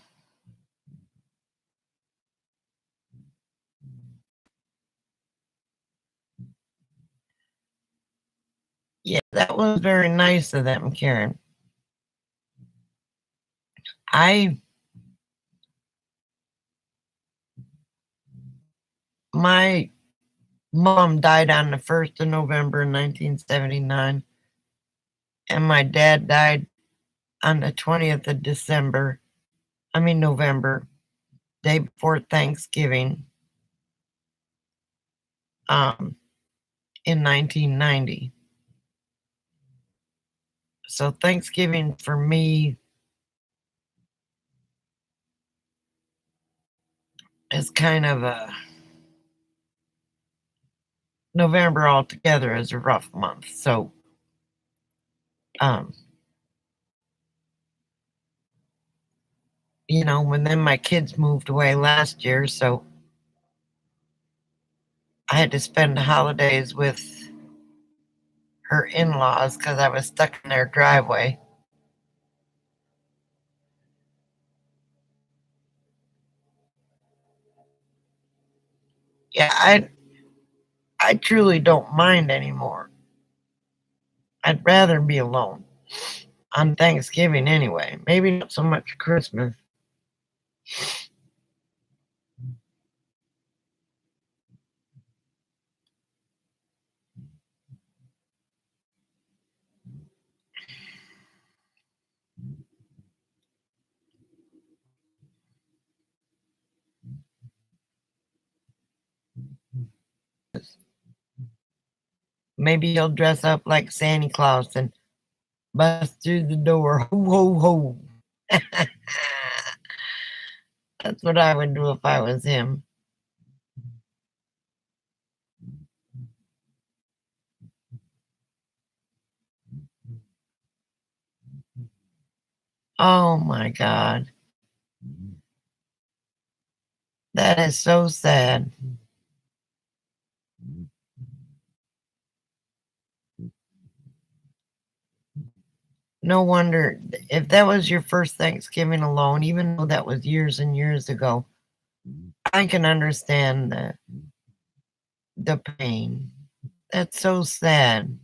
yeah, that was very nice of them, Karen. My mom died on the 1st of November 1979, and my dad died on the 20th of November, day before Thanksgiving, in 1990. So Thanksgiving for me is kind of a November altogether is a rough month. So, when then my kids moved away last year, so I had to spend the holidays with her in-laws because I was stuck in their driveway. Yeah, I truly don't mind anymore. I'd rather be alone on Thanksgiving anyway. Maybe not so much Christmas. Maybe he'll dress up like Santa Claus and bust through the door. Ho, ho, ho. That's what I would do if I was him. Oh my God. That is so sad. No wonder if that was your first Thanksgiving alone, even though that was years and years ago, I can understand the pain. That's so sad.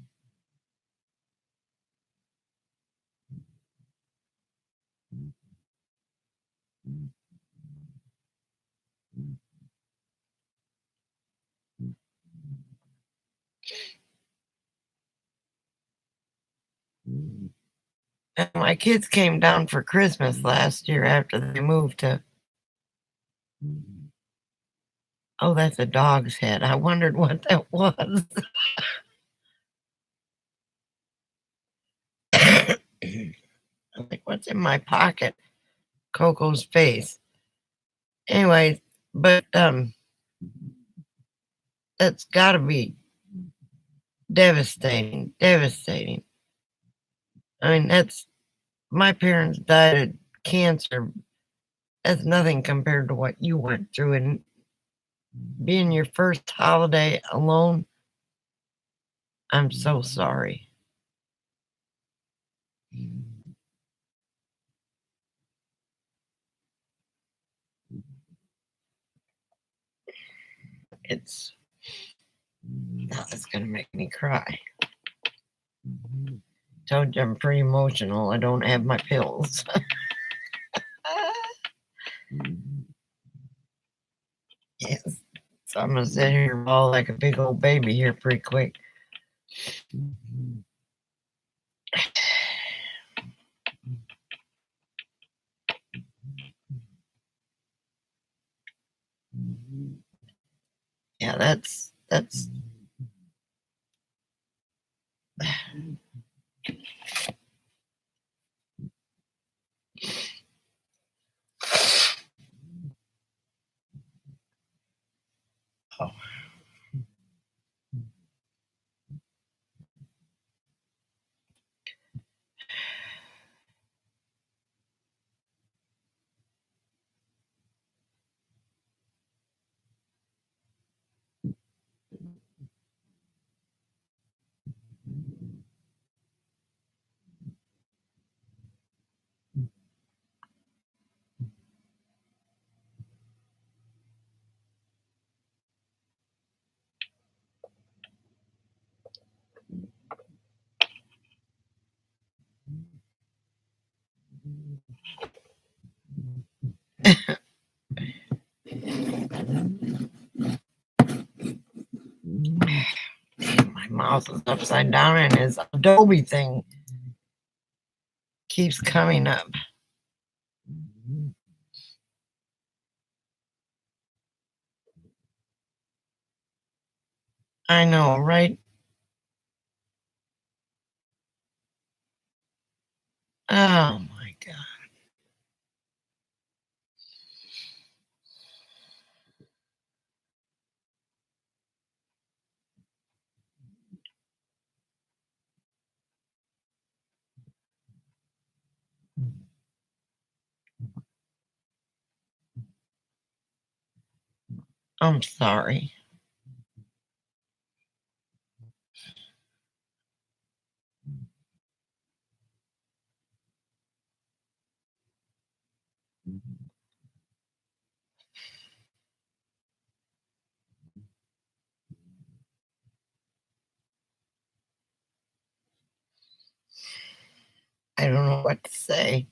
And my kids came down for Christmas last year after they moved to. Oh, that's a dog's head. I wondered what that was. I'm like, what's in my pocket? Coco's face. Anyway, but that's got to be devastating. Devastating. I mean, that's my parents died of cancer. That's nothing compared to what you went through, and being your first holiday alone. I'm so sorry. It's now it's gonna make me cry. Told you I'm pretty emotional. I don't have my pills. Yes. So I'm gonna sit here and bawl like a big old baby here pretty quick. Yeah, that's oh. My mouth is upside down and his Adobe thing keeps coming up. I know, right? Oh my God. I'm sorry. I don't know what to say.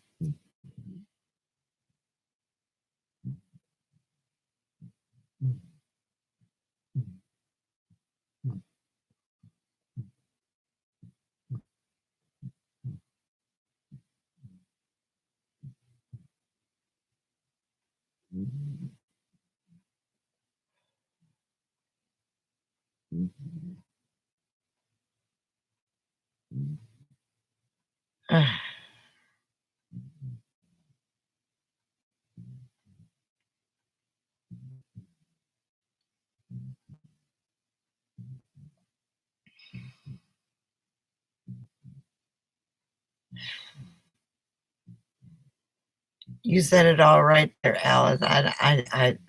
You said it all right there, Alice. I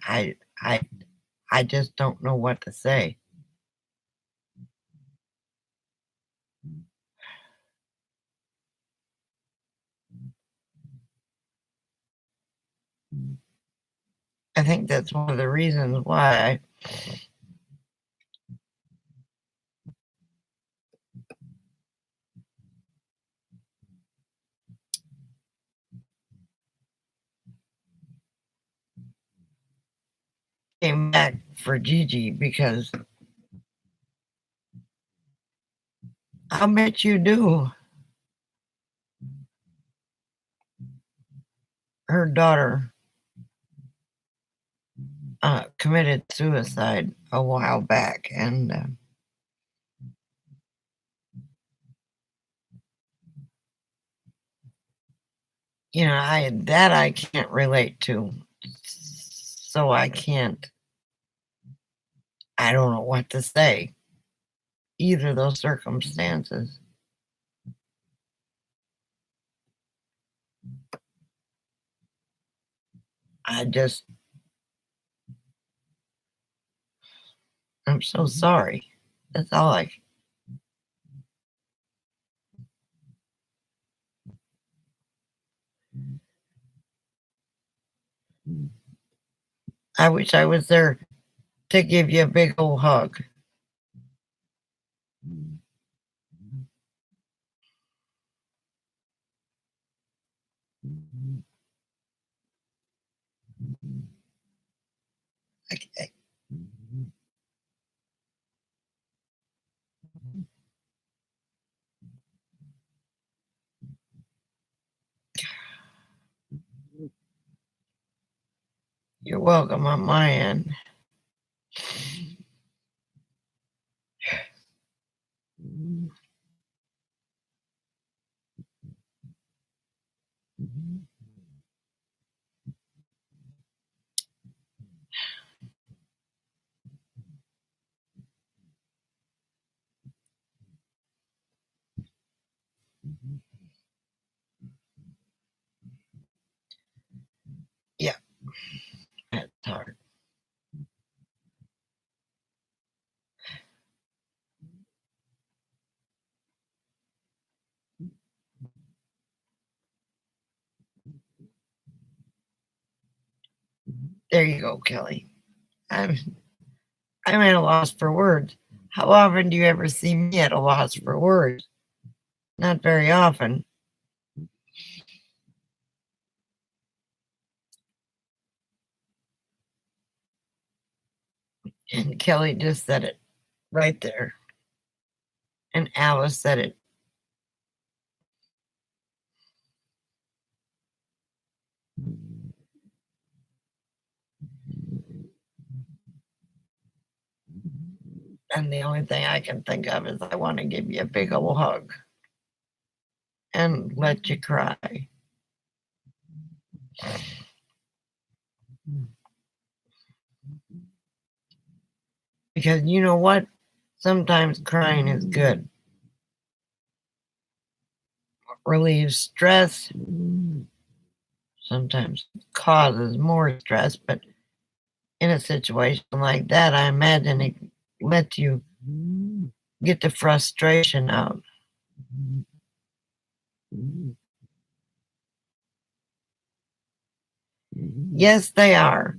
just don't know what to say. I think that's one of the reasons why I came back for Gigi because I'll bet you do. Her daughter committed suicide a while back, and I can't relate to, so I don't know what to say. Either of those circumstances. I'm so sorry. That's all I wish I was there to give you a big old hug. Okay. You're welcome on my end. Yeah, that's hard. There you go, Kelly. I'm at a loss for words. How often do you ever see me at a loss for words? Not very often. And Kelly just said it right there. And Alice said it. And the only thing I can think of is I want to give you a big old hug and let you cry. Because you know what? Sometimes crying is good. Relieves stress. Sometimes causes more stress, but in a situation like that, I imagine it lets you get the frustration out. Yes, they are.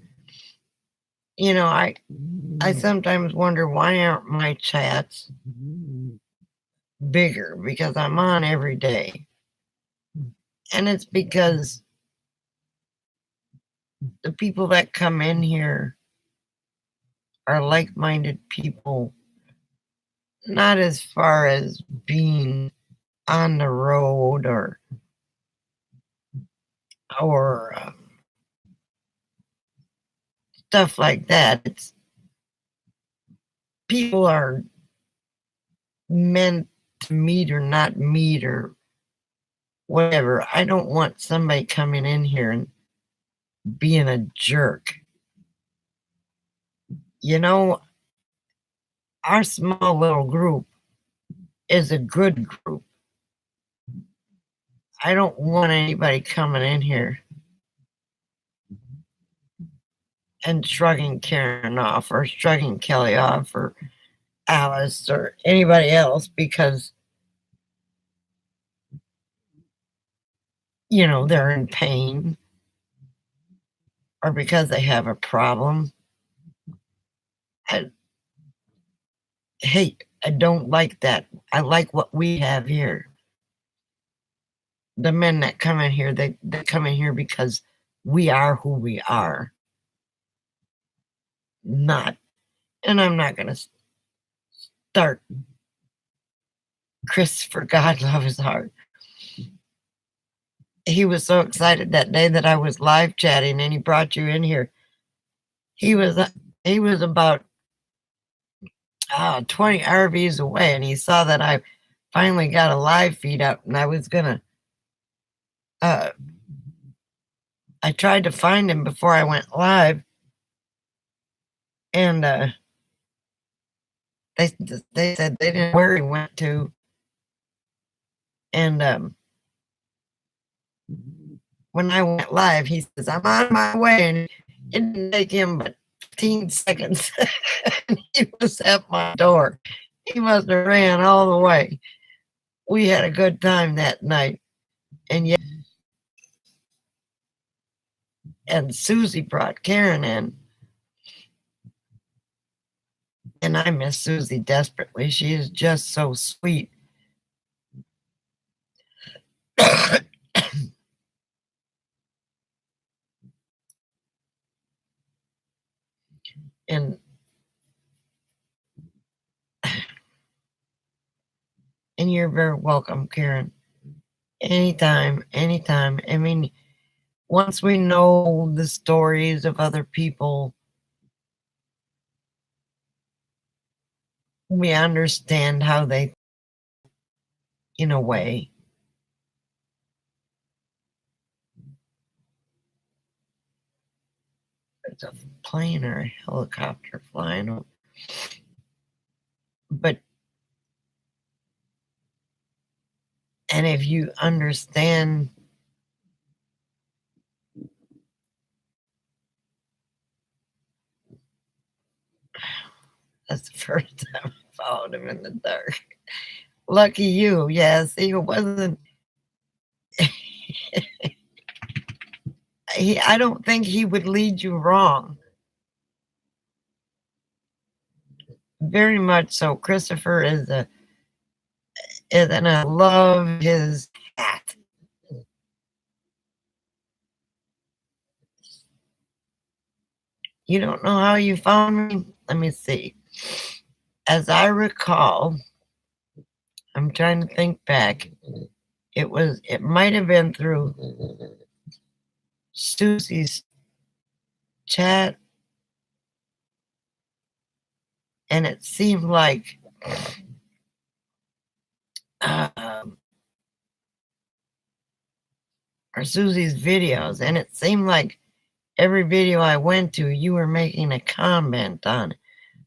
I sometimes wonder why aren't my chats bigger, because I'm on every day. And it's because the people that come in here are like-minded people, not as far as being on the road or stuff like that. It's people are meant to meet or not meet or whatever. I don't want somebody coming in here and being a jerk. Our small little group is a good group. I don't want anybody coming in here and shrugging Karen off or shrugging Kelly off or Alice or anybody else because, they're in pain or because they have a problem. I don't like that. I like what we have here. The men that come in here, they come in here because we are who we are. And I'm not going to start Christopher, God love his heart. He was so excited that day that I was live chatting and he brought you in here. He was about 20 RVs away, and he saw that I finally got a live feed up, and I was gonna I tried to find him before I went live, and they said they didn't know where he went to, and when I went live, he says, "I'm on my way," and it didn't take him but 15 seconds. He was at my door. He must have ran all the way. We had a good time that night, and yet, and Susie brought Karen in. And I miss Susie desperately. She is just so sweet. and and you're very welcome, Karen. Anytime, anytime. I mean, once we know the stories of other people, we understand how they, in a way. It's a plane or a helicopter flying. But, and if you understand that's the first time I followed him in the dark. Lucky you, yes. He wasn't. I don't think he would lead you wrong. Very much so. Christopher is and I love his hat. You don't know how you found me? Let me see. As I recall, I'm trying to think back. It might have been through Susie's chat, and it seemed like or Susie's videos, and it seemed like every video I went to, you were making a comment on it,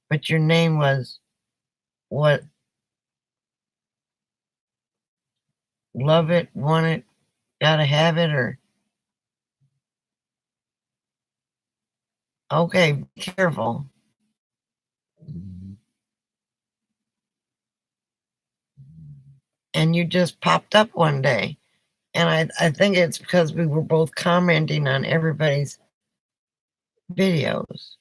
but your name was what? Love it, want it, gotta have it, or okay, be careful. And you just popped up one day. And I think it's because we were both commenting on everybody's videos.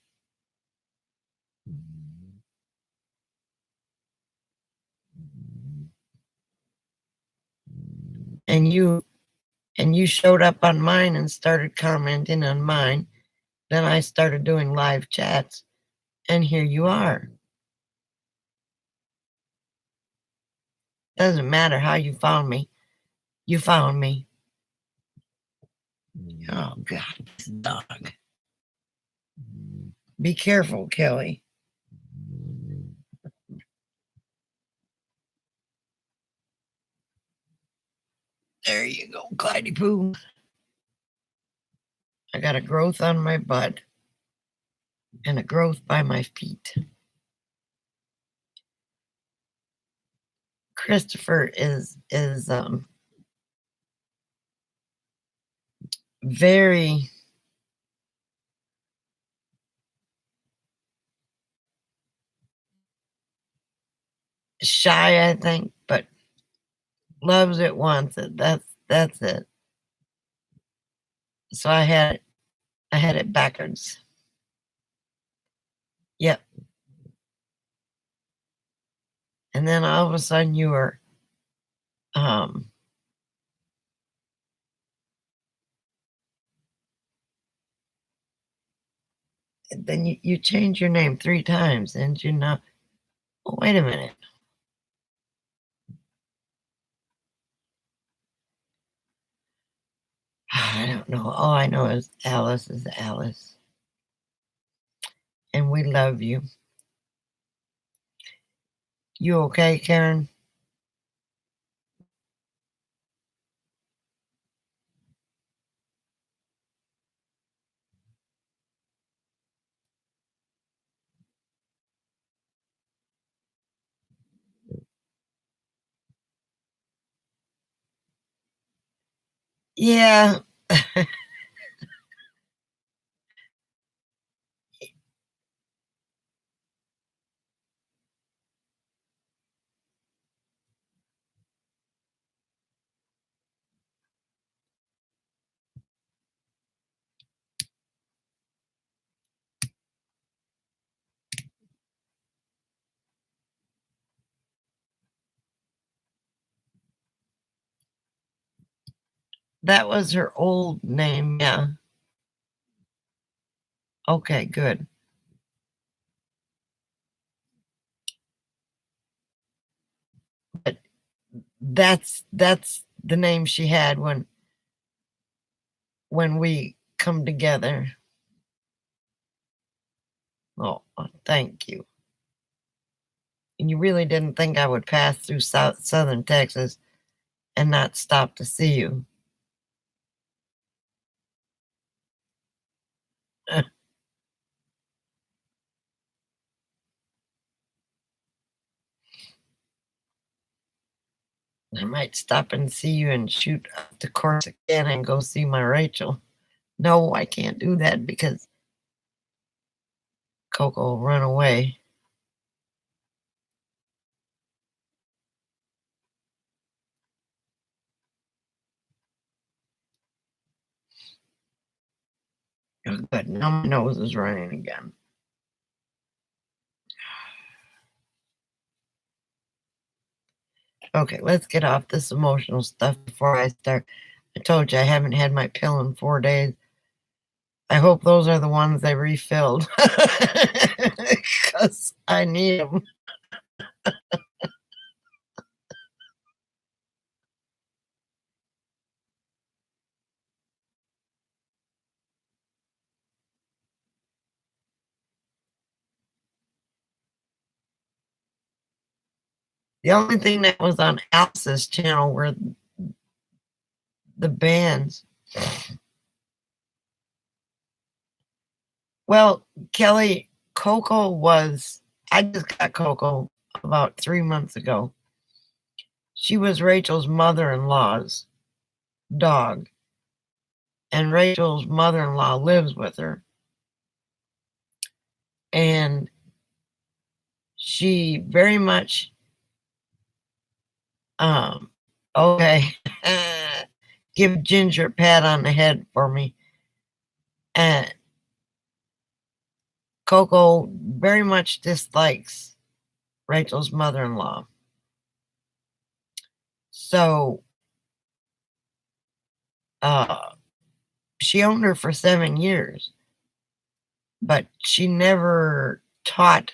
And you showed up on mine and started commenting on mine. Then I started doing live chats, and here you are. Doesn't matter how you found me. You found me. Oh God, this dog. Be careful, Kelly. There you go, Clyde Poo. I got a growth on my butt and a growth by my feet. Christopher is very shy, I think, but loves it, wants it. That's it. So I had it backwards. Yep. And then all of a sudden you were then you changed your name 3 times, and you know, oh, wait a minute. I don't know. All I know is Alice is Alice. And we love you. You okay, Karen? Yeah. That was her old name. Yeah. Okay, good. But that's the name she had when we come together. Oh, thank you. And you really didn't think I would pass through southern Texas and not stop to see you. I might stop and see you and shoot up to Corsicana and go see my Rachel. No, I can't do that because Coco will run away. Oh, good. Now my nose is running again. Okay, let's get off this emotional stuff before I start. I told you I haven't had my pill in 4 days. I hope those are the ones they refilled because I need them. The only thing that was on Alice's channel were the bands. Well, Kelly, Coco was, I just got Coco about 3 months ago. She was Rachel's mother in law's dog, and Rachel's mother in law lives with her. And she very much, okay, give Ginger a pat on the head for me. And Coco very much dislikes Rachel's mother in law. So, she owned her for 7 years, but she never taught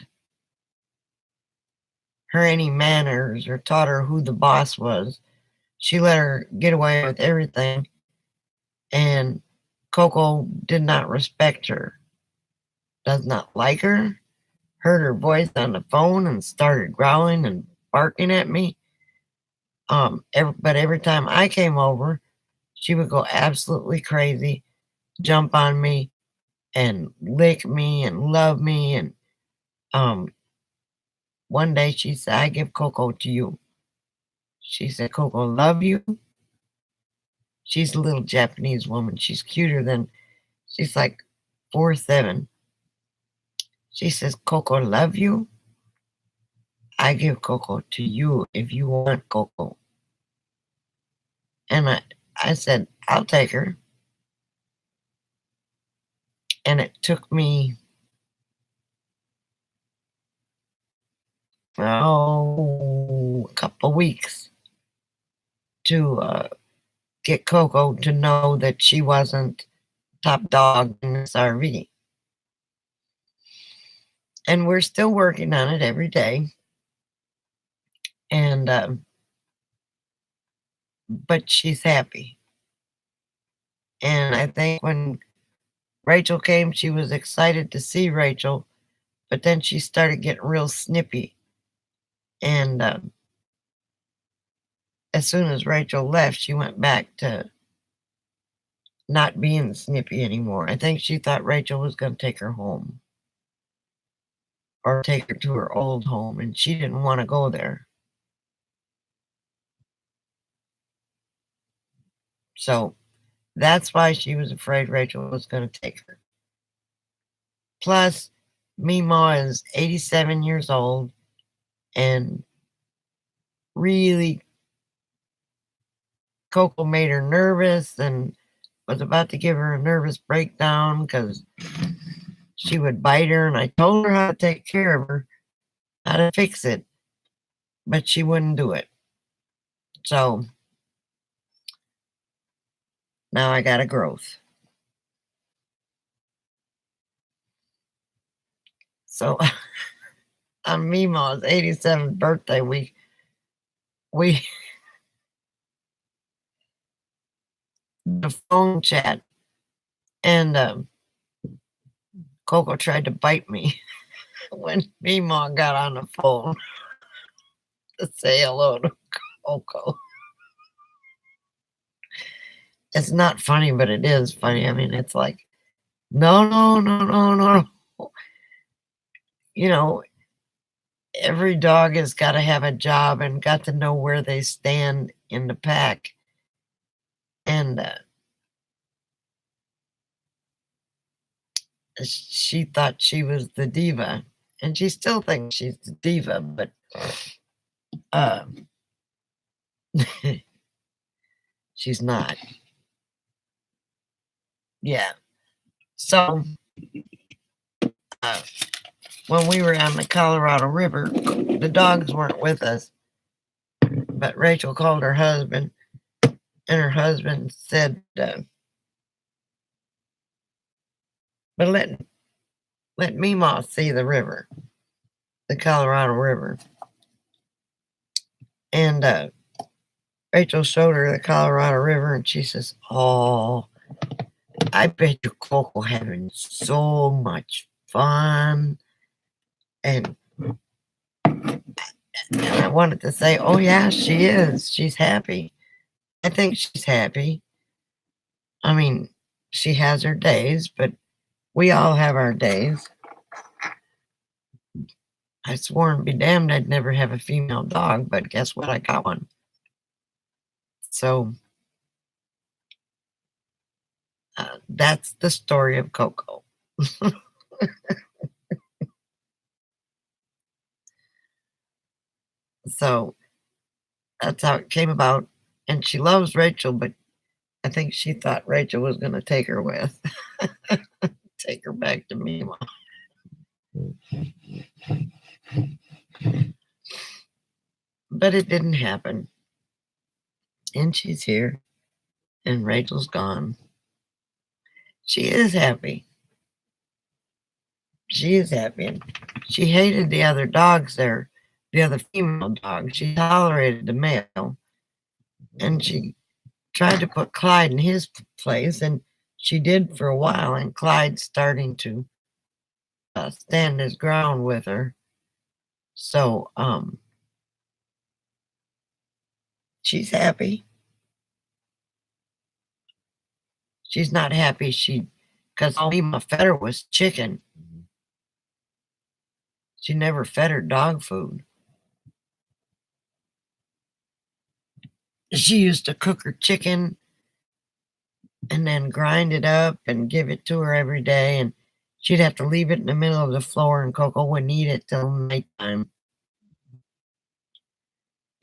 her any manners or taught her who the boss was. She let her get away with everything, and Coco did not respect her, does not like her, heard her voice on the phone and started growling and barking at me. But every time I came over, she would go absolutely crazy, jump on me and lick me and love me. And one day she said, I give Coco to you. She said, Coco, love you. She's a little Japanese woman. She's cuter than, she's like 4'7". She says, Coco, love you. I give Coco to you if you want Coco. And I said, I'll take her. And it took me, a couple weeks to get Coco to know that she wasn't top dog in this RV. And we're still working on it every day. And but she's happy. And I think when Rachel came, she was excited to see Rachel, but then she started getting real snippy. And as soon as Rachel left, she went back to not being snippy anymore. I think she thought Rachel was going to take her home or take her to her old home, and she didn't want to go there. So that's why she was afraid Rachel was going to take her. Plus, Meemaw is 87 years old and really, Coco made her nervous and was about to give her a nervous breakdown because she would bite her, and I told her how to take care of her, how to fix it, but she wouldn't do it. So now I got a growth. So on Meemaw's 87th birthday, we the phone chat, and Coco tried to bite me when Meemaw got on the phone to say hello to Coco. It's not funny, but it is funny. I mean, it's like, no, no, no, no, no. You know, every dog has got to have a job and got to know where they stand in the pack. And she thought she was the diva, and she still thinks she's the diva, but she's not. Yeah. So when we were on the Colorado River, the dogs weren't with us, but Rachel called her husband, and her husband said, but let Meemaw see the river, the Colorado River. And Rachel showed her the Colorado River, and she says, oh, I bet you Coco having so much fun. And I wanted to say, oh yeah, she is. She's happy. I think she's happy. I mean, she has her days, but we all have our days. I swore and be damned I'd never have a female dog, but guess what? I got one. So that's the story of Coco. So that's how it came about. And she loves Rachel, but I think she thought Rachel was going to take her with, take her back to Meemaw. But it didn't happen. And she's here, and Rachel's gone. She is happy. She is happy. And she hated the other dogs there, the other female dogs. She tolerated the male. And she tried to put Clyde in his place, and she did for a while. And Clyde's starting to stand his ground with her. So, she's happy. She's not happy because Meemaw fed her was chicken. She never fed her dog food. She used to cook her chicken and then grind it up and give it to her every day, and she'd have to leave it in the middle of the floor, and Coco wouldn't eat it till nighttime.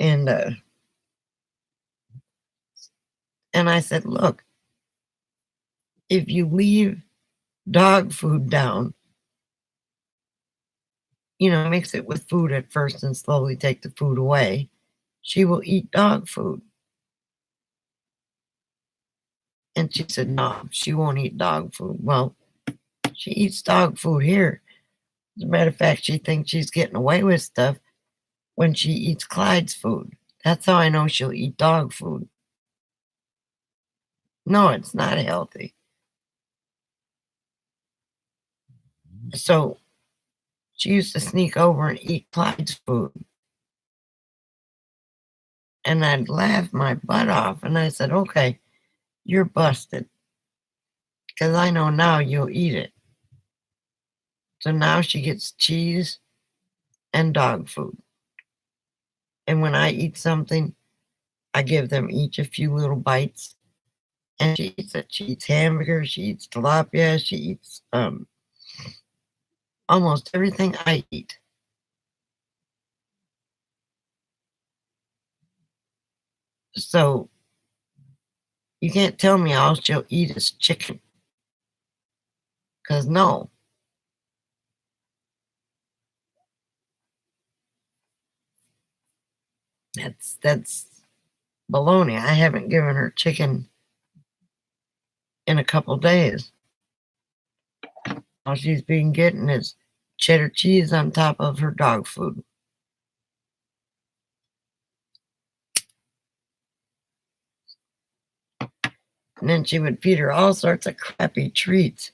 And I said, look, if you leave dog food down, mix it with food at first and slowly take the food away, she will eat dog food. And she said, no, she won't eat dog food. Well, she eats dog food here. As a matter of fact, she thinks she's getting away with stuff when she eats Clyde's food. That's how I know she'll eat dog food. No, it's not healthy. So she used to sneak over and eat Clyde's food. And I'd laugh my butt off. And I said, okay, you're busted. Because I know now you'll eat it. So now she gets cheese and dog food. And when I eat something, I give them each a few little bites. And she eats it. She eats hamburgers, she eats tilapia, she eats almost everything I eat. So you can't tell me all she'll eat is chicken. Because no. That's baloney. I haven't given her chicken in a couple days. All she's been getting is cheddar cheese on top of her dog food. And then she would feed her all sorts of crappy treats.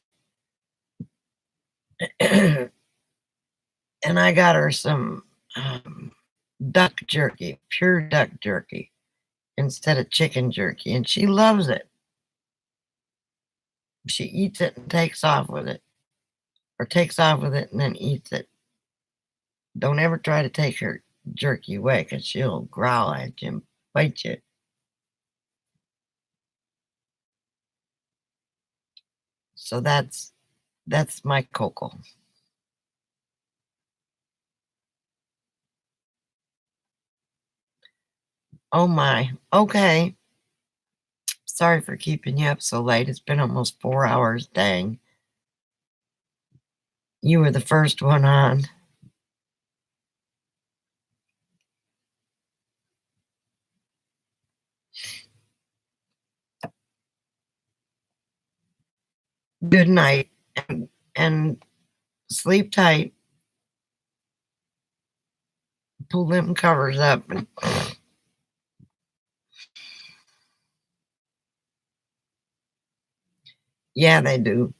And I got her some duck jerky, pure duck jerky, instead of chicken jerky. And she loves it. She eats it and takes off with it. Or takes off with it and then eats it. Don't ever try to take her jerky away because she'll growl at you and bite you. So that's my Coco. Oh my. Okay. Sorry for keeping you up so late. It's been almost 4 hours. Dang. You were the first one on. Good night and sleep tight. Pull them covers up. And yeah, they do.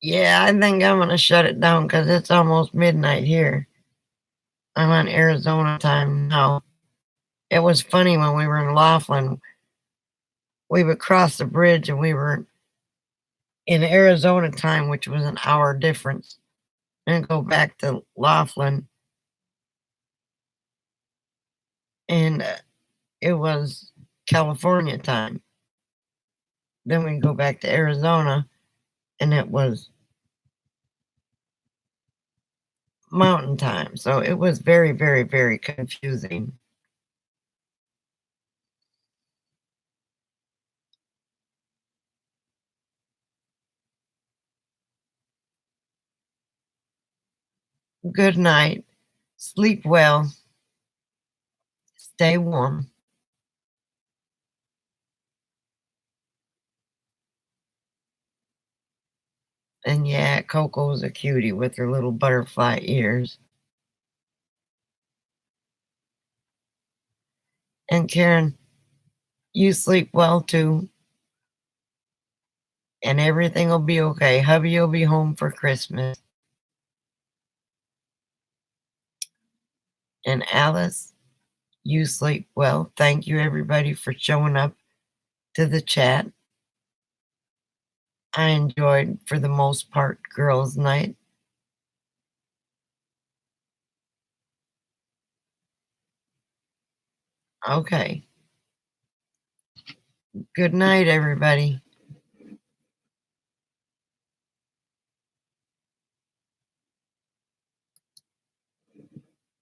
Yeah, I think I'm going to shut it down because it's almost midnight here. I'm on Arizona time now. It was funny when we were in Laughlin. We would cross the bridge and we were in Arizona time, which was an hour difference, and go back to Laughlin. And it was California time. Then we go back to Arizona and it was mountain time. So it was very, very, very confusing. Good night. Sleep well. Stay warm. And yeah, Coco's a cutie with her little butterfly ears. And Karen, you sleep well too. And everything will be okay. Hubby will be home for Christmas. And Alice, you sleep well. Thank you, everybody, for showing up to the chat. I enjoyed, for the most part, girls' night. Okay. Good night, everybody.